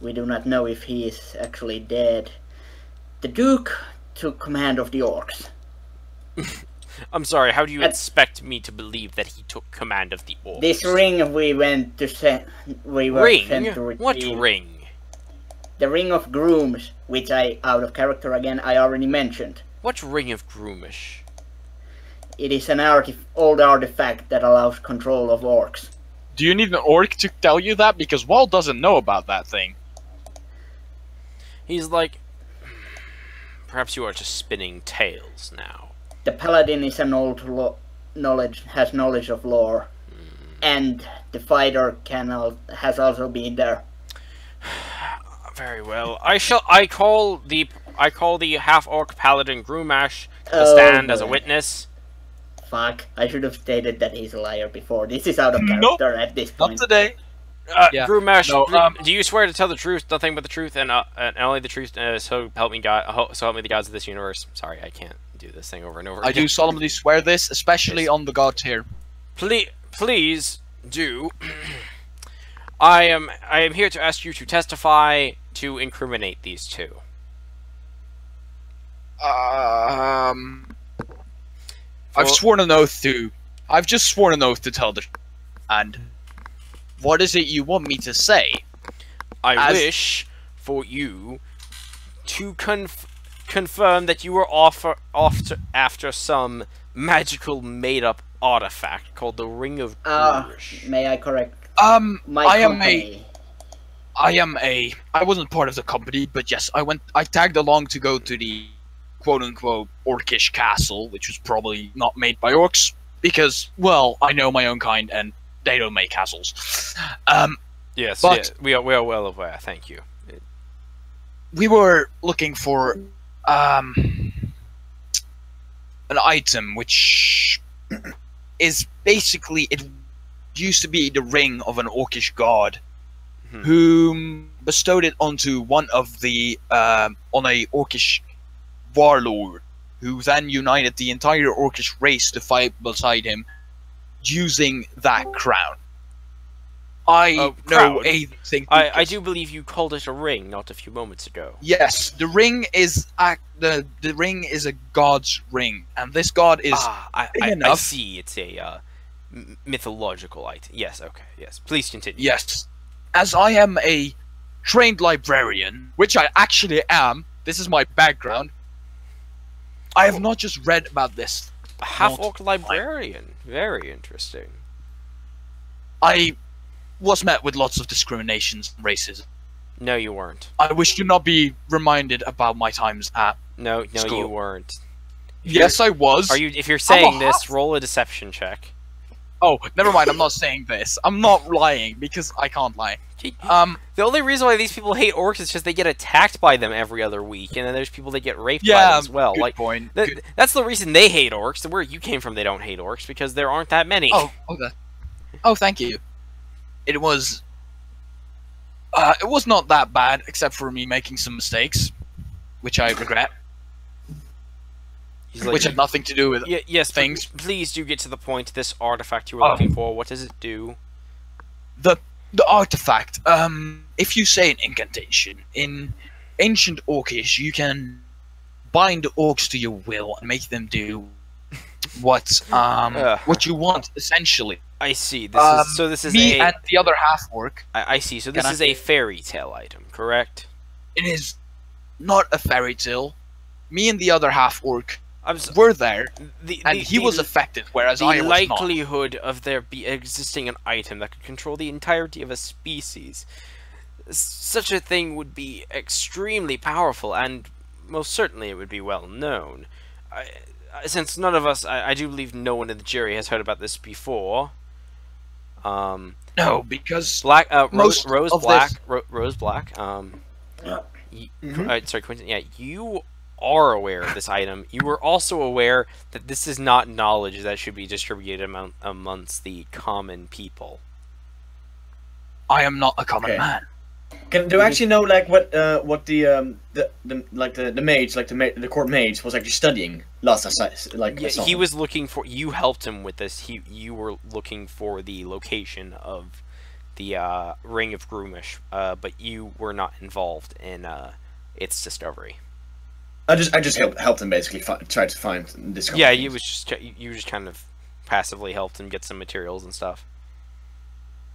S5: We do not know if he is actually dead. The duke took command of the orcs.
S1: I'm sorry, how do you
S5: At-
S1: expect me to believe that he took command of the orcs?
S5: This ring we went to send. We were sent
S1: Ring?
S5: to retrieve.
S1: What ring?
S5: The ring of grooms, which I, out of character again, I already mentioned.
S1: What ring of groomish?
S5: It is an old artifact that allows control of orcs.
S6: Do you need an orc to tell you that? Because Wall doesn't know about that thing.
S1: He's like, perhaps you are just spinning tales now.
S5: The paladin is an old has knowledge of lore, and the fighter has also been there.
S1: Very well. I call the half orc paladin Groomash to
S5: Oh,
S1: stand as a
S5: boy.
S1: witness.
S5: Fuck, I should have stated that he's a liar before. This is out of
S6: Nope.
S5: character at this
S6: Not
S5: point.
S6: today. Yeah.
S1: Groomash,
S6: No,
S1: do you swear to tell the truth, nothing but the truth, and only the truth? So help me God. So help me the gods of this universe. Sorry, I can't do this thing over and over.
S6: I do
S1: again.
S6: solemnly swear this, especially
S1: Yes.
S6: on the god tier.
S1: Please do. I am here to ask you to testify to incriminate these two.
S6: I've sworn an oath to. I've just sworn an oath to tell the. And what is it you want me to say?
S1: I
S6: As-
S1: wish for you to confirm that you were after some magical made-up artifact called the Ring of Groomish.
S5: May I correct my
S6: I
S5: company?
S6: I wasn't part of the company, but yes, I tagged along to go to the quote-unquote orcish castle, which was probably not made by orcs, because, well, I know my own kind, and they don't make castles.
S1: Yes,
S6: but-
S1: yes, we are well aware. Thank you.
S6: We were looking for, an item, which is basically, it used to be the ring of an orcish god, whom bestowed it onto one of the, on a orcish warlord, who then united the entire orcish race to fight beside him, using that crown. I know
S1: crown?
S6: a thing.
S1: I do believe you called it a ring not a few moments ago.
S6: Yes, the ring is the ring is a god's ring, and this god is
S1: I
S6: big enough.
S1: see. It's a mythological item. Yes. Okay. Yes. Please continue.
S6: Yes, as I am a trained librarian, which I actually am. This is my background. I have not just read about this.
S1: A half-orc librarian. Very interesting.
S6: I was met with lots of discriminations and racism.
S1: No, you weren't.
S6: I wish to not be reminded about my times at.
S1: No,
S6: School.
S1: you weren't.
S6: Yes, I was.
S1: Are you? If you're saying
S6: a
S1: this,
S6: half-
S1: roll a deception check.
S6: Oh, never mind. I'm not saying this. I'm not lying because I can't lie.
S1: The only reason why these people hate orcs is just they get attacked by them every other week, and then there's people that get raped by them as well.
S6: Good
S1: Like
S6: point.
S1: that's the reason they hate orcs. Where you came from, they don't hate orcs because there aren't that many.
S6: Oh, okay. Oh, thank you. It was not that bad, except for me making some mistakes, which I regret,
S1: He's like,
S6: which had nothing to do with
S1: yes,
S6: things.
S1: Please do get to the point. This artifact you were looking for. What does it do?
S6: The artifact. If you say an incantation in ancient Orcish, you can bind orcs to your will and make them do what you want, essentially.
S1: I see. This is
S6: me
S1: a.
S6: and the other half orc.
S1: I see. So this
S6: Can I-
S1: is a fairy tale item, correct?
S6: It is not a fairy tale. me and the other half orc
S1: I'm s-
S6: were there,
S1: the,
S6: and
S1: the-
S6: he
S1: the-
S6: was affected, whereas
S1: the
S6: I was not.
S1: likelihood of there be existing an item that could control the entirety of a species, such a thing would be extremely powerful, and most certainly it would be well known. Since none of us, I do believe no one in the jury has heard about this before.
S6: No, because
S1: Black,
S6: most
S1: Rose
S6: of
S1: Black,
S6: this-
S1: Rose Black.
S2: Mhm.
S1: Sorry, Quentin. Yeah, you are aware of this item. You were also aware that this is not knowledge that should be distributed amongst the common people.
S6: I am not a common
S2: Okay.
S6: man.
S2: Do you actually know like what the mage, like the court mage, was actually studying last I
S1: Yeah,
S2: saw
S1: he
S2: him?
S1: was looking for. You helped him with this. You were looking for the location of the ring of Groomish, but you were not involved in its discovery.
S2: I just helped him basically try to find this.
S1: Yeah, you just kind of passively helped him get some materials and stuff.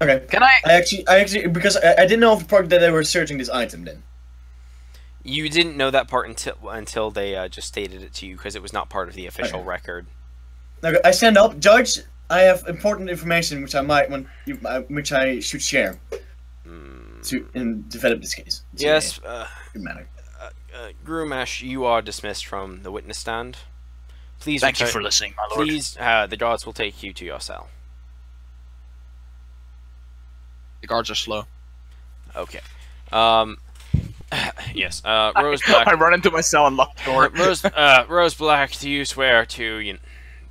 S2: Okay.
S6: Can I?
S2: I actually because I didn't know of the part that they were searching this item then.
S1: You didn't know that part until they just stated it to you because it was not part of the official
S2: Okay.
S1: record.
S2: Okay, I stand up, Judge. I have important information which I might want you, which I should share to develop this case.
S1: Yes,
S2: Good matter.
S1: Groomash, you are dismissed from the witness stand. Please
S6: Thank you
S1: return-
S6: for listening, my lord.
S1: Please, the guards will take you to your cell.
S6: The guards are slow.
S1: Okay. Yes. Rose Black.
S6: I run into my cell and lock the door.
S1: Rose Black, do you swear to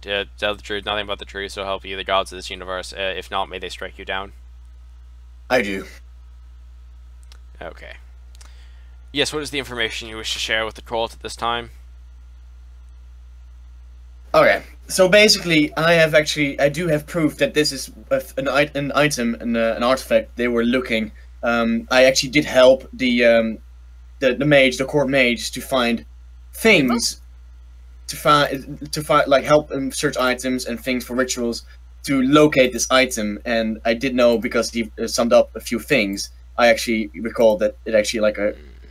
S1: tell the truth, nothing but the truth, so help you the gods of this universe? If not, may they strike you down.
S2: I do.
S1: Okay. Yes. What is the information you wish to share with the court at this time?
S2: Okay, so basically, I do have proof that this is an item, an artifact they were looking. I actually did help the mage, the court mage, to find things, to find like help him search items and things for rituals to locate this item. And I did know because he summed up a few things. I actually recall that it actually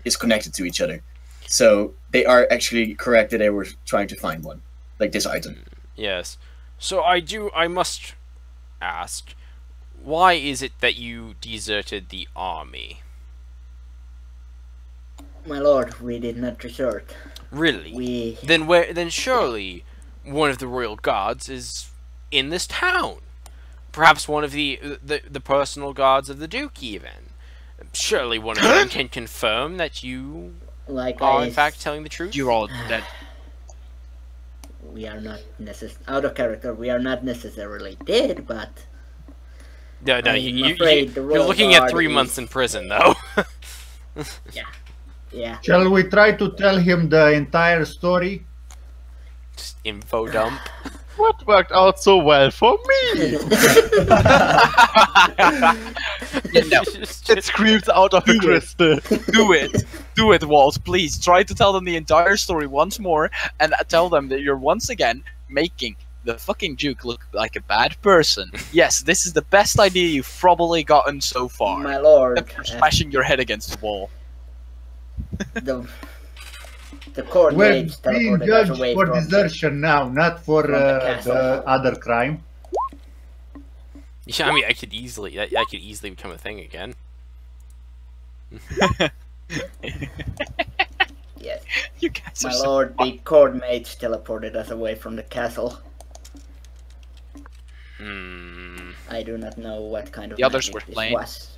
S2: is connected to each other. So they are actually correct that they were trying to find one. Like this item.
S1: Yes. So I must ask, why is it that you deserted the army?
S5: My lord, we did not desert.
S1: Really? Then surely one of the royal guards is in this town. Perhaps one of the personal guards of the Duke even. Surely one of them can confirm that you are in fact telling the truth.
S6: You're all dead.
S5: We are not out of character. We are not necessarily dead, but
S1: No,
S5: I'm
S1: you're
S5: afraid the royal
S1: looking at
S5: guard
S1: 3
S5: is-
S1: months in prison, though.
S5: yeah.
S7: Shall we try to tell him the entire story?
S1: Just info dump.
S4: What worked out so well for me?
S6: No,
S4: It screams out of a crystal.
S6: do it, Walt. Please try to tell them the entire story once more, and tell them that you're once again making the fucking Duke look like a bad person. Yes, this is the best idea you've probably gotten so far.
S5: My lord,
S6: Except for smashing your head against the wall.
S5: the court
S7: We're
S5: mage
S7: being
S5: teleported us
S7: judged
S5: away
S7: for
S5: from
S7: desertion now, not for
S5: from the castle.
S7: the other crime.
S1: Yeah, I mean, I could easily become a thing again.
S5: Yes,
S6: You guys are
S5: my
S6: so
S5: lord, the court mage teleported us away from the castle. I do not know what kind of
S6: The others
S5: magic
S6: were
S5: this
S6: playing.
S5: was.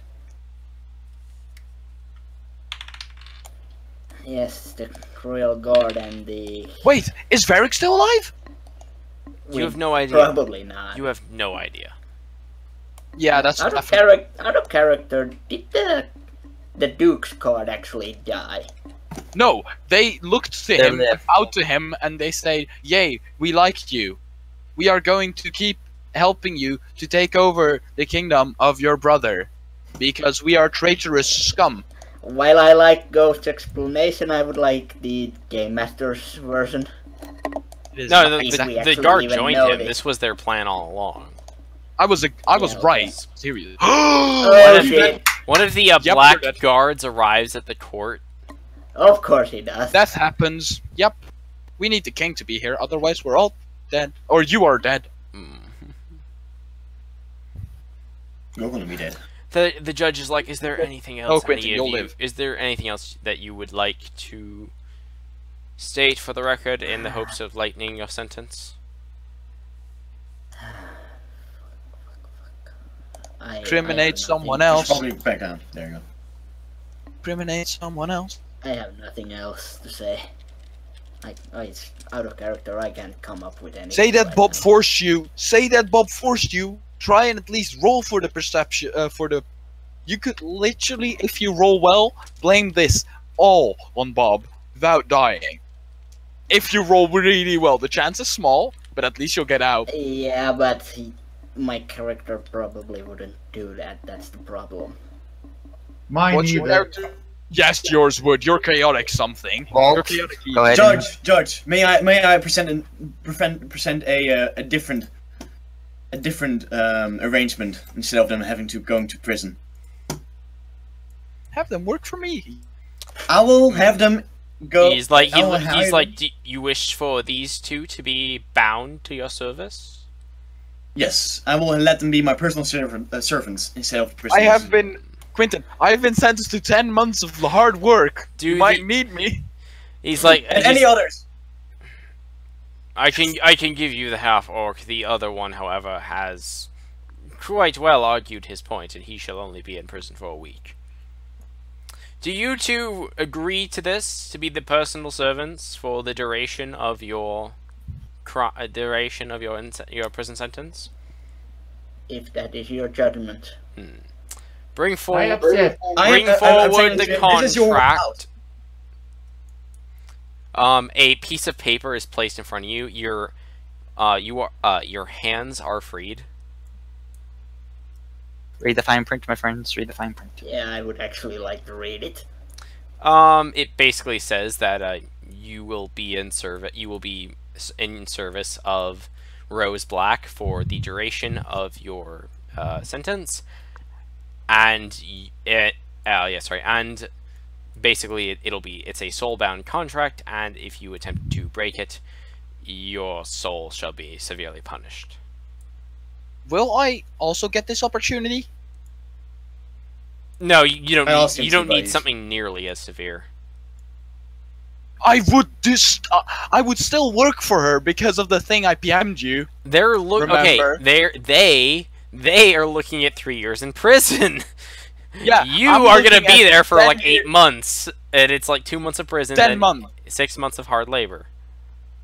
S5: Yes, the royal guard and the.
S6: Wait, is Varric still alive?
S1: You have no idea.
S5: Probably not.
S1: You have no idea.
S6: Yeah, that's
S5: Out of
S6: definitely.
S5: out of character, did the Duke's card actually die?
S6: No, they looked to
S3: They
S6: him,
S3: left.
S6: out to him, and they say, "Yay, we liked you. We are going to keep helping you to take over the kingdom of your brother, because we are traitorous scum."
S5: While I like Ghost's explanation, I would like the Game Master's version.
S6: It is
S1: No,
S6: not
S5: we
S1: the
S5: actually
S1: guard
S5: even
S1: joined
S5: know
S1: him.
S5: this.
S1: This was their plan all along.
S6: I was
S5: Yeah,
S6: right.
S5: okay.
S6: Seriously.
S5: Oh shit!
S1: One of the
S6: Yep,
S1: black
S6: you're dead.
S1: guards arrives at the court.
S5: Of course he does.
S6: Death happens. Yep. We need the king to be here, otherwise we're all dead. Or you are dead.
S2: You're gonna be dead.
S1: The judge is like, is there anything else?
S6: Quentin, you'll live.
S1: Is there anything else that you would like to state for the record in the hopes of lightening your sentence?
S6: Criminate someone
S2: You should
S6: else.
S2: probably back down. There you go.
S6: Criminate someone else.
S5: I have nothing else to say. It's out of character. I can't come up with anything.
S6: Say that
S5: right
S6: Bob
S5: now.
S6: forced you. Say that Bob forced you. Try and at least roll for the perception. You could literally, if you roll well, blame this all on Bob without dying. If you roll really well, the chance is small, but at least you'll get out.
S5: Yeah, but my character probably wouldn't do that. That's the problem.
S7: Mine
S6: What's your
S7: either.
S6: character? Yes, yours would. You're chaotic something.
S3: Walt,
S6: You're chaotic.
S3: go ahead.
S2: Judge, may I present a different arrangement instead of them having to go to prison?
S6: Have them work for me.
S2: I will have them go.
S1: He's like,
S2: I will hire
S1: he's like,
S2: them.
S1: do you wish for these two to be bound to your service?
S2: Yes, I will let them be my personal servants instead of
S6: I
S2: prisoners.
S6: have been, Quentin. I have been sentenced to 10 months of hard work.
S1: Do
S6: You might need me.
S1: He's like,
S2: And any others?
S1: I can give you the half orc. The other one, however, has quite well argued his point, and he shall only be in prison for a week. Do you two agree to this, to be the personal servants for the duration of your your prison sentence?
S5: If that is your judgment.
S1: Bring
S7: I
S1: forward,
S7: accept.
S1: bring
S2: I'm
S1: forward
S2: saying
S1: the
S2: this is your
S1: contract. A piece of paper is placed in front of you. Your hands are freed.
S3: Read the fine print, my friends. Read the fine print.
S5: Yeah, I would actually like to read it.
S1: It basically says that you will be in service. You will be in service of Rose Black for the duration of your sentence, and and basically it's a soul-bound contract, and if you attempt to break it, your soul shall be severely punished.
S6: Will I also get this opportunity?
S1: No, you don't.
S2: I also
S1: You
S2: see
S1: don't need
S2: buddies.
S1: something nearly as severe.
S6: I would still work for her because of the thing I PM'd you.
S1: They're okay.
S6: Remember?
S1: They are looking at 3 years in prison.
S6: Yeah,
S1: you
S6: I'm
S1: are gonna
S6: looking
S1: be
S6: at
S1: there for
S6: 10
S1: like 8 months, and it's like 2 months of prison,
S6: 10
S1: and
S6: months.
S1: 6 months of hard labor.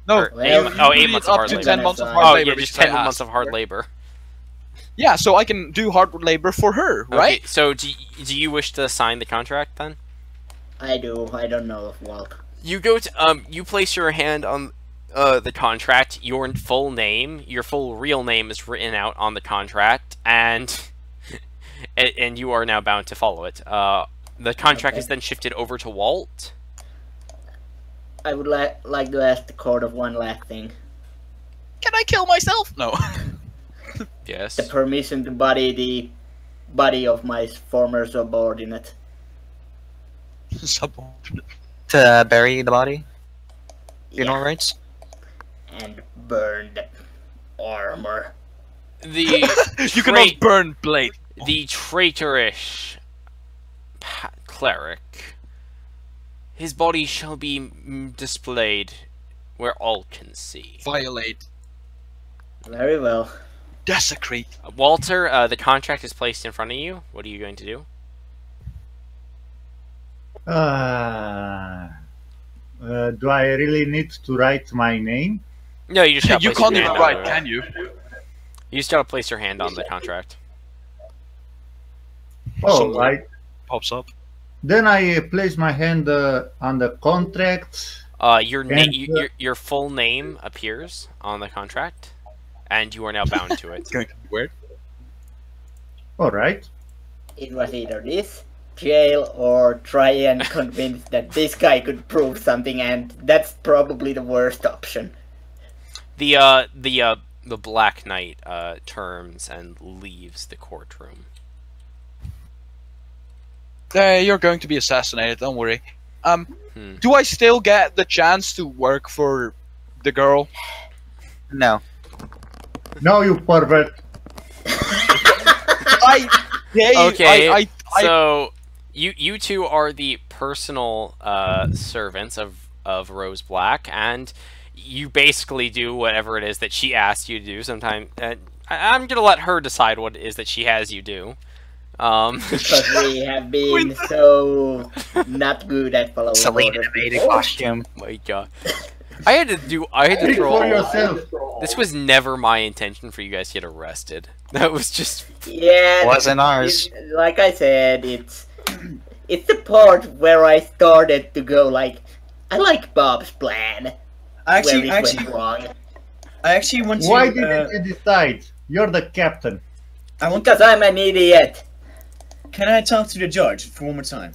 S6: No,
S1: Or
S5: Well,
S1: eight, oh, 8
S6: usually
S1: months
S6: it's
S1: of
S6: up
S1: hard
S6: to
S1: labor.
S6: 10 months of
S5: Oh,
S6: hard
S1: Oh
S6: labor.
S1: yeah, just
S6: because I
S1: 10 months
S6: asked
S1: of hard
S6: for it.
S1: labor.
S6: Yeah, so I can do hard labor for her, right?
S1: Okay, so do you wish to sign the contract then?
S5: I do. I don't know if Walt.
S1: You go to you place your hand on the contract. Your full name, your full real name is written out on the contract, and and you are now bound to follow it. The contract
S5: Okay.
S1: is then shifted over to Walt.
S5: I would like to ask the court of one last thing.
S6: Can I kill myself? No.
S1: Yes.
S5: The permission to body the body of my former subordinate.
S6: Subordinate.
S3: To bury the body? Funeral rites?
S5: And burn the armor.
S1: The
S6: You cannot burn blade.
S1: the traitorish cleric. His body shall be displayed where all can see.
S6: Violate.
S5: Very well.
S6: Desecrate.
S1: Walter, the contract is placed in front of you. What are you going to do?
S7: Do I really need to write my name?
S1: No, you just gotta
S6: You
S1: place
S6: can't
S1: your
S6: even
S1: hand
S6: write,
S1: on it.
S6: can you?
S1: You just gotta place your hand on the contract.
S7: Oh,
S6: Somewhere pops up.
S7: then I place my hand on the contract.
S1: Your
S7: And,
S1: your full name appears on the contract, and you are now bound to it.
S6: Going to be weird.
S7: All right.
S5: It was either this, jail, or try and convince that this guy could prove something, and that's probably the worst option.
S1: The Black Knight turns and leaves the courtroom.
S6: You're going to be assassinated, don't worry. Do I still get the chance to work for the girl?
S3: No.
S7: No, you pervert.
S1: Okay, so you two are the personal servants of Rose Black, and you basically do whatever it is that she asks you to do. Sometimes I'm gonna let her decide what it is that she has you do.
S5: Because we have been so not good at following
S3: Selena
S5: orders
S3: made a
S5: before.
S3: costume.
S1: My God, I had to
S7: Speak
S1: throw.
S7: for yourself.
S1: This was never my intention for you guys to get arrested. That was just.
S5: Yeah,
S3: Wasn't ours.
S5: like I said, it's the part where I started to go like, I like Bob's plan.
S2: I
S5: where it
S2: actually
S5: went wrong.
S2: I actually want to.
S7: Why didn't you decide? You're the captain.
S2: I want.
S5: Because I'm an idiot.
S2: Can I talk to the judge for one more time?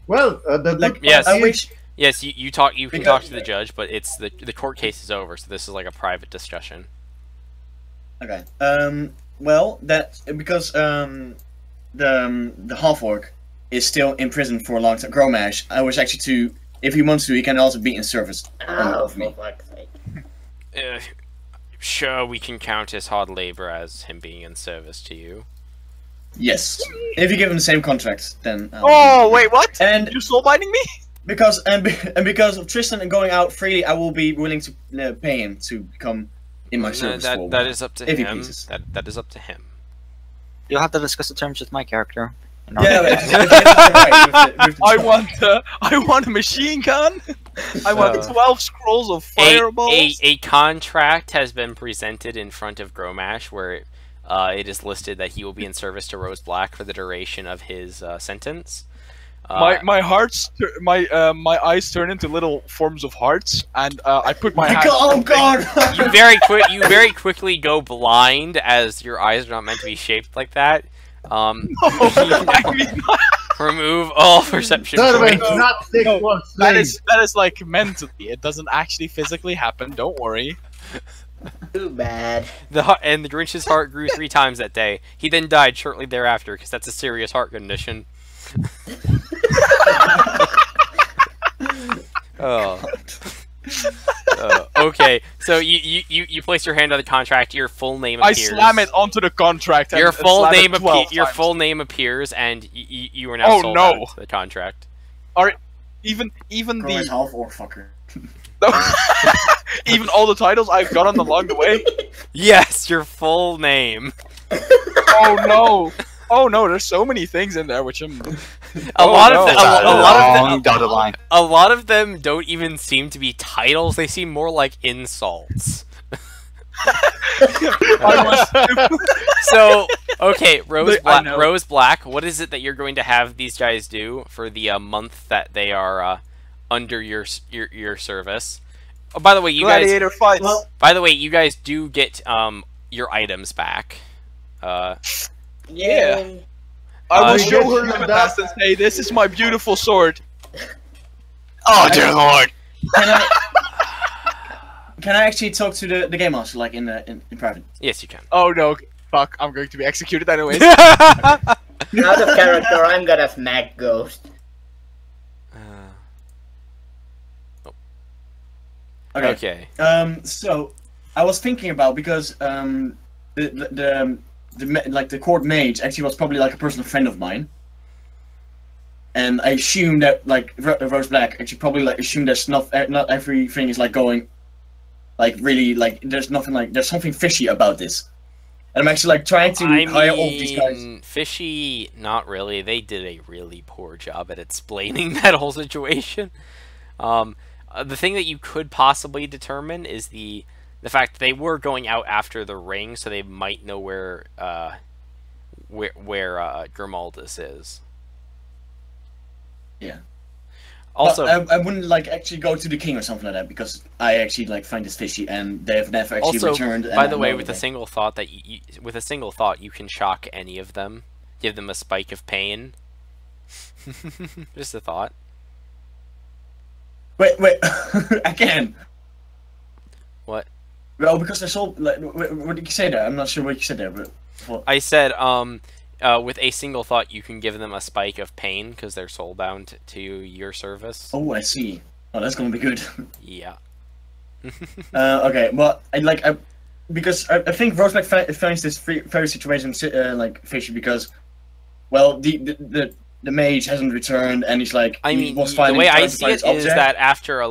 S7: Well, the good
S2: Like,
S1: Yes.
S7: part
S2: I
S7: is-
S2: wish.
S1: Yes, you talk. You can talk to the judge, but it's the court case is over, so this is like a private discussion.
S2: Okay. Well, that because the half orc is still in prison for a long time. Gromash. I wish actually to, if he wants to, he can also be in service
S5: Oh,
S2: of me.
S5: for fuck's sake.
S1: Sure, we can count his hard labor as him being in service to you.
S2: Yes. If you give him the same contract, then.
S6: Oh wait, what?
S2: And
S6: You're soul binding me?
S2: because because of Tristan and going out freely, I will be willing to pay him to become in my service for a
S1: That
S2: while.
S1: is up to
S2: If he
S1: him.
S2: pleases.
S1: That is up to him.
S3: You'll have to discuss the terms with my character.
S2: Yeah, but
S6: I want a machine gun. I want 12 scrolls of fireballs.
S1: A contract has been presented in front of Gromash where it is listed that he will be in service to Rose Black for the duration of his sentence.
S6: My hearts, my eyes turn into little forms of hearts, and I put my hand.
S2: Oh God!
S1: You very quickly go blind as your eyes are not meant to be shaped like that.
S6: I mean,
S1: Remove all perception
S7: servants,
S1: points.
S7: not sexual
S6: that
S7: slaves.
S6: is like mentally. It doesn't actually physically happen. Don't worry.
S5: Too bad.
S1: The Grinch's heart grew 3 times that day. He then died shortly thereafter because that's a serious heart condition. Oh. Okay, so you place your hand on the contract. Your full name
S6: I
S1: appears.
S6: slam it onto the contract. And
S1: Your full
S6: slam it
S1: name
S6: 12
S1: your
S6: times.
S1: full name appears, and you are now
S6: Oh,
S1: sold
S6: no.
S1: out to the contract.
S6: Even
S2: Gromash
S6: the
S2: half orc fucker.
S6: even all the titles I've gotten along the way.
S1: Yes, your full name.
S6: Oh no! Oh no! There's so many things in there which I'm.
S1: A lot of
S3: Long dotted line.
S1: a lot of them don't even seem to be titles. They seem more like insults. So, okay,
S6: I know.
S1: Rose Black, what is it that you're going to have these guys do for the month that they are under your service? Oh, by the way,
S6: Gladiator fights.
S1: by the way, you guys do get your items back.
S6: Yeah. I will
S1: Uh,
S6: show her
S7: yes,
S6: the
S7: that-
S6: past and say, "This is my beautiful sword."
S3: Oh dear lord!
S2: Can I actually talk to the game master like in private?
S1: Yes, you can.
S6: Oh no! Fuck! I'm going to be executed anyways.
S5: Out of character, I'm gonna smack Ghost.
S2: Okay. So I was thinking about because the court mage actually was probably like a personal friend of mine, and I assume that like Rose Black actually probably like assumed that not everything is like going, like really like there's nothing like there's something fishy about this, and I'm actually like trying to hire all of these guys.
S1: Fishy, not really. They did a really poor job at explaining that whole situation. The thing that you could possibly determine is the fact that they were going out after the ring, so they might know where Grimaldus is.
S2: Yeah.
S1: Also,
S2: But I wouldn't like actually go to the king or something like that because I actually like find this fishy, and they have never actually
S1: also,
S2: returned. And
S1: by
S2: I
S1: the way,
S2: know
S1: with
S2: that
S1: a single thought that you can shock any of them, give them a spike of pain. Just a thought.
S2: Wait, I can.
S1: What?
S2: Well, because they're so. Like, what did you say there? I'm not sure what you said there, but. Well,
S1: I said, with a single thought, you can give them a spike of pain because they're soulbound to your service.
S2: Oh, I see. Oh, that's gonna be good.
S1: Yeah.
S2: Okay, well, because I think Roseback finds this very situation like fishy because, well, the mage hasn't returned and he's like,
S1: I mean, the way I see it is that after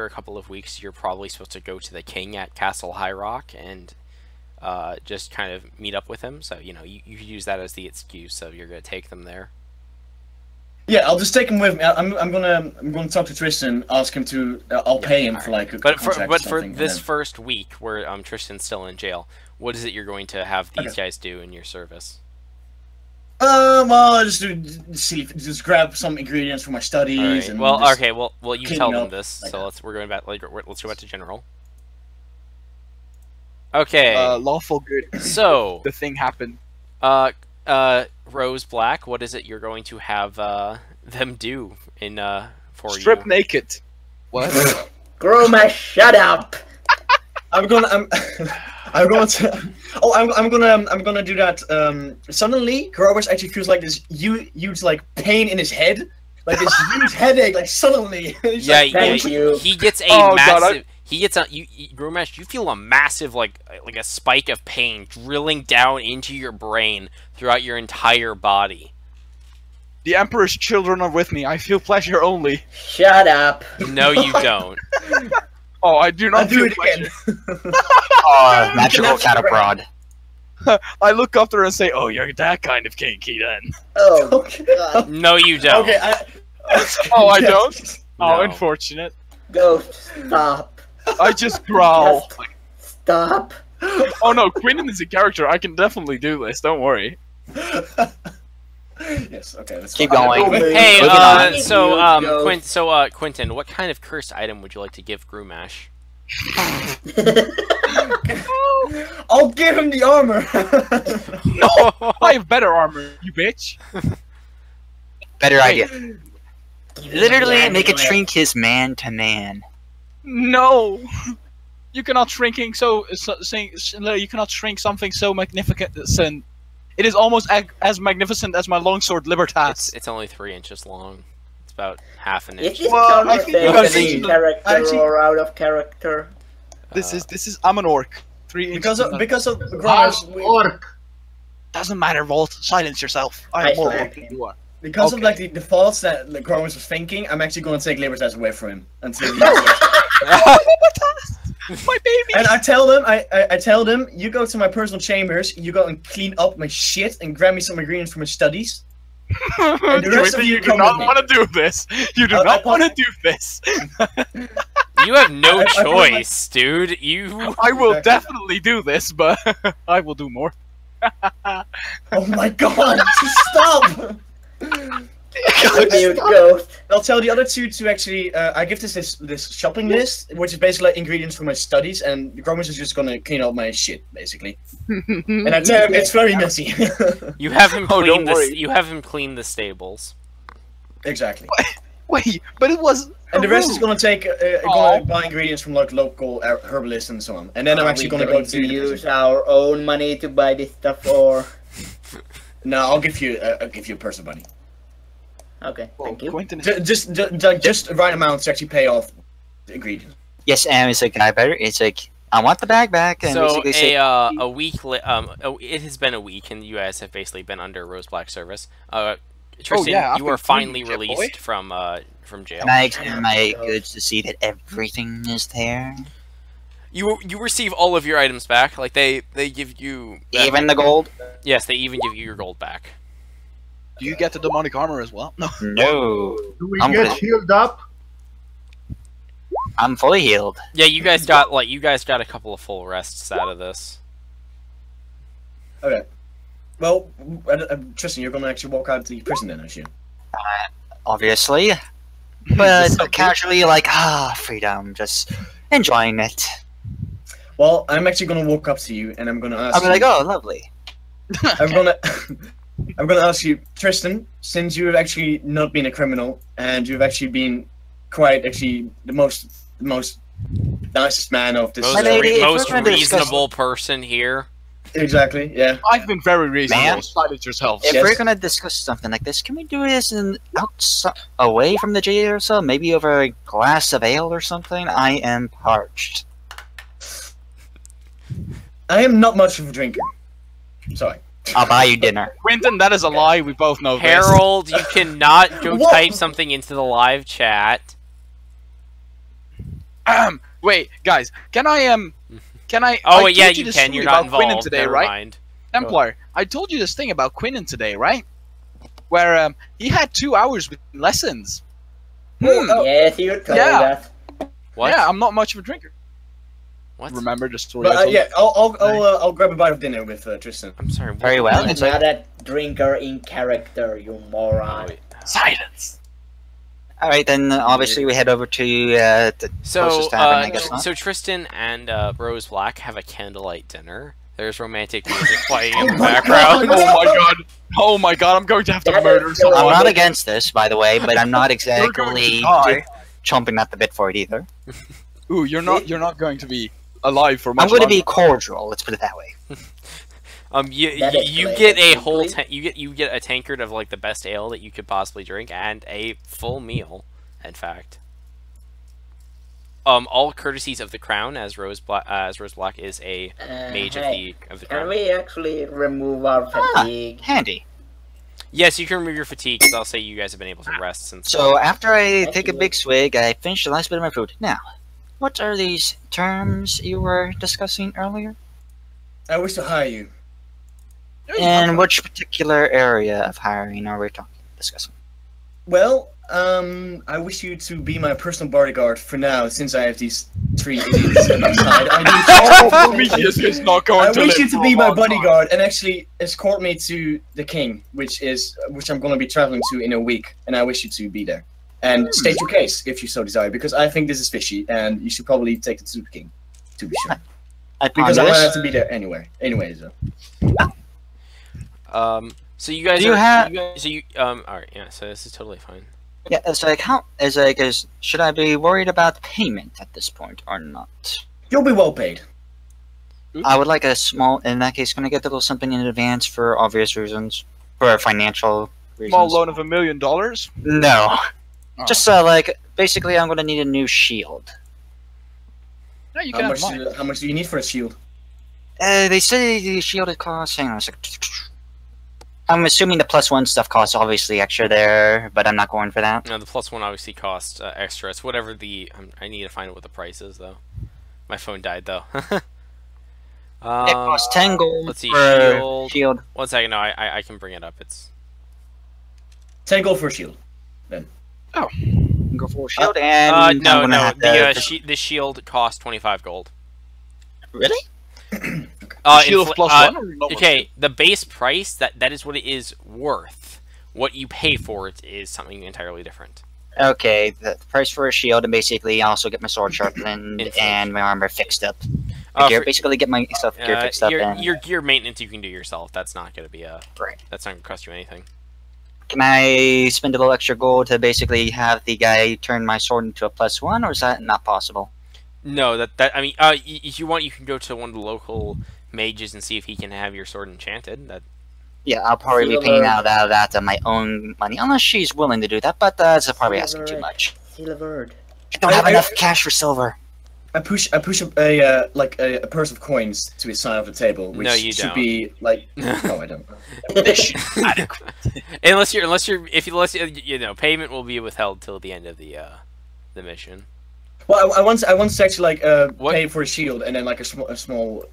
S1: a couple of weeks, you're probably supposed to go to the king at Castle High Rock and just kind of meet up with him. So you know, you use that as the excuse. So you're gonna take them there.
S2: Yeah, I'll just take him with me. I'm gonna talk to Tristan, ask him to. I'll pay him for like a contract or
S1: for
S2: something,
S1: this first week where Tristan's still in jail, what is it you're going to have these guys do in your service?
S2: Well, just grab some ingredients for my studies.
S1: Right.
S2: And
S1: well, you tell them this.
S2: like
S1: So
S2: that.
S1: we're going back. Let's go back to general. Okay.
S6: Lawful good.
S1: So
S6: The thing happened.
S1: Rose Black, what is it you're going to have them do in for
S6: Strip
S1: you?
S6: naked. What?
S5: Groma, shut up!
S2: I'm gonna do that. Suddenly, Growers actually feels like this huge like pain in his head, like this huge headache. Like suddenly, he's
S1: Yeah,
S2: like,
S5: Thank you.
S1: he gets a
S6: Oh, God,
S1: massive. He gets a Gromash. You feel a massive like a spike of pain drilling down into your brain throughout your entire body.
S6: The Emperor's children are with me. I feel pleasure only.
S5: Shut up!
S1: No, you don't.
S6: Oh, I do
S2: I'll
S6: not
S2: do
S6: feel
S2: it
S6: pleasure.
S2: again.
S3: Magical cat abroad.
S6: I look up there and say, "Oh, you're that kind of kinky then."
S5: Oh,
S2: Okay.
S5: God.
S1: No, you don't.
S2: Okay.
S6: Oh, I don't? Oh,
S1: No.
S6: unfortunate.
S5: Ghost, stop.
S6: I just growl.
S5: Stop.
S6: Oh no, Quinton is a character. I can definitely do this. Don't worry.
S2: Yes. Okay. That's
S3: Keep
S2: fine.
S3: going.
S1: Hey,
S3: Moving on.
S1: so Quentin, what kind of cursed item would you like to give Grumash?
S2: I'll give him the armor.
S6: No, I have better armor, you bitch.
S3: Better idea. Literally
S5: Yeah,
S3: make it
S5: yeah.
S3: shrink his man to man.
S6: No, you cannot shrinking you cannot shrink something so magnificent. It is almost as magnificent as my longsword Libertas.
S1: It's only 3 inches long. It's about half an
S5: Is
S1: inch.
S5: this
S6: Well, I think
S5: conversation
S6: you
S5: in character
S2: actually-
S5: or out of character?
S6: This is I'm an orc. 3 inches.
S2: because of Growers,
S7: Orc.
S6: Doesn't matter, Volt. Silence yourself. I am more
S5: swear.
S6: orc than you are.
S2: because of
S6: Okay.
S2: like the thoughts that like, Growers was thinking, I'm actually going to take Libertas away from him until.
S6: My baby.
S2: And I tell them, I tell them, you go to my personal chambers, you go and clean up my shit and grab me some ingredients from my studies. And the rest of you
S6: do
S2: come
S6: not
S2: with me.
S6: want to do this. You do
S2: I
S6: not
S2: want-
S6: want to do this.
S1: You have no
S2: I put my-
S1: choice, dude. You.
S6: I will
S2: Exactly.
S6: definitely do this, but I will do more.
S2: Oh my god! Stop!
S5: Mute Ghost.
S2: I'll tell the other two to actually. I give this shopping list, which is basically like ingredients for my studies, and Gromers is just gonna clean up my shit, basically. And I tell him it's very messy.
S1: You have him
S6: Oh,
S1: clean
S6: don't worry.
S1: You have him clean the stables.
S2: Exactly.
S6: Wait, but it was.
S2: And the rest is gonna take,
S6: Aw.
S2: gonna buy ingredients from like local herbalists and so on. And then I'm
S5: Are
S2: actually
S5: we
S2: gonna go
S5: going
S2: to
S5: to
S2: the
S5: use
S2: prison.
S5: our own money to buy this stuff, or
S2: No, I'll give you a person money.
S5: okay? Thank you.
S6: Quentin is
S2: Just the right amount to actually pay off the ingredients.
S3: Yes, and it's like, can I better? It's like, I want the bag back. And
S1: So
S3: basically say,
S1: a week, it has been a week, and you guys have basically been under Rose Black service. Tristan,
S6: yeah, I've
S1: you
S6: been
S1: are finally
S6: clean, jet
S1: released from jail.
S3: can I examine my goods to see that everything is there?
S1: You receive all of your items back. Like they give you
S3: Even the gold?
S1: Yes, they even give you your gold back.
S6: Do you get the demonic armor as well? No.
S3: No.
S7: Do we
S3: I'm
S7: get
S3: good.
S7: healed up?
S3: I'm fully healed.
S1: Yeah, you guys got a couple of full rests out of this.
S2: Okay. Well, Tristan, you're gonna actually walk out of the prison then, I assume.
S3: Obviously. But casually, like, freedom, just enjoying it.
S2: Well, I'm actually gonna walk up to you and I'm gonna ask
S3: I'll be
S2: you.
S3: like, oh, lovely.
S2: I'm gonna I'm gonna ask you, Tristan, since you have actually not been a criminal and you've actually been quite actually the most nicest man of this
S1: Most,
S3: My lady, if
S1: most
S3: we're gonna discuss-
S1: reasonable person here.
S2: Exactly. Yeah.
S6: I've been very reasonable.
S3: Man.
S6: Silence yourselves.
S3: If
S2: Yes.
S3: we're gonna discuss something like this, can we do this away from the jail or so? Maybe over a glass of ale or something? I am parched.
S2: I am not much of a drinker. Sorry.
S3: I'll buy you dinner.
S6: Quentin, that is a lie. We both know this.
S1: Harold, you cannot go
S2: What?
S1: type something into the live chat.
S6: Wait, guys, can I
S1: Oh,
S6: I
S1: wait, yeah,
S6: told
S1: you
S6: this
S1: can.
S6: story
S1: You're not
S6: about Quinnan
S1: involved.
S6: today,
S1: Never
S6: right?
S1: mind.
S6: Templar, I told you this thing about Quinnan today, right? Where he had 2 hours with lessons.
S2: Oh,
S5: Yes, you told
S6: Yeah.
S5: us.
S1: What?
S6: Yeah, I'm not much of a drinker.
S1: What?
S6: Remember the story?
S2: but
S6: I told
S2: yeah, I'll grab a bite of dinner with Tristan.
S1: I'm sorry. what-
S3: Very well.
S5: I'm
S3: It's like,
S5: not a drinker in character, you moron.
S1: Wait.
S6: Silence.
S3: alright, then obviously we head over to the
S1: So,
S3: closest tavern, I guess. Not?
S1: so Tristan and Rose Black have a candlelight dinner. There's romantic music playing in the background.
S6: Oh my god. Oh my god, I'm going to have to
S5: That
S6: murder
S5: is so
S6: someone.
S3: I'm not against this, by the way, but I'm not
S6: You're going to
S3: exactly
S6: die.
S3: chomping at the bit for it either.
S6: Ooh, you're not going to be alive for much
S3: I'm going to
S6: longer.
S3: be cordial. Let's put it that way.
S5: That
S1: You
S5: escalated
S1: get a whole
S5: quickly.
S1: you get a tankard of like the best ale that you could possibly drink and a full meal. In fact, all courtesies of the crown, as Rose Black is a mage
S5: Hey,
S1: of the
S5: can
S1: crown.
S5: we actually remove our fatigue?
S3: Handy.
S1: Yes, you can remove your fatigue because I'll say you guys have been able to rest since.
S3: So after I
S5: Thank
S3: take a
S5: you.
S3: big swig, I finish the last bit of my food. Now, what are these terms you were discussing earlier?
S2: I wish to hire you.
S3: And which particular area of hiring are we discussing?
S2: Well, I wish you to be my personal bodyguard for now, since I have these 3 idiots on my side.
S6: Prometheus is not going
S2: I
S6: to
S2: wish
S6: live
S2: you to
S6: for
S2: be
S6: a
S2: my
S6: long time.
S2: bodyguard and actually escort me to the king, which I'm going to be traveling to in a week, and I wish you to be there. And state your case if you so desire, because I think this is fishy, and you should probably take it to the king, to be sure.
S3: I
S2: Because I
S3: ponder
S2: might have
S3: this.
S2: to be there anyway. Anyways, though.
S1: So you guys
S3: Do you
S1: are.
S3: have-
S1: All right. Yeah. So this is totally fine.
S3: Yeah, it's like should I be worried about payment at this point or not?
S2: You'll be well paid.
S3: I would like a small. In that case, can I get a little something in advance for obvious reasons, for financial reasons?
S6: Small loan of $1 million?
S3: No,
S6: Oh.
S3: just like basically, I'm going to need a new shield.
S6: No, you can have mine.
S2: How much do you need for a shield?
S3: They say the shield costs. Hang on a second. I'm assuming the +1 stuff costs obviously extra there, but I'm not going for that.
S1: No, the +1 obviously costs extra. It's whatever the. I need to find out what the price is though. My phone died though.
S3: It costs 10 gold
S1: let's see,
S3: for
S1: shield. 1 second. No, I can bring it up. It's
S2: 10 gold for a shield.
S3: Go for shield, and I'm
S1: no,
S3: gonna
S1: no.
S3: have
S1: The shield costs 25 gold.
S3: Really?
S6: Shield of +1 or not?
S1: Okay, the base price that is what it is worth. What you pay for it is something entirely different.
S3: Okay, the price for a shield, and basically I also get my sword sharpened
S1: Inflation.
S3: and my armor fixed up. My gear,
S1: For-
S3: basically get my stuff gear fixed up. And
S1: your gear maintenance you can do yourself. That's not going to be a.
S3: Right.
S1: That's not going to cost you anything.
S3: Can I spend a little extra gold to basically have the guy turn my sword into a +1, or is that not possible?
S1: No, that I mean, if you want, you can go to one of the local mages and see if he can have your sword enchanted. That
S3: Yeah, I'll probably be paying out of that of my own money, unless she's willing to do that, but that's probably asking too much.
S5: Silvered.
S3: I don't have enough cash for silver.
S2: I push a purse of coins to his side of the table, which
S1: No, you
S2: should
S1: don't.
S2: be like. No, I don't.
S1: unless you you know, payment will be withheld till the end of the mission.
S2: Well, I want to actually
S1: What?
S2: pay for a shield and then like a small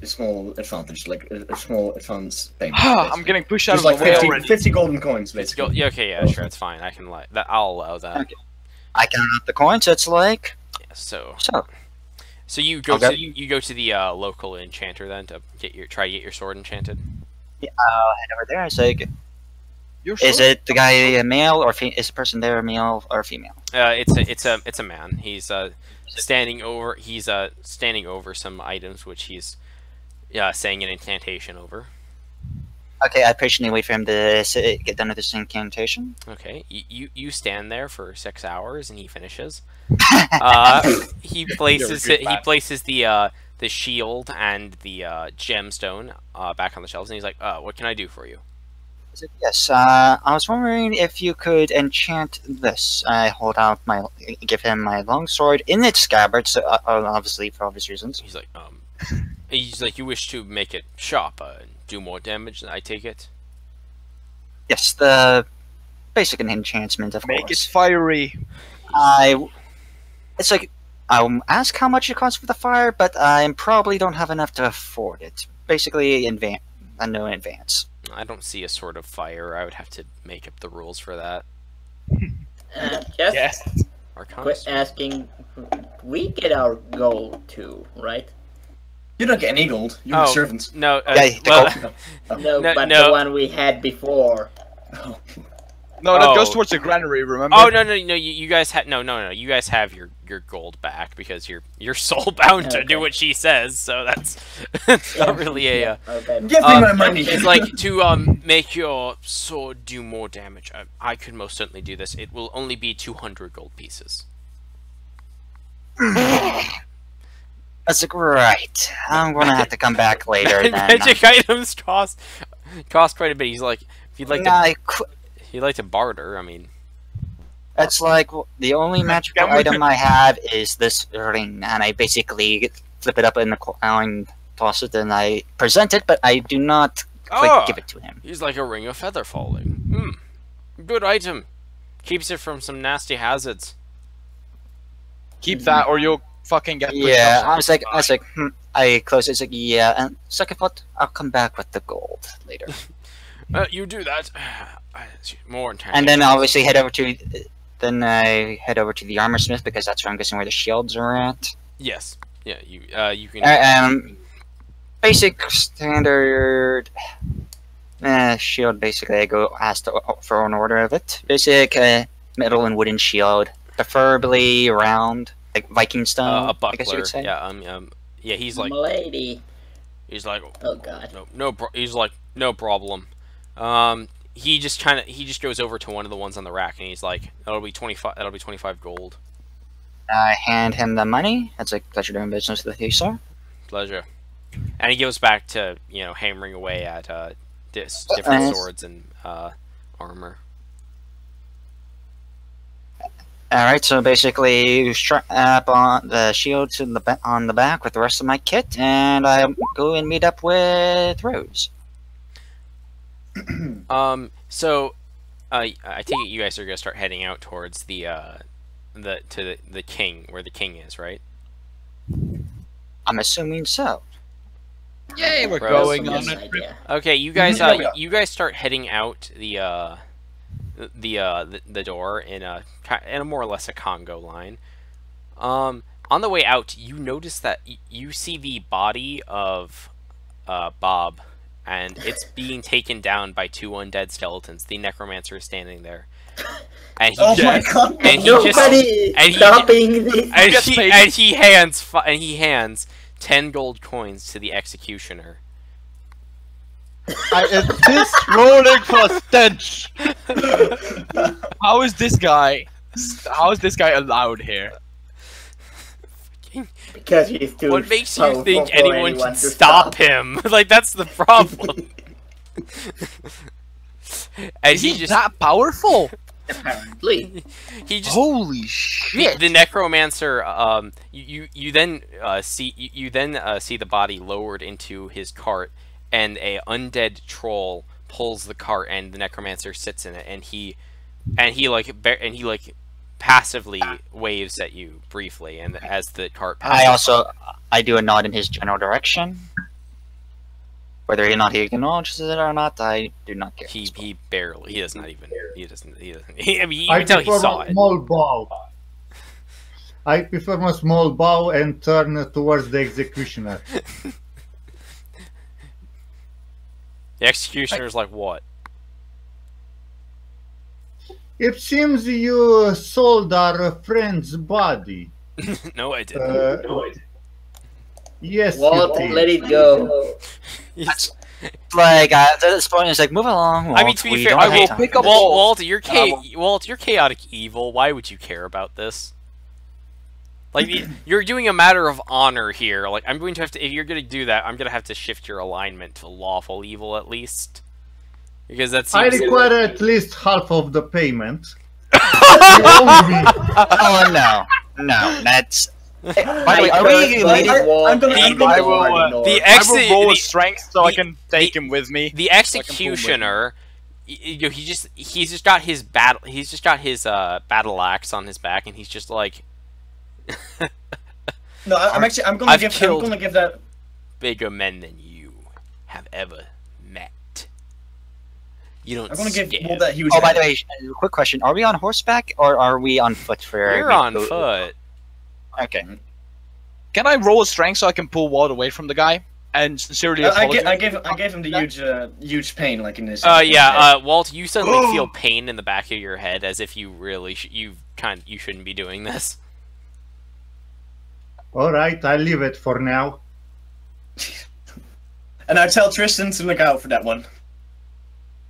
S2: advantage, like a small advance payment.
S6: I'm
S2: basically.
S6: getting pushed out
S2: Just
S6: of
S2: like
S6: the way
S2: 50,
S6: already.
S2: 50 golden coins,
S1: Let's
S2: basically.
S1: go. Yeah, okay, yeah, sure, it's fine. I can I'll allow that.
S3: Okay. I count out the coins. It's like
S1: Yeah, so you go
S3: Okay.
S1: to you go to the local enchanter then to try to get your sword enchanted.
S3: yeah, I'll head over there. It's like,
S6: You're
S3: is
S6: sure?
S3: it the guy a male or is the person there a male or female?
S1: It's a man. He's standing over some items which he's saying an incantation over.
S3: Okay, I patiently wait for him to get done with this incantation.
S1: Okay, you stand there for 6 hours and he finishes. He places
S6: good
S1: he places the the shield and the gemstone back on the shelves, and he's like, "What can I do for you?"
S3: He's like, yes, I was wondering if you could enchant this. I give him my longsword in its scabbard, so obviously for obvious reasons.
S1: He's like, "You wish to make it sharp and do more damage? I take it."
S3: Yes, the basic enchantment, of
S9: Make it
S3: course.
S9: fiery.
S3: It's like, I'll ask how much it costs for the fire, but I probably don't have enough to afford it. Basically, I know in advance.
S1: I don't see a sort of fire. I would have to make up the rules for that.
S5: Just
S9: Yes.
S1: Arcana.
S5: quit asking. We get our gold too, right?
S2: You don't get any gold. You're
S1: Oh.
S2: servants.
S1: No,
S3: Yeah, the
S1: well,
S5: No,
S1: No,
S5: but
S1: no.
S5: the one we had before.
S9: No, that goes
S1: Oh.
S9: towards the granary. Remember?
S1: oh no. You guys have no. You guys have your gold back because you're soul bound to do
S5: Okay.
S1: what she says. So that's it's not really a.
S5: Okay.
S2: Give me my money.
S1: It's like to make your sword do more damage. I could most certainly do this. It will only be 200 gold pieces.
S3: That's like, right. I'm gonna have to come back later then.
S1: Magic items cost quite a bit. He's like, if you'd like to, you'd like to barter. I mean,
S3: It's like, the only magical item I have is this ring, and I basically flip it up in the and toss it, and I present it, but I do not give it to him.
S1: He's like a ring of feather falling. Good item. Keeps it from some nasty hazards.
S6: Keep that, or you'll fucking get.
S3: Yeah, I was like, I close it. It's like, yeah, and second thought, I'll come back with the gold later.
S1: You do that. More intense.
S3: And then obviously head over to, I head over to the armor smith because that's where I'm guessing where the shields are at.
S1: Yes. Yeah. You can.
S3: Basic standard shield. Basically, I go ask for an order of it. Basic metal and wooden shield, preferably round, like Viking stone.
S1: A buckler.
S3: I guess you could say.
S1: Yeah. Yeah. He's like.
S5: Milady.
S1: He's like.
S5: Oh god.
S1: He's like no problem. He just goes over to one of the ones on the rack and he's like, that'll be 25 gold.
S3: I hand him the money. That's a pleasure doing business with you, sir.
S1: Pleasure. And he goes back to, hammering away at different swords and armor.
S3: Alright, so basically strap on the shield on the back with the rest of my kit, and I go and meet up with Rose.
S1: So I take it you guys are gonna start heading out towards the king, where the king is, right?
S3: I'm assuming so.
S6: Yay, we're
S1: Rose.
S6: going on
S5: Yes,
S6: a trip.
S5: idea.
S1: Okay, you guys
S2: Yeah.
S1: you guys start heading out the door in a more or less a Congo line. On the way out, you notice that you see the body of Bob, and it's being taken down by two undead skeletons. The necromancer is standing there, and he
S2: Oh my god!
S1: and he
S5: Nobody
S1: and he-
S5: stopping this.
S1: and he hands 10 gold coins to the executioner.
S4: I insist rolling for stench.
S6: How is this guy allowed here?
S5: Because he's too
S1: What makes you
S5: powerful
S1: think
S5: for
S1: anyone can
S5: to
S1: stop him? Like, that's the problem. And
S6: Is
S1: he
S6: he
S1: just
S6: that powerful?
S5: Apparently.
S1: he just
S6: Holy shit!
S1: the necromancer you then see the body lowered into his cart, and a undead troll pulls the cart, and the necromancer sits in it, and he passively waves at you briefly, and as the cart passes,
S3: I do a nod in his general direction. Whether or not he acknowledges it or not, I do not care.
S1: he barely he doesn't I mean, you
S7: I
S1: can tell he
S7: prefer
S1: saw
S7: a
S1: it.
S7: small bow. I prefer a small bow and turn towards the executioner.
S1: The executioner's like, what?
S7: It seems you sold our friend's body.
S1: No, I didn't.
S7: Yes,
S5: Walt,
S7: you did.
S5: let it go.
S1: He's-
S3: Like, at this point, it's like, move along.
S1: I mean,
S3: Walt,
S1: to be
S3: we
S1: fair,
S3: don't
S6: I
S3: have
S6: will
S3: time.
S6: pick up
S1: Walt,
S6: all-
S1: Walt, you're chaotic evil. Why would you care about this? Like, you're doing a matter of honor here. Like, I'm going to have to, if you're going to do that, I'm going to have to shift your alignment to lawful evil at least. Because that
S7: I
S1: seems...
S7: require at least half of the payment. You owe me.
S3: Oh no, that's. By the way, are we?
S2: I'm gonna
S6: I will,
S1: The
S6: I will roll a strength so I can take him with me.
S1: The executioner, he's just got his battle axe on his back, and he's just like...
S2: No, I'm gonna give that.
S1: Bigger men than you have ever met. You don't.
S2: I'm gonna give
S1: scare.
S2: Walt that huge.
S3: Oh, by the way, quick question: are we on horseback or are we on foot for?
S1: You're on foot.
S3: Okay.
S6: Can I roll a strength so I can pull Walt away from the guy and sincerely apologize?
S2: I gave him the huge pain, like in this.
S1: Walt, you suddenly feel pain in the back of your head, as if you really you shouldn't be doing this.
S7: All right, I'll leave it for now.
S2: And I tell Tristan to look out for that one.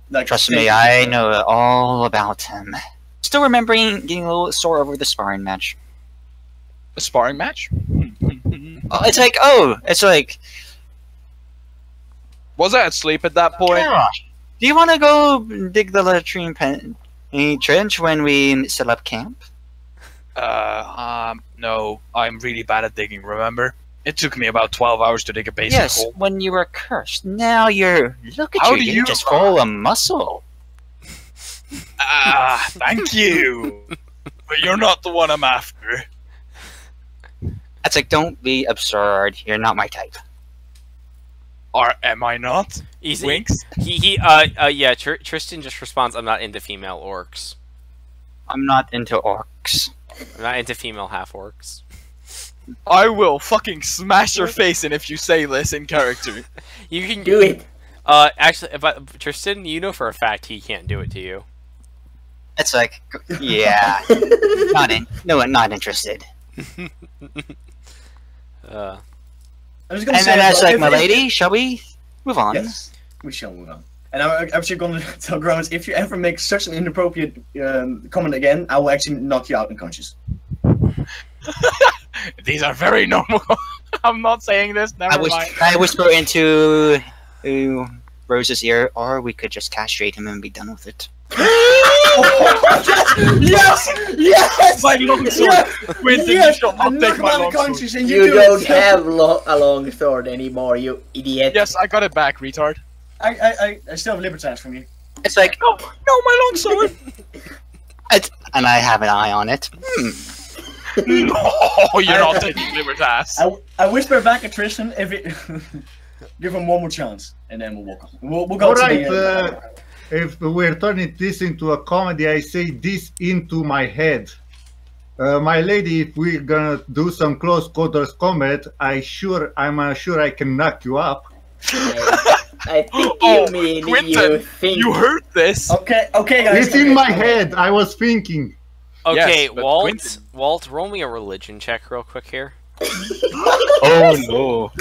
S2: Like,
S3: Trust me, I know all about him. Still remembering getting a little sore over the sparring match.
S6: A sparring match?
S3: It's like.
S6: Was I asleep at that point?
S3: Gosh, do you want to go dig the latrine trench when we set up camp?
S6: No, I'm really bad at digging, remember? It took me about 12 hours to dig a basic
S3: Yes,
S6: hole.
S3: when you were cursed. Now you're... Look at
S6: How
S3: you,
S6: do
S3: you're
S6: you-
S3: just full of muscle.
S6: Thank you! But you're not the one I'm after.
S3: That's like, don't be absurd. You're not my type.
S6: Or am I not?
S1: He's,
S6: Winks?
S1: yeah, Tristan just responds, I'm not into female orcs.
S3: I'm not into orcs.
S1: I'm not into female half-orcs.
S6: I will fucking smash your face in if you say this in character.
S1: You can
S5: Do it.
S1: Actually, but Tristan, you know for a fact he can't do it to you.
S3: It's like, yeah. Not interested.
S2: I was gonna
S3: And
S2: say,
S3: then that's like,
S2: if-
S3: my lady, shall we move on?
S2: Yes, we shall move on. And I'm actually going to tell Gromit, if you ever make such an inappropriate comment again, I will actually knock you out unconscious.
S6: These are very normal. I'm not saying this, never mind.
S3: I whisper into Rose's ear, or we could just castrate him and be done with it.
S2: Yes! Yes!
S6: My longsword! Winston,
S2: Yes!
S6: you shall
S2: I
S6: not
S2: knock
S6: take
S2: him
S6: my
S2: out
S6: longsword.
S2: unconscious and
S5: You
S2: do
S5: don't
S2: it.
S5: have a long sword anymore, you idiot.
S6: Yes, I got it back, retard.
S2: I still have libertas from you.
S3: It's like,
S6: No, my longsword!
S3: and I have an eye on it.
S6: No, you're not taking Libertas.
S2: I whisper back at Tristan if it give him one more chance, and then we'll walk on. We'll go
S7: All
S2: to
S7: right,
S2: the.
S7: if we're turning this into a comedy, I say this into my head. My lady, if we're gonna do some close quarters combat, I'm sure I can knock you up.
S5: I think
S6: Oh,
S5: you mean
S6: Quentin,
S5: you think.
S6: You heard this?
S2: Okay, guys.
S7: It's in my head. I was thinking.
S1: Okay,
S6: Yes, but
S1: Walt,
S6: Quentin-
S1: Walt, roll me a religion check real quick here.
S3: Oh no.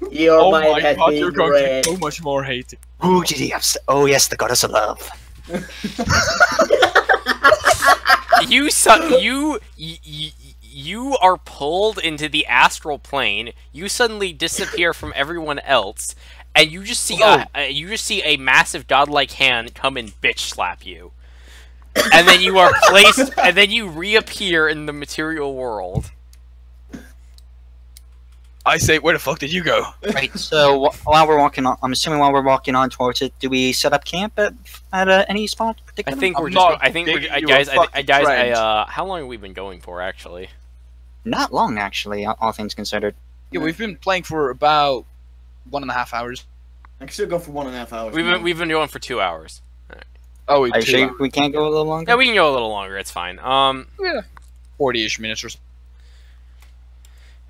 S5: Your
S6: Oh
S5: mind
S6: my
S5: has
S6: god,
S5: been
S6: you're going to
S5: read.
S6: so much more hating.
S3: Who did he upset? Oh yes, the goddess of love.
S1: You are pulled into the astral plane. You suddenly disappear from everyone else, and you just see a massive godlike hand come and bitch slap you. And then you are placed, and then you reappear in the material world.
S6: I say, where the fuck did you go?
S3: Right. So while we're walking on, I'm assuming while we're walking on towards it, do we set up camp at any spot?
S1: I
S3: Particular?
S1: think
S6: I'm
S1: we're
S6: not
S1: just. I think we're
S6: digging you
S1: guys.
S6: a fucking trench.
S1: How long have we been going for actually?
S3: Not long actually, all things considered.
S6: Yeah, we've been playing for about 1.5 hours.
S2: I can still go for 1.5 hours.
S1: We've been going for 2 hours.
S6: Oh,
S3: Are you sure we can't go a little longer?
S1: Yeah, we can go a little longer. It's fine.
S6: 40-ish minutes or so.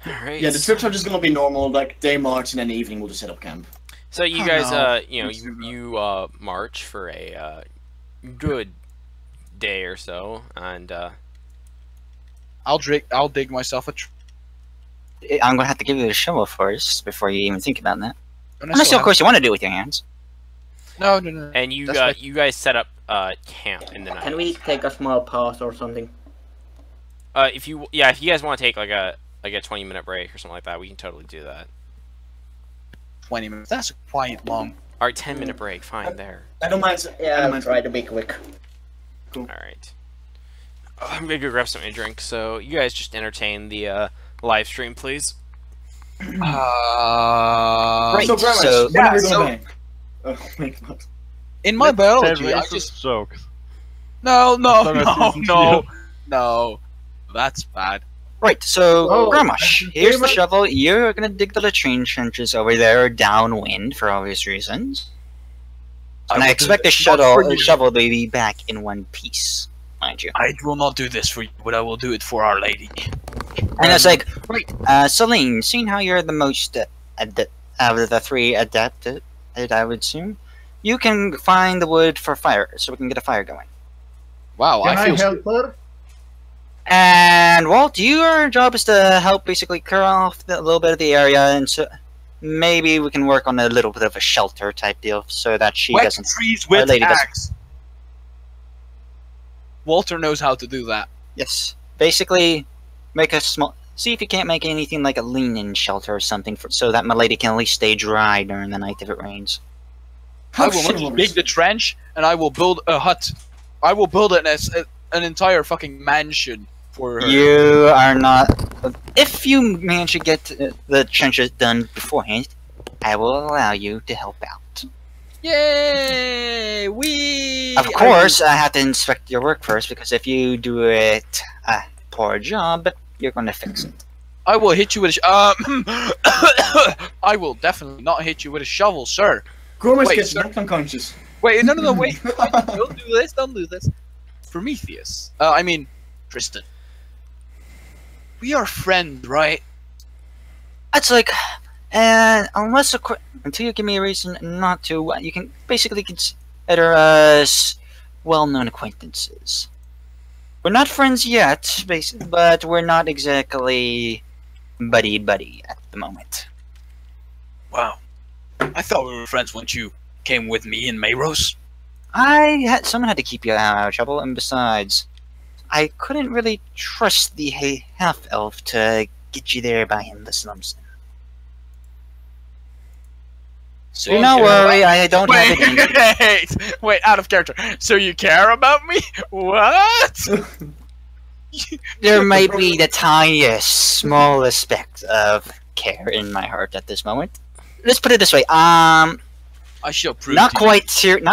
S1: All right.
S2: Yeah, the trips are just gonna be normal, like day march, and then the evening we'll just set up camp.
S1: So you
S3: Oh,
S1: guys,
S3: no.
S1: you march for a good day or so, and
S6: I'll dig myself a
S3: I'm gonna have to give you a shovel first before you even think about that.
S6: and I
S3: Unless,
S6: still
S3: of course, you want to do it with your hands.
S6: have- No.
S1: and you
S6: That's right.
S1: you guys set up camp in the night.
S5: Can we take a small pause or something?
S1: if you guys want to take like a 20-minute break or something like that, we can totally do that.
S6: 20 minutes. That's quite long.
S1: All right, 10-minute break. Fine, there.
S2: I don't mind. I
S5: Yeah,
S2: don't
S5: I'll
S2: mind.
S5: try to be quick.
S1: All right. I'm gonna go grab something to drink. So you guys just entertain the live stream, please.
S3: Right,
S2: So, Grandma,
S3: so-
S2: when are we
S6: yeah,
S2: going bang? Oh my god.
S6: In my biology, I
S4: Tell
S6: just
S4: racist jokes.
S6: no,
S4: As long as it's
S6: no. That's bad.
S3: Right, so,
S7: Oh,
S3: Gramash, here's the
S7: Grandma-
S3: shovel. You're gonna dig the latrine trenches over there downwind for obvious reasons. And I
S6: will do
S3: expect the
S6: this not for you.
S3: shovel to be back in one piece, mind you.
S6: I will not do this for you, but I will do it for Our Lady.
S3: And it's like, right, Celine, seeing how you're the most out of the three adapted, I would assume, you can find the wood for fire, so we can get a fire going.
S6: Wow,
S7: Can
S6: I
S7: I
S6: feel
S7: help her?
S3: And Walt, your job is to help basically clear off a little bit of the area, and so maybe we can work on a little bit of a shelter type deal, so that she
S6: wet
S3: doesn't.
S6: trees
S3: Our
S6: with
S3: Lady doesn't.
S6: axe. Walter knows how to do that.
S3: Yes, basically, make a small. See if you can't make anything like a lean-in shelter or something, so that my lady can at least stay dry during the night if it rains.
S6: I will dig the trench, and I will build a hut. I will build it as an entire fucking mansion for her.
S3: You are not. If you manage to get the trenches done beforehand, I will allow you to help out.
S6: Yay! We.
S3: Of course, I have to inspect your work first, because if you do it a poor job, you're going to fix it.
S6: I will hit you with a. I will definitely not hit you with a shovel, sir.
S2: Gormaz
S6: Wait,
S2: gets
S6: sir.
S2: knocked unconscious.
S6: Wait, no, wait. Don't do this. Don't do this. Prometheus. I mean, Tristan. We are friends, right?
S3: It's like, unless until you give me a reason not to, you can basically consider us well-known acquaintances. We're not friends yet, but we're not exactly buddy-buddy at the moment.
S6: Wow. I thought we were friends once you came with me in Mayros.
S3: Someone had to keep you out of trouble, and besides, I couldn't really trust the half-elf to get you there by him, the slums.
S6: So
S3: Do not worry, I don't have it.
S6: Wait, out of character. So you care about me? What?
S3: There might be the tiniest, smallest speck of care in my heart at this moment. Let's put it this way.
S6: I shall prove
S3: Not
S6: to
S3: quite Tyrion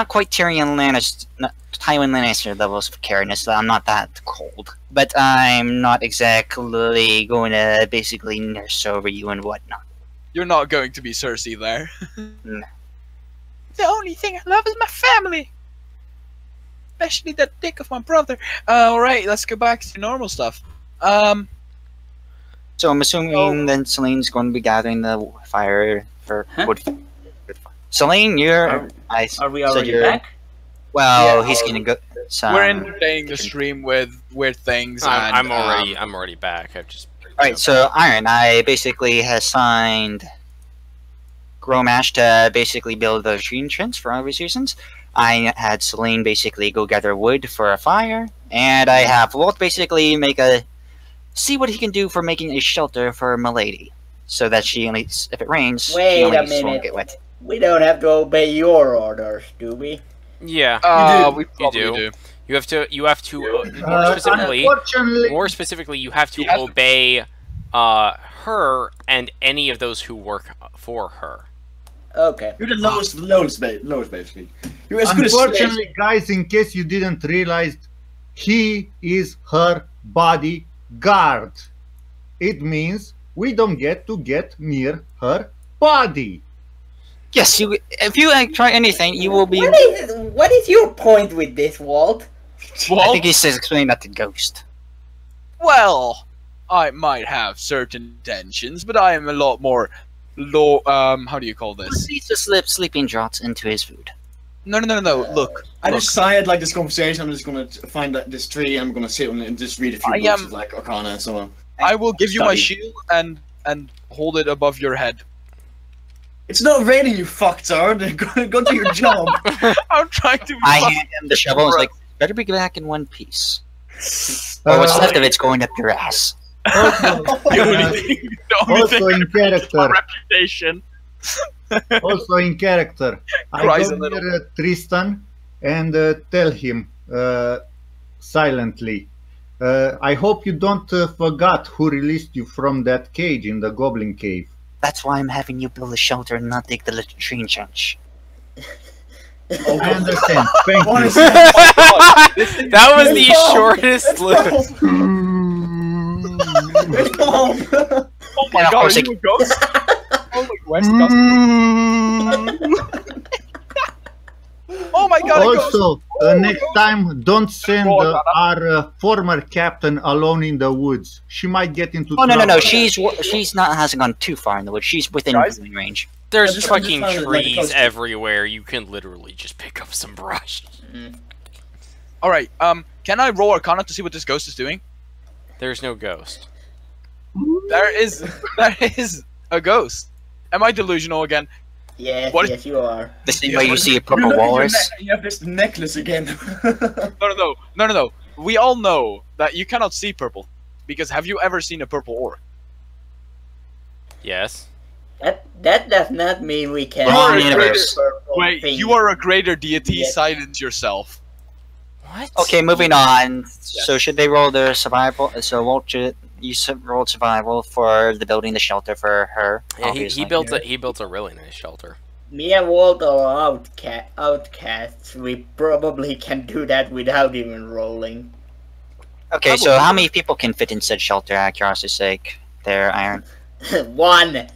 S3: Lannister, Tywin Lannister levels of careness. I'm not that cold, but I'm not exactly going to basically nurse over you and whatnot.
S6: You're not going to be Cersei there.
S3: No.
S6: The only thing I love is my family. Especially that dick of my brother. Alright, let's go back to normal stuff.
S3: So I'm assuming then Celine's going to be gathering the fire for wood. Celine,
S5: Are we
S3: said
S5: already
S3: you're-
S5: back?
S3: Well,
S6: Yeah,
S3: he's going to go.
S6: we're entertaining the stream with weird things.
S1: I'm
S6: and,
S1: already back. I've just.
S3: Alright, so Iron, I basically assigned Gromash to basically build the machine trench for obvious reasons. I had Celine basically go gather wood for a fire, and I have Walt basically see what he can do for making a shelter for Milady, so that she, at least if it rains,
S5: Wait
S3: she
S5: a
S3: at least
S5: minute.
S3: won't get wet.
S5: We don't have to obey your orders, do we?
S1: Yeah,
S6: we probably do.
S1: you have to. More specifically, you have to
S6: You have to-
S1: obey her and any of those who work for her.
S5: Okay.
S2: You're the lowest basically. You're as good as
S7: Unfortunately, guys, in case you didn't realize, he is her bodyguard. It means we don't get to get near her body.
S3: Yes, if you try anything, you will be.
S5: What is your point with this, Walt?
S3: I
S6: Well,
S3: think he says explain that to Ghost.
S6: well, I might have certain intentions, but I am a lot more low. How do you call this?
S3: He just slip sleeping draughts into his food.
S6: No. Look,
S2: I
S6: look.
S2: decided like this conversation. I'm just gonna find this tree. I'm gonna sit on it and just read a few
S6: I
S2: books
S6: am-
S2: of, like Arcana and so on.
S6: I will give you my
S2: Study.
S6: shield and hold it above your head.
S2: It's not raining, you fucktard. Go do your job.
S6: I'm trying to.
S3: I hand him the shovel. It's like better be back in one piece. Or what's left of it's going up your ass.
S7: Also,
S9: The only thing, the only
S7: also
S9: thing
S7: in character.
S9: reputation.
S7: Also in character. I
S9: Cries
S7: go
S9: a little.
S7: near Tristan and tell him silently. I hope you don't forgot who released you from that cage in the Goblin Cave.
S3: That's why I'm having you build a shelter and not dig the latrine trench.
S7: I understand. Thank
S2: What
S7: you.
S2: is that?
S1: That was the shortest list.
S9: Oh my
S3: Yeah,
S9: god, are
S3: Jose-
S9: you a ghost? Oh, like West Coast. Oh my god, a ghost.
S7: Also, next time, don't send our former captain alone in the woods. She might get into
S3: Oh no
S7: trouble.
S3: she's not hasn't gone too far in the woods. She's within
S9: Guys?
S3: shooting range.
S1: There's
S2: I'm just
S1: fucking
S2: trying to, like,
S1: trees
S2: close to-
S1: everywhere. You can literally just pick up some brush.
S9: Alright, can I roll Arcana to see what this ghost is doing?
S1: There's no ghost.
S9: There is a ghost. Am I delusional again?
S5: Yes,
S9: What-
S5: yes, you are.
S3: The same way you see a purple
S2: You look at your
S3: walrus.
S2: neck and you have this necklace again.
S9: No. We all know that you cannot see purple. Because have you ever seen a purple orc?
S1: Yes.
S5: That does not mean we can.
S3: Wrong
S5: see
S3: universe.
S5: purple
S9: Wait,
S5: things.
S9: you are a greater deity,
S5: Yes.
S9: silence yourself.
S1: What?
S3: Okay, moving on. So should they roll their survival? So rolled survival for the building the shelter for her.
S1: Yeah, he
S3: obviously.
S1: built a really nice shelter.
S5: Me and Walt are outcasts. We probably can do that without even rolling.
S3: Okay, so how many people can fit in said shelter? Out of curiosity's sake, there, Iron.
S5: One.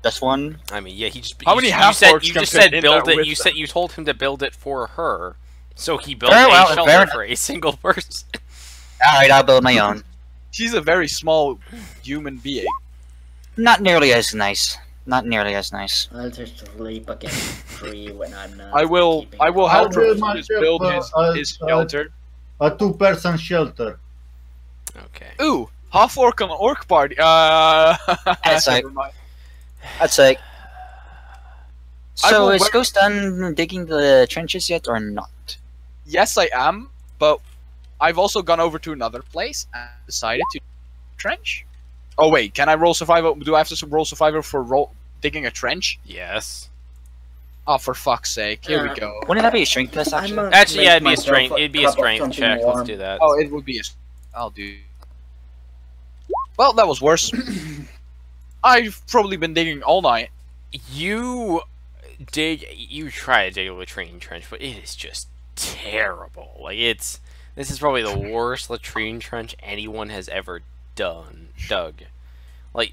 S3: Just one.
S1: I mean, yeah, he just.
S9: How
S1: you-
S9: many
S1: you
S9: half
S1: said
S9: orcs
S1: you
S9: can
S1: just
S9: fit
S1: said
S9: in
S1: build
S9: there
S1: it.
S9: with
S1: You
S9: them?
S1: said you told him to build it for her, so he built
S3: Very
S1: a
S3: well,
S1: shelter
S3: fair
S1: for a single person.
S3: All right, I'll build my own.
S9: She's a very small human being.
S3: Not nearly as nice. Not nearly as nice.
S5: I'll just sleep against a tree when I'm not.
S9: I will
S5: keeping
S9: help
S7: I'll build
S9: Prometheus
S7: myself,
S9: build his shelter.
S7: A two-person shelter.
S1: Okay.
S9: Ooh, half orc on orc party.
S3: That's like-
S9: never mind.
S3: That's like.
S9: I
S3: So
S9: will
S3: is
S9: wear-
S3: Ghost done digging the trenches yet or not?
S9: Yes, I am, but I've also gone over to another place and decided to trench. Oh wait, can I roll survival? Do I have to roll survival for digging a trench?
S1: Yes.
S9: Oh, for fuck's sake! Here we go.
S3: Wouldn't that be a strength test
S5: I'm
S3: actually?
S5: a-
S1: Actually, yeah,
S5: Make myself
S1: it'd be a
S5: cup of
S1: strength
S5: something
S1: check.
S5: warm.
S1: Let's do that.
S9: Oh, it would be a. I'll do. Well, that was worse. I've probably been digging all night.
S1: You try to dig a latrine trench, but it is just terrible. Like this is probably the worst latrine trench anyone has ever dug. Like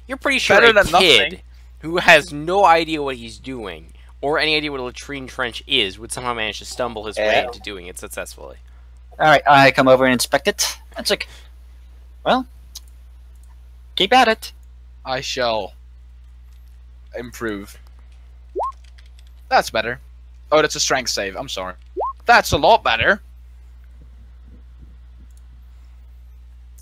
S1: you're pretty sure
S9: Better
S1: a
S9: than
S1: kid
S9: nothing.
S1: who has no idea what he's doing or any idea what a latrine trench is would somehow manage to stumble his way
S3: Yeah.
S1: into doing it successfully.
S3: All right, I come over and inspect it. It's like, well, keep at it.
S9: I shall improve. That's better. Oh, that's a strength save. I'm sorry. That's a lot better.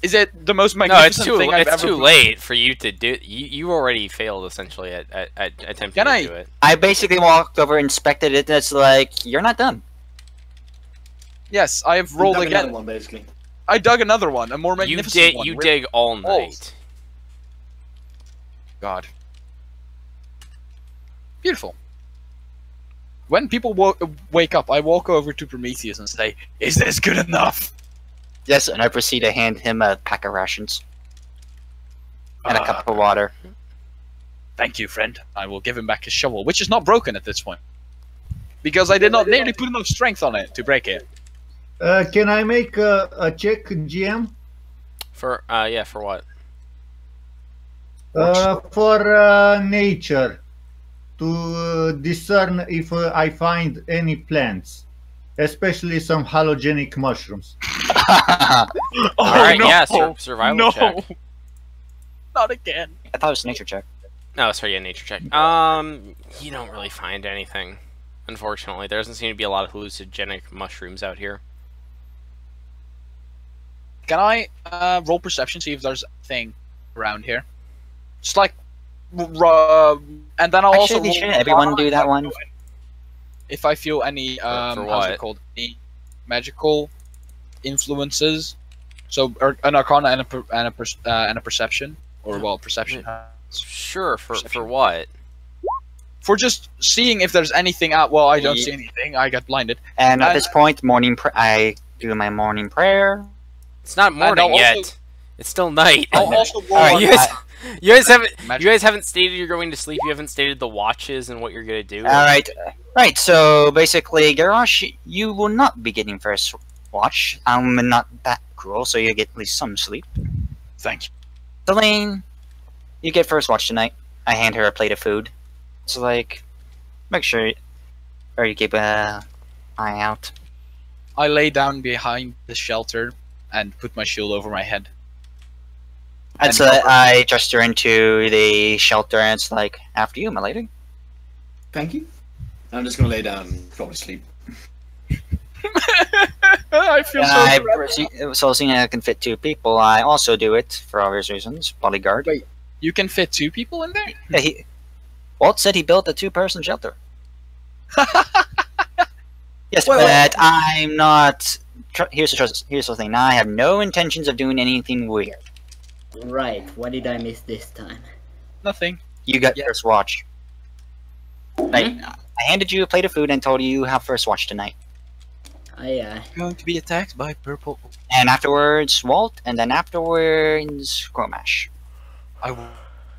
S9: Is it the most
S1: No,
S9: magnificent thing I've
S1: it's
S9: ever
S1: too late for you to do. You already failed essentially at attempting
S9: Can
S1: to
S9: I-
S1: do it.
S3: I basically walked over, inspected it, and it's like, you're not done.
S9: Yes, I have rolled
S2: Dug another
S9: again.
S2: one, basically.
S9: I dug another one, a more
S1: You
S9: magnificent one.
S1: You
S9: with
S1: dig all
S9: holes.
S1: night.
S9: God. Beautiful. When people wake up, I walk over to Prometheus and say, "Is this good enough?"
S3: Yes, and I proceed to hand him a pack of rations and a cup of water.
S9: Thank you, friend. I will give him back his shovel, which is not broken at this point. Because I did not nearly put enough strength on it to break it.
S7: Can I make a check, GM?
S1: For for what?
S7: For nature, to discern if I find any plants, especially some halogenic mushrooms.
S9: Oh,
S1: Alright,
S9: no.
S1: yeah, survival
S9: No.
S1: check.
S9: Not again.
S3: I thought it was a nature check.
S1: Oh, sorry, yeah, nature check. You don't really find anything. Unfortunately, there doesn't seem to be a lot of hallucinogenic mushrooms out here.
S9: Can I roll perception, see if there's a thing around here? Just like, and then I'll also
S3: Actually,
S9: roll
S3: shouldn't everyone do that one?
S9: if I feel any
S1: for
S9: how's
S1: what?
S9: it called? Any magical
S6: influences. So an arcana and a perception, or well, perception.
S1: Sure. For what?
S6: For just seeing if there's anything out. Well, I don't see anything. I got blinded.
S3: And at this point, I do my morning prayer.
S1: It's not morning yet. It's still night.
S6: I'll also roll.
S3: Alright,
S1: You guys haven't stated you're going to sleep. You haven't stated the watches and what you're gonna do.
S3: Alright. Right, so basically, Garrosh, you will not be getting first watch. I'm not that cruel, so you get at least some sleep.
S6: Thank you.
S3: Celine, you get first watch tonight. I hand her a plate of food. So, like, make sure you keep an eye out.
S6: I lay down behind the shelter and put my shield over my head.
S3: And so I gesture into the shelter, and it's like, after you, my lady.
S2: Thank you. I'm just gonna lay down and probably sleep.
S6: I feel
S3: so seeing I can fit 2 people, I also do it for obvious reasons. Bodyguard.
S6: Wait, you can fit 2 people in there?
S3: Yeah, Walt said he built a 2-person shelter. Yes, but I'm not. Here's the thing. I have no intentions of doing anything weird.
S5: Right, what did I miss this time?
S6: Nothing.
S3: You got first watch. Right. I handed you a plate of food and told you have first watch tonight.
S5: Aye.
S6: Going to be attacked by purple.
S3: And afterwards, Walt, and then afterwards, Cromash.
S6: I will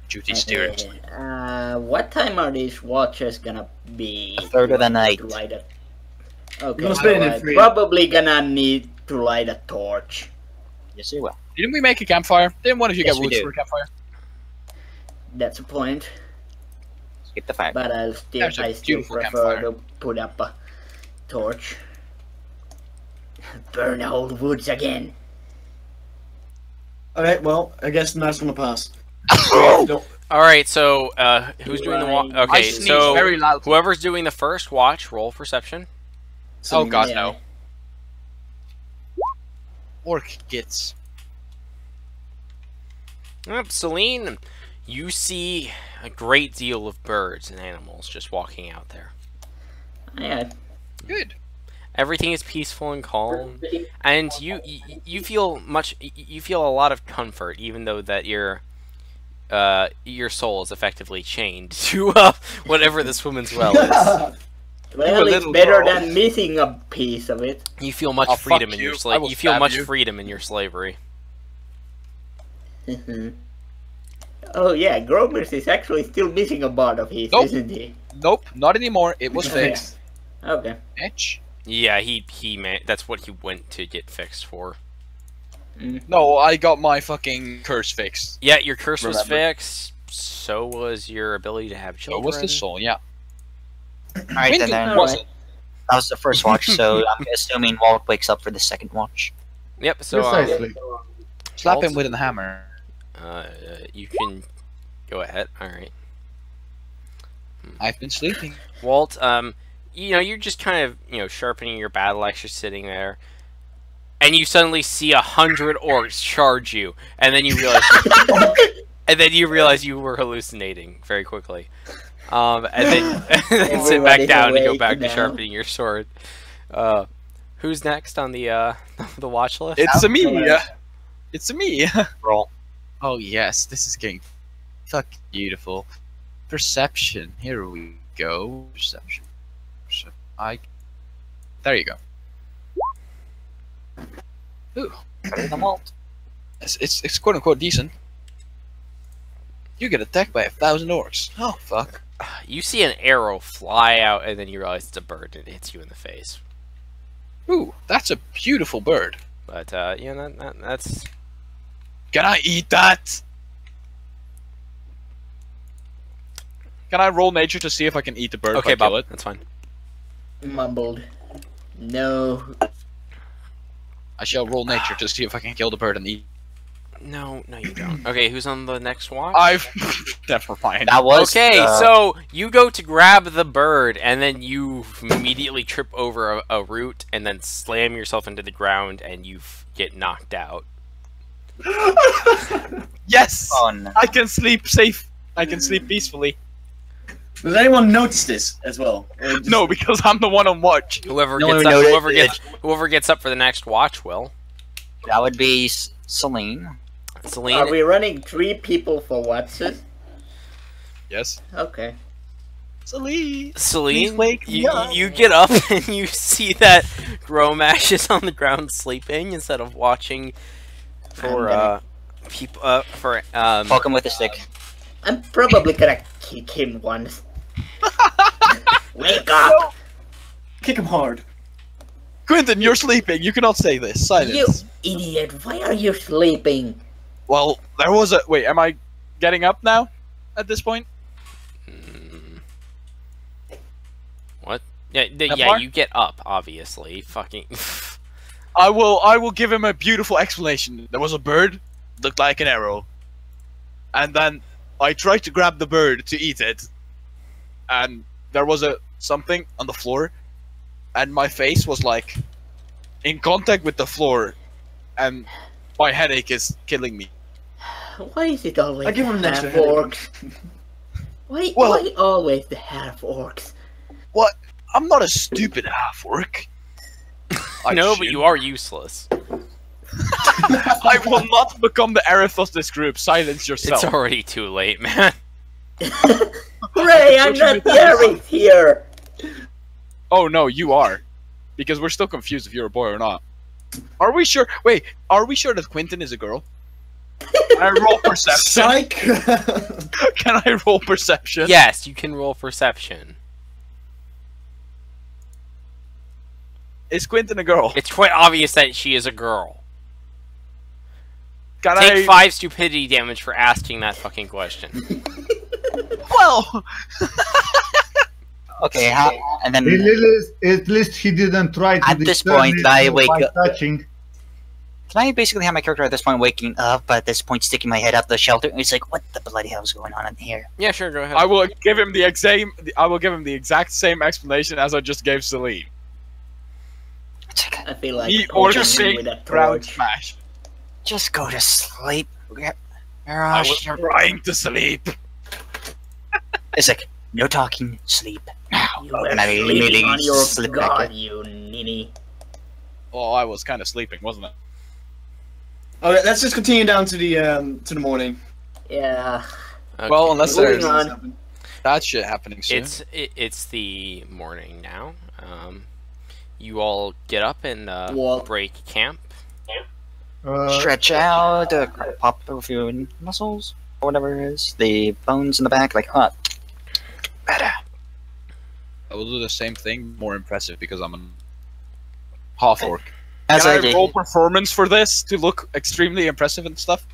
S6: duty steered.
S5: What time are these watches gonna be?
S3: 3rd of the night.
S5: Okay,
S2: gonna split it in 3.
S5: Probably gonna need to light a torch.
S3: Yes, you will.
S6: Didn't we make a campfire? Didn't one of you
S3: Yes,
S6: get
S3: we
S6: wood
S3: did.
S6: for a campfire?
S5: That's a point.
S3: Skip the fire.
S5: But I still
S6: beautiful
S5: prefer
S6: campfire.
S5: to put up a torch. Burn the old woods again.
S2: Okay, well, I guess the night's gonna pass.
S1: All right. So who's doing the watch?
S5: I
S1: Okay.
S6: sneeze
S1: So
S6: very loudly.
S1: whoever's doing the first watch, roll perception.
S6: Oh god,
S5: Yeah.
S6: no. Orc gets.
S1: Celine, you see a great deal of birds and animals just walking out there.
S5: Yeah.
S6: Good.
S1: Everything is peaceful and calm, and you feel a lot of comfort, even though that your soul is effectively chained to whatever this woman's well is.
S5: Well, it's
S6: little
S5: better
S6: girl.
S5: than missing a piece of it.
S1: You feel much
S6: Oh,
S1: freedom
S6: fuck
S1: in your
S6: you. I
S1: slavery.
S6: will
S1: You feel
S6: stab
S1: much
S6: you.
S1: freedom in your slavery.
S5: Oh yeah, Gromers is actually still missing a part of his,
S6: Nope.
S5: isn't he?
S6: Nope, not anymore. It was fixed.
S5: Okay.
S6: Bitch.
S1: Yeah, he that's what he went to get fixed for.
S6: No, I got my fucking curse fixed.
S1: Yeah, your curse was
S6: Remember.
S1: fixed. So was your ability to have
S6: So
S1: children.
S6: was the soul, yeah.
S3: Alright, and then
S5: Alright.
S6: wasn't.
S3: that was the first watch, so I'm assuming Walt wakes up for the second watch.
S1: Yep. So
S7: Precisely.
S6: Slap
S1: Walt?
S6: him with a hammer.
S1: you can go ahead. All right,
S6: I've been sleeping.
S1: Walt. You're just kind of sharpening your battle axe. You're sitting there, and you suddenly see 100 orcs charge you, and then you realize you were hallucinating very quickly. And then sit back
S5: Everybody's
S1: down and go
S5: awake
S1: back to
S5: now.
S1: sharpening your sword. Who's next on the the watch list?
S6: It's a me.
S5: Alright.
S6: It's a me.
S3: Roll.
S6: Oh yes, this is getting fucking beautiful. Perception. Here we go. Perception. There you go. Ooh,
S3: Better than Walt.
S6: it's quote unquote decent. You get attacked by 1,000 orcs. Oh fuck.
S1: You see an arrow fly out, and then you realize it's a bird, and it hits you in the face.
S6: Ooh, that's a beautiful bird.
S1: But that's
S6: Can I eat that? Can I roll nature to see if I can eat the bird?
S1: okay,
S6: if I kill
S1: Bob.
S6: it?
S1: That's fine.
S5: Mumbled. No.
S6: I shall roll nature to see if I can kill the bird and eat.
S1: No, you don't. Okay, who's on the next watch?
S6: I've never mind.
S3: That was
S1: Okay, so you go to grab the bird, and then you immediately trip over a root, and then slam yourself into the ground, and you get knocked out.
S6: Yes,
S3: fun.
S6: I can sleep safe. I can sleep peacefully.
S2: Does anyone notice this as well?
S9: No, because I'm the one on watch.
S1: Whoever
S3: No
S1: gets
S3: one
S1: up,
S3: noticed
S1: whoever gets up for the next watch will.
S3: That would be Celine.
S1: Celine.
S5: Are we running 3 people for watches?
S9: Yes.
S5: Okay.
S9: Celine.
S1: Celine,
S9: wake me up.
S1: you get up and you see that Gromash is on the ground sleeping instead of watching for people
S3: Poke him with a stick.
S5: I'm probably gonna kick him once. Wake up!
S2: Kick him hard.
S9: Quentin, you're sleeping. You cannot say this. Silence.
S5: You idiot! Why are you sleeping?
S9: Well, there was a. Wait, am I getting up now? At this point?
S1: What? Yeah, yeah,
S9: part?
S1: you get up, obviously. Fucking.
S9: I will give him a beautiful explanation. There was a bird, looked like an arrow, and then I tried to grab the bird to eat it, and there was a something on the floor, and my face was like in contact with the floor, and my headache is killing me.
S5: Why is it always
S2: I give him an
S5: the
S2: extra
S5: half orcs? Why always the half orcs?
S9: What? I'm not a stupid half orc.
S1: No, but you are useless.
S9: I will not become the Arith of this group. Silence yourself.
S1: It's already too late, man.
S5: Hooray! I'm not Aerith here.
S9: Oh no, you are, because we're still confused if you're a boy or not. Are we sure? Wait, are we sure that Quentin is a girl? Can I roll perception?
S2: Psych!
S9: Can I roll perception?
S1: Yes, you can roll perception.
S9: Is Quentin a girl?
S1: It's quite obvious that she is a girl.
S9: Can
S1: Take
S9: I?
S1: 5 stupidity damage for asking that fucking question.
S9: Well,
S3: Okay, and then
S7: At least he didn't try to
S3: At this
S7: disturb
S3: point,
S7: me
S3: I
S7: by
S3: wake up.
S7: touching.
S3: can I basically have my character at this point waking up, but at this point sticking my head out the shelter? It's like, what the bloody hell is going on in here?
S1: Yeah, sure, go ahead.
S9: I will give him the exact same explanation as I just gave Celine.
S3: It's like,
S5: I feel like
S9: He
S5: poking
S9: orders
S5: him with a
S9: ground
S5: torch.
S9: smash.
S3: just go to sleep.
S9: I
S3: Mirage,
S9: was
S3: you're...
S9: trying to sleep.
S3: It's like, no talking, sleep.
S5: You were
S3: And I
S5: sleeping
S3: immediately
S5: on your
S3: slip back
S5: god,
S3: in.
S5: you ninny.
S9: Well, I was kind of sleeping, wasn't it?
S2: Okay, let's just continue down to the morning.
S5: Yeah.
S1: Okay.
S9: Well, unless
S5: Moving
S9: there's
S5: on.
S9: that shit happening soon.
S1: It's the morning now. You all get up and
S5: Walk.
S1: break camp.
S3: Stretch out, pop a few muscles, or whatever it is. The bones in the back, like, better.
S9: I will do the same thing, more impressive because I'm a half orc.
S3: As
S9: Can
S3: I
S9: I
S3: did.
S9: roll performance for this to look extremely impressive and stuff?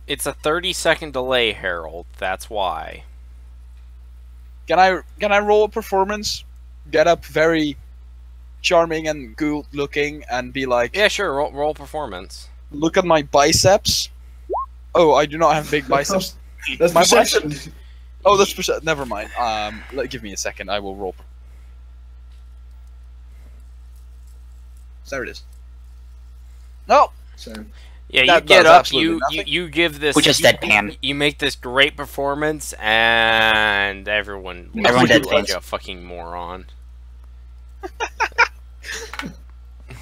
S1: It's a 30-second delay, Harold. That's why.
S9: Can I roll a performance? Get up very charming and good looking and be like,
S1: Yeah, sure. Roll performance.
S9: look at my biceps. Oh, I do not have big biceps.
S2: That's
S9: My
S2: perception.
S9: Oh, that's never mind. Give me a second. I will roll. There it is. No.
S2: So,
S1: Yeah, you
S9: That
S1: get
S9: does
S1: up.
S9: absolutely nothing.
S1: You give this.
S3: We just
S1: you,
S3: deadpan.
S1: You make this great performance, and everyone
S3: Everyone
S1: looks at you like
S3: deadpans.
S1: a fucking moron.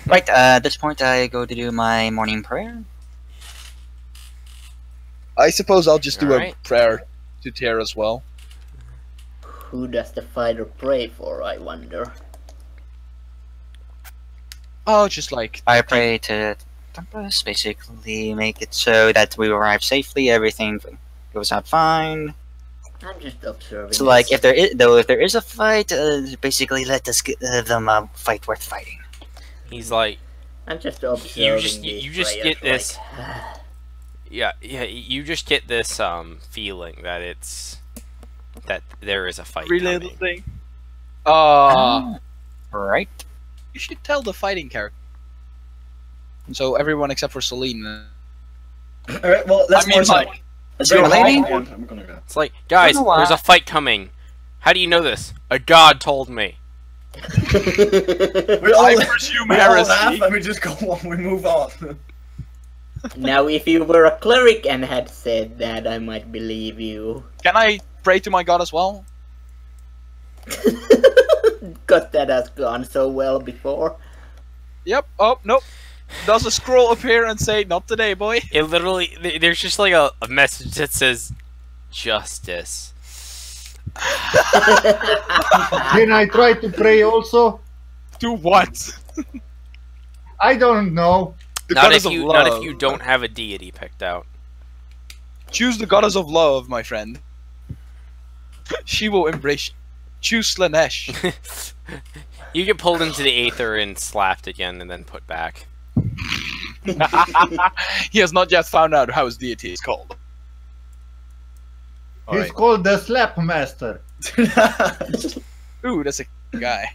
S3: Right, at this point I go to do my morning prayer.
S9: I suppose I'll just do
S1: Alright.
S9: a prayer to Tyr as well.
S5: Who does the fighter pray for, I wonder?
S9: Oh, just like
S3: I pray to Tempest, basically make it so that we arrive safely, everything goes out fine.
S5: I'm just observing.
S3: So, like,
S5: this.
S3: if there is a fight, basically let us give them a fight worth fighting.
S1: He's like,
S5: I'm just observing.
S1: you
S5: these
S1: just
S5: prayers
S1: get this-
S5: like,
S1: yeah. You just get this feeling that there is a fight
S9: every
S1: coming.
S9: little thing. Ah,
S3: Right?
S9: you should tell the fighting character. So everyone except for Celine.
S2: alright, well, let's
S9: I mean,
S2: march
S9: like,
S2: on.
S3: Is there a
S2: Bring it
S3: lady?
S2: home. I'm gonna go.
S1: It's like, guys,
S3: know why.
S1: there's a fight coming. How do you know this? A god told me.
S2: We all,
S9: I presume
S2: we all laugh
S9: heresy.
S2: and we just go on, we move on.
S5: Now, if you were a cleric and had said that, I might believe you.
S9: Can I
S6: pray to my god as well?
S5: Because that has gone so well before.
S6: Yep. Oh, nope. Does a scroll appear and say, not today, boy?
S1: It literally, there's just like a message that says, justice.
S7: Can I try to pray also?
S6: Do what?
S7: I don't know.
S6: The
S1: Not
S6: goddess
S1: if
S6: of
S1: you,
S6: love.
S1: not if you don't have a deity picked out.
S6: Choose the goddess of love, my friend. She will embrace you. Choose Slanesh.
S1: You get pulled into the aether and slapped again and then put back.
S6: He has not yet found out how his deity is called.
S7: He's
S6: Alright.
S7: called the Slap Master.
S6: Ooh, that's a guy.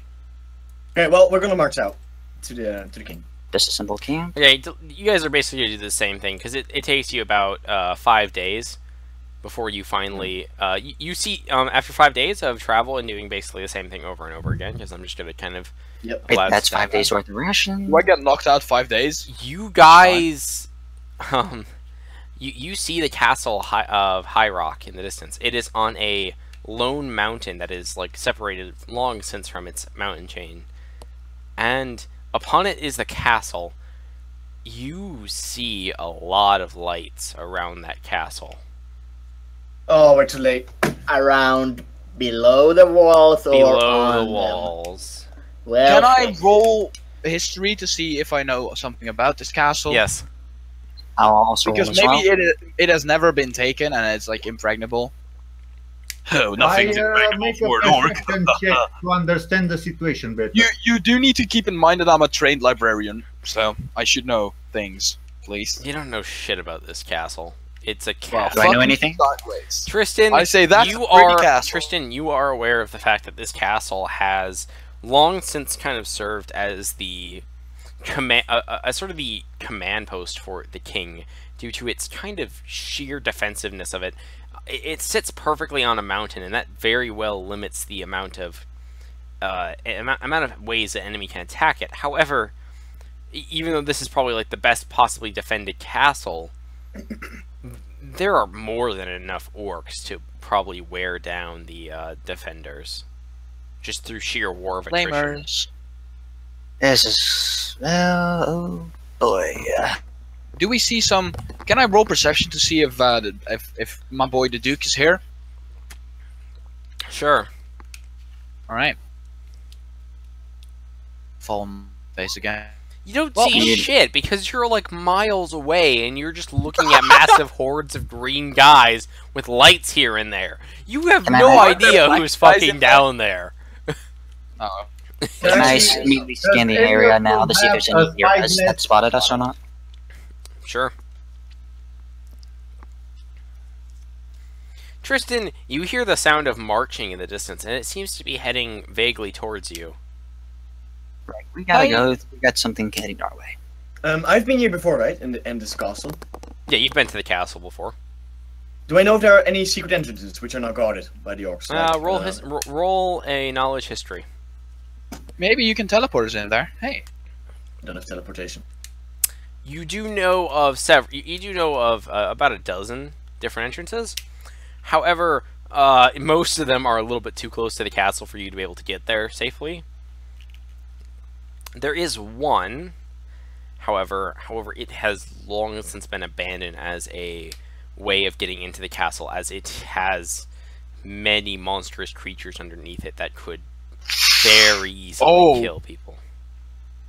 S2: Okay, well, we're gonna march out to the king.
S3: Disassemble camp.
S1: Okay, you guys are basically going to do the same thing, because it takes you about 5 days before you finally... you see, after 5 days of travel and doing basically the same thing over and over again, because I'm just going to kind of...
S2: Yep.
S3: Wait,
S1: allow
S3: that's
S1: this to
S3: 5 days worth of ration.
S6: Do I get knocked out 5 days?
S1: You guys... you see the castle of High Rock in the distance. It is on a lone mountain that is, like, separated long since from its mountain chain. And upon it is the castle. You see a lot of lights around that castle.
S2: Oh, we're too late.
S5: Around below the walls or
S1: Below
S5: on
S1: the
S5: them?
S1: walls.
S5: Well,
S6: Can I roll history to see if I know something about this castle?
S1: Yes.
S3: I'll also roll
S6: Because
S3: as
S6: maybe
S3: well.
S6: it has never been taken and it's like impregnable.
S9: Oh, nothing's impregnable
S7: make a
S9: for an orc.
S7: perception check to understand the situation better.
S6: You do need to keep in mind that I'm a trained librarian, so I should know things, please.
S1: You don't know shit about this castle. It's a
S6: Well,
S1: castle.
S3: Do I know
S6: fucking
S3: anything?
S6: sideways.
S1: Tristan,
S6: I say that's
S1: you
S6: a pretty
S1: are
S6: castle.
S1: Tristan. You are aware of the fact that this castle has long since kind of served as the command, a sort of the command post for the king, due to its kind of sheer defensiveness of it. It sits perfectly on a mountain, and that very well limits the amount of ways the enemy can attack it. However, even though this is probably like the best possibly defended castle, there are more than enough orcs to probably wear down the defenders, just through sheer war of attrition.
S6: Flamers.
S3: This is... well, oh boy.
S6: Do we see some? Can I roll perception to see if my boy the Duke is here?
S1: Sure.
S6: All right. Fall on face again.
S1: You don't
S6: Well,
S1: see shit because you're like miles away and you're just looking at massive hordes of green guys with lights here and there. You have
S3: Can I
S1: no
S3: make-
S1: idea
S6: Black
S1: who's
S6: guys
S1: fucking
S6: in there?
S1: down there.
S6: Oh.
S3: Can I immediately scan the area now to see if there's any heroes that spotted us or not?
S1: Sure. Tristan, you hear the sound of marching in the distance, and it seems to be heading vaguely towards you.
S3: Right, we gotta go. We got something heading our way.
S2: I've been here before, right? In this castle.
S1: Yeah, you've been to the castle before.
S2: Do I know if there are any secret entrances which are not guarded by the orcs?
S1: Roll a knowledge history.
S6: Maybe you can teleport us in there. Hey.
S2: I don't have teleportation.
S1: You do know of several. You do know of about a dozen different entrances. However, most of them are a little bit too close to the castle for you to be able to get there safely. There is one, however, it has long since been abandoned as a way of getting into the castle, as it has many monstrous creatures underneath it that could very easily kill people.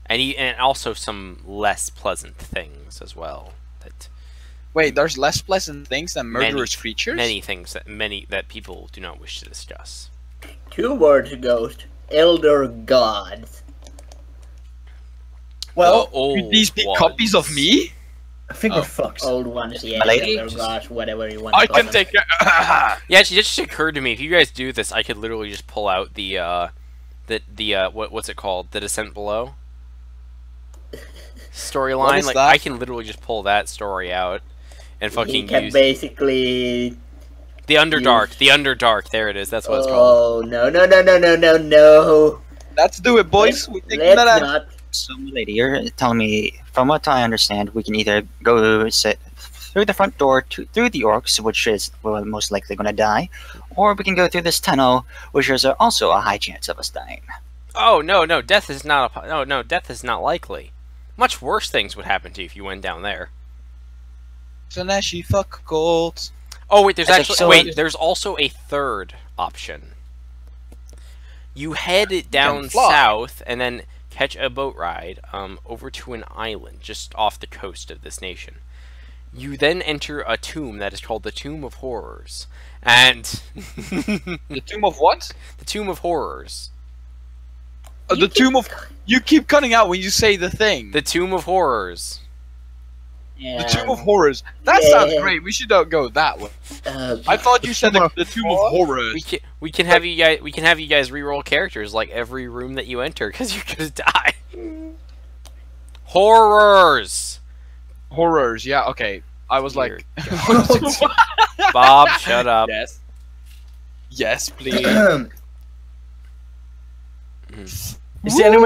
S1: And also some less pleasant things as well. That
S6: Wait, there's less pleasant things than murderous creatures?
S1: many things that people do not wish to discuss.
S5: 2 words, Ghost. Elder gods.
S2: Well,
S6: Could these be copies of me?
S2: I think we're fucked.
S5: Old ones, yeah.
S3: Lady?
S5: Elder gods, whatever you want
S6: I
S5: to call
S6: can
S5: them.
S6: take care.
S1: Yeah, actually, it just occurred to me. If you guys do this, I could literally just pull out the what's it called? The Descent Below storyline.
S6: What is
S1: Like
S6: that?
S1: I can literally just pull that story out and
S5: He
S1: fucking
S5: can
S1: use
S5: basically...
S1: the Underdark. The Underdark. There it is. That's what it's called.
S5: Oh, no.
S6: Let's do it, boys. We're taking
S5: Let's
S6: that out.
S5: not.
S3: So, lady, you're telling me, from what I understand, we can either go through the front door through the orcs, which is well, most likely going to die, or we can go through this tunnel, which is also a high chance of us dying.
S1: Oh no, death is not death is not likely. Much worse things would happen to you if you went down there.
S6: Slaneshy fuck gold.
S1: Oh wait, there's
S3: Okay,
S1: actually
S3: so-
S1: there's also a third option. You head down
S6: can fly.
S1: south and then catch a boat ride over to an island just off the coast of this nation. You then enter a tomb that is called the Tomb of Horrors, and
S6: The Tomb of what?
S1: the Tomb of Horrors.
S6: The Tomb of. You keep cutting out when you say the thing.
S1: The Tomb of Horrors.
S5: Yeah.
S6: The Tomb of Horrors. That
S5: Yeah.
S6: sounds great. We should go that way. I thought you said the Tomb of Horrors.
S1: We can have you guys reroll characters like every room that you enter because you're gonna die. Horrors.
S6: Horrors. Yeah. Okay. I was like,
S1: Dear Bob, shut up.
S6: yes. Yes, please.
S2: Is there any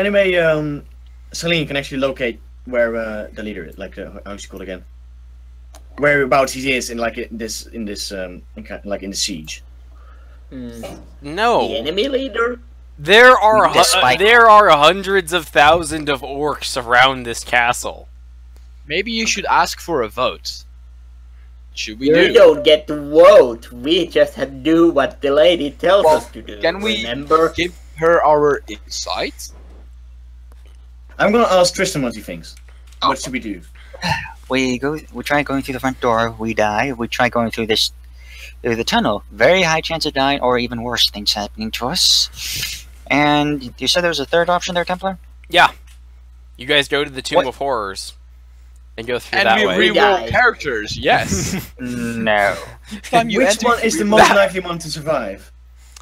S2: way? Celine can actually locate where the leader is? Like how's he called again? Whereabouts he is in like in this like in the siege.
S5: The
S1: No,
S5: enemy leader?
S1: there are
S3: Despite-
S1: there are hundreds of thousands of orcs around this castle.
S6: Maybe you should ask for a vote. Should we
S5: We
S6: do?
S5: don't get to vote. We just have to do what the lady tells
S6: Well,
S5: us to do.
S6: can we-
S5: remember?
S6: Give her our insight.
S2: I'm gonna ask Tristan what he thinks.
S6: Oh.
S2: What should we do?
S3: We try going through the front door, we die. We try going through the tunnel, very high chance of dying, or even worse things happening to us. And you said there was a third option there, Templar?
S1: Yeah, you guys go to the Tomb
S3: What?
S1: of Horrors and go through
S6: And
S1: that
S6: we
S1: way.
S6: reroll
S5: Die.
S6: characters. Yes.
S3: No.
S6: Time you
S2: Which
S6: enter
S2: one is the
S6: free
S2: most
S6: will.
S2: likely one to survive?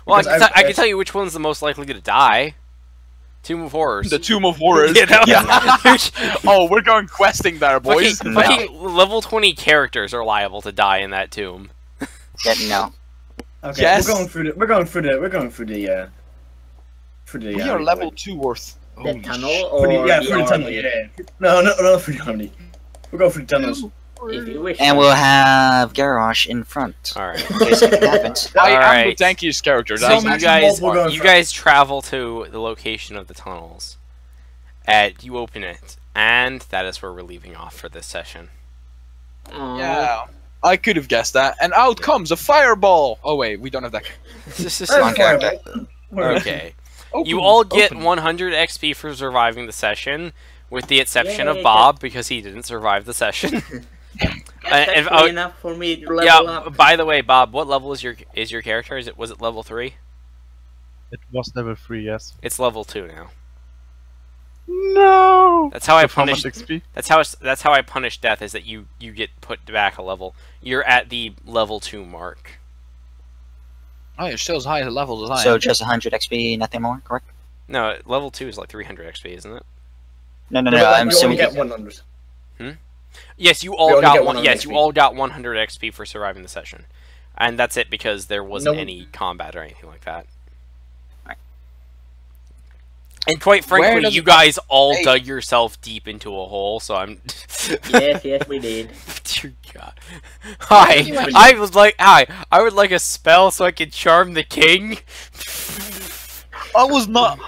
S1: Well,
S2: Because
S1: I can tell you which one's the most likely to die. Tomb of Horrors.
S6: The Tomb of Horrors.
S1: You know?
S6: Oh, we're going questing there, boys.
S1: Fucking level 20 characters are liable to die in that tomb.
S3: Yeah, no.
S2: Okay,
S6: Yes.
S2: we're going through the.
S6: We are level 2 worth.
S5: The tunnel
S2: For
S5: or
S2: the, through the tunnel.
S5: army?
S2: Yeah. No, through the army. We'll go through the tunnels.
S5: If you wish.
S3: And we'll have Garrosh in front.
S1: Alright.
S3: In case it happens.
S6: I am
S1: Alright.
S6: the tankiest character.
S1: So
S6: That's
S1: you
S2: maximum
S1: guys,
S2: we'll go in
S1: you
S2: front.
S1: guys travel to the location of the tunnels. You open it, and that is where we're leaving off for this session.
S5: Aw.
S6: Yeah. I could have guessed that. And out comes a fireball. Oh wait, we don't have that.
S3: One character.
S1: Okay.
S6: Open,
S1: You all get
S6: open.
S1: 100 XP for surviving the session, with the exception of
S5: Yay,
S1: Bob, because he didn't survive the session.
S5: That's
S1: and-
S5: actually enough for me to level
S1: Yeah,
S5: up.
S1: by the way, Bob, what level is your character? Was it level 3?
S4: It was level 3, yes.
S1: It's level 2 now.
S4: No!
S1: That's how I
S4: With how much
S1: punish.
S4: XP?
S1: That's how I punish death. Is that you get put back a level. You're at the level 2 mark.
S6: Oh, you're still as high a level as I am.
S3: So just 100 XP, nothing more, correct?
S1: No, level 2 is like 300 XP, isn't it?
S3: No,
S2: No,
S3: I'm
S2: we only
S3: assuming.
S2: get 100.
S1: Yes, you
S2: We
S1: all
S2: only
S1: got
S2: get
S1: one.
S2: 100
S1: Yes,
S2: XP.
S1: you all got 100 XP for surviving the session, and that's it because there wasn't
S2: No.
S1: any combat or anything like that.
S3: Right.
S1: And quite
S6: Where
S1: frankly,
S6: does
S1: you
S6: it-
S1: guys all
S6: Hey.
S1: dug yourself deep into a hole. So I'm.
S5: Yes, we did.
S1: Dear God. I would like a spell so I could charm the king.
S6: I was not.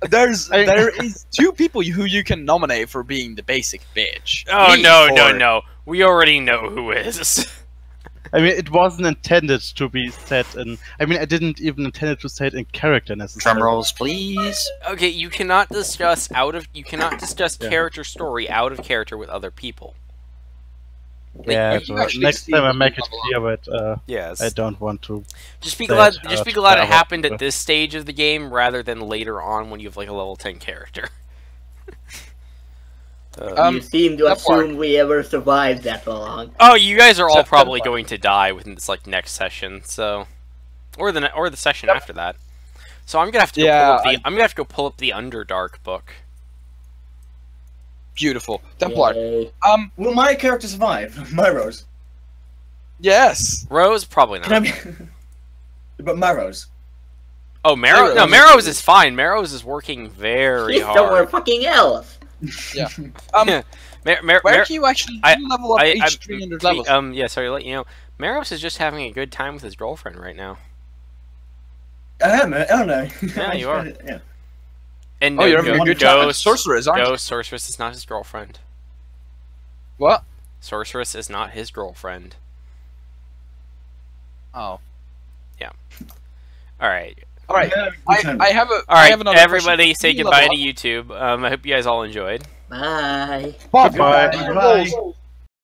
S6: There is 2 people who you can nominate for being the basic bitch.
S1: Oh
S6: Me
S1: no,
S6: for-
S1: no, no! We already know who is.
S4: I mean, it wasn't intended to be said in. I mean, I didn't even intend it to say it in character necessarily.
S3: Drum rolls, please.
S1: Okay, you cannot discuss
S4: Yeah.
S1: character story out of character with other people.
S4: Yeah,
S6: you
S4: so
S6: actually
S4: next
S6: see
S4: time I
S6: when
S4: make
S6: you
S4: it
S6: level up.
S4: clear, but
S1: Yes.
S4: I don't want to.
S1: Just be
S4: That,
S1: glad.
S4: uh,
S1: Just be glad it
S4: that
S1: happened
S4: was-
S1: at this stage of the game rather than later on when you have like a level 10 character.
S5: You seem to
S6: that part.
S5: assume we ever survived that long.
S1: Oh, you guys are all
S6: Except
S1: probably
S6: that
S1: going to die within this like next session, so or the session after that. So I'm gonna have to go
S6: Yeah,
S1: pull up the I'm gonna have to go pull up the Underdark book.
S6: Beautiful. Templar.
S5: Yay.
S2: Will my character survive? My Rose.
S6: Yes.
S1: Rose probably
S2: Can I
S1: not.
S2: be? But my Rose.
S1: Oh, Marrow. No,
S6: Marrow's-
S1: Marrow's is fine. Marrow's is working very
S5: He's somewhere
S1: hard.
S5: fucking else.
S6: Yeah.
S1: Where
S6: Where can you actually
S1: I-
S6: level up
S1: I-
S6: each 300 levels?
S1: Yeah, sorry, to let you know, Maros is just having a good time with his girlfriend right now.
S2: I am. I don't know.
S1: Yeah, you are.
S2: Yeah.
S1: And
S6: Oh, you're having a good time with
S1: Ghost,
S6: Sorceress, aren't you?
S1: Ghost, Sorceress is not his girlfriend.
S6: What?
S1: Sorceress is not his girlfriend.
S6: Oh.
S1: Alright.
S6: Alright.
S2: Yeah,
S6: I have a. I
S1: Alright,
S6: have another
S1: everybody
S6: question.
S1: say
S6: Can you
S1: goodbye
S6: level
S1: to YouTube. I hope you guys all enjoyed.
S5: Bye.
S7: Bye. Bye.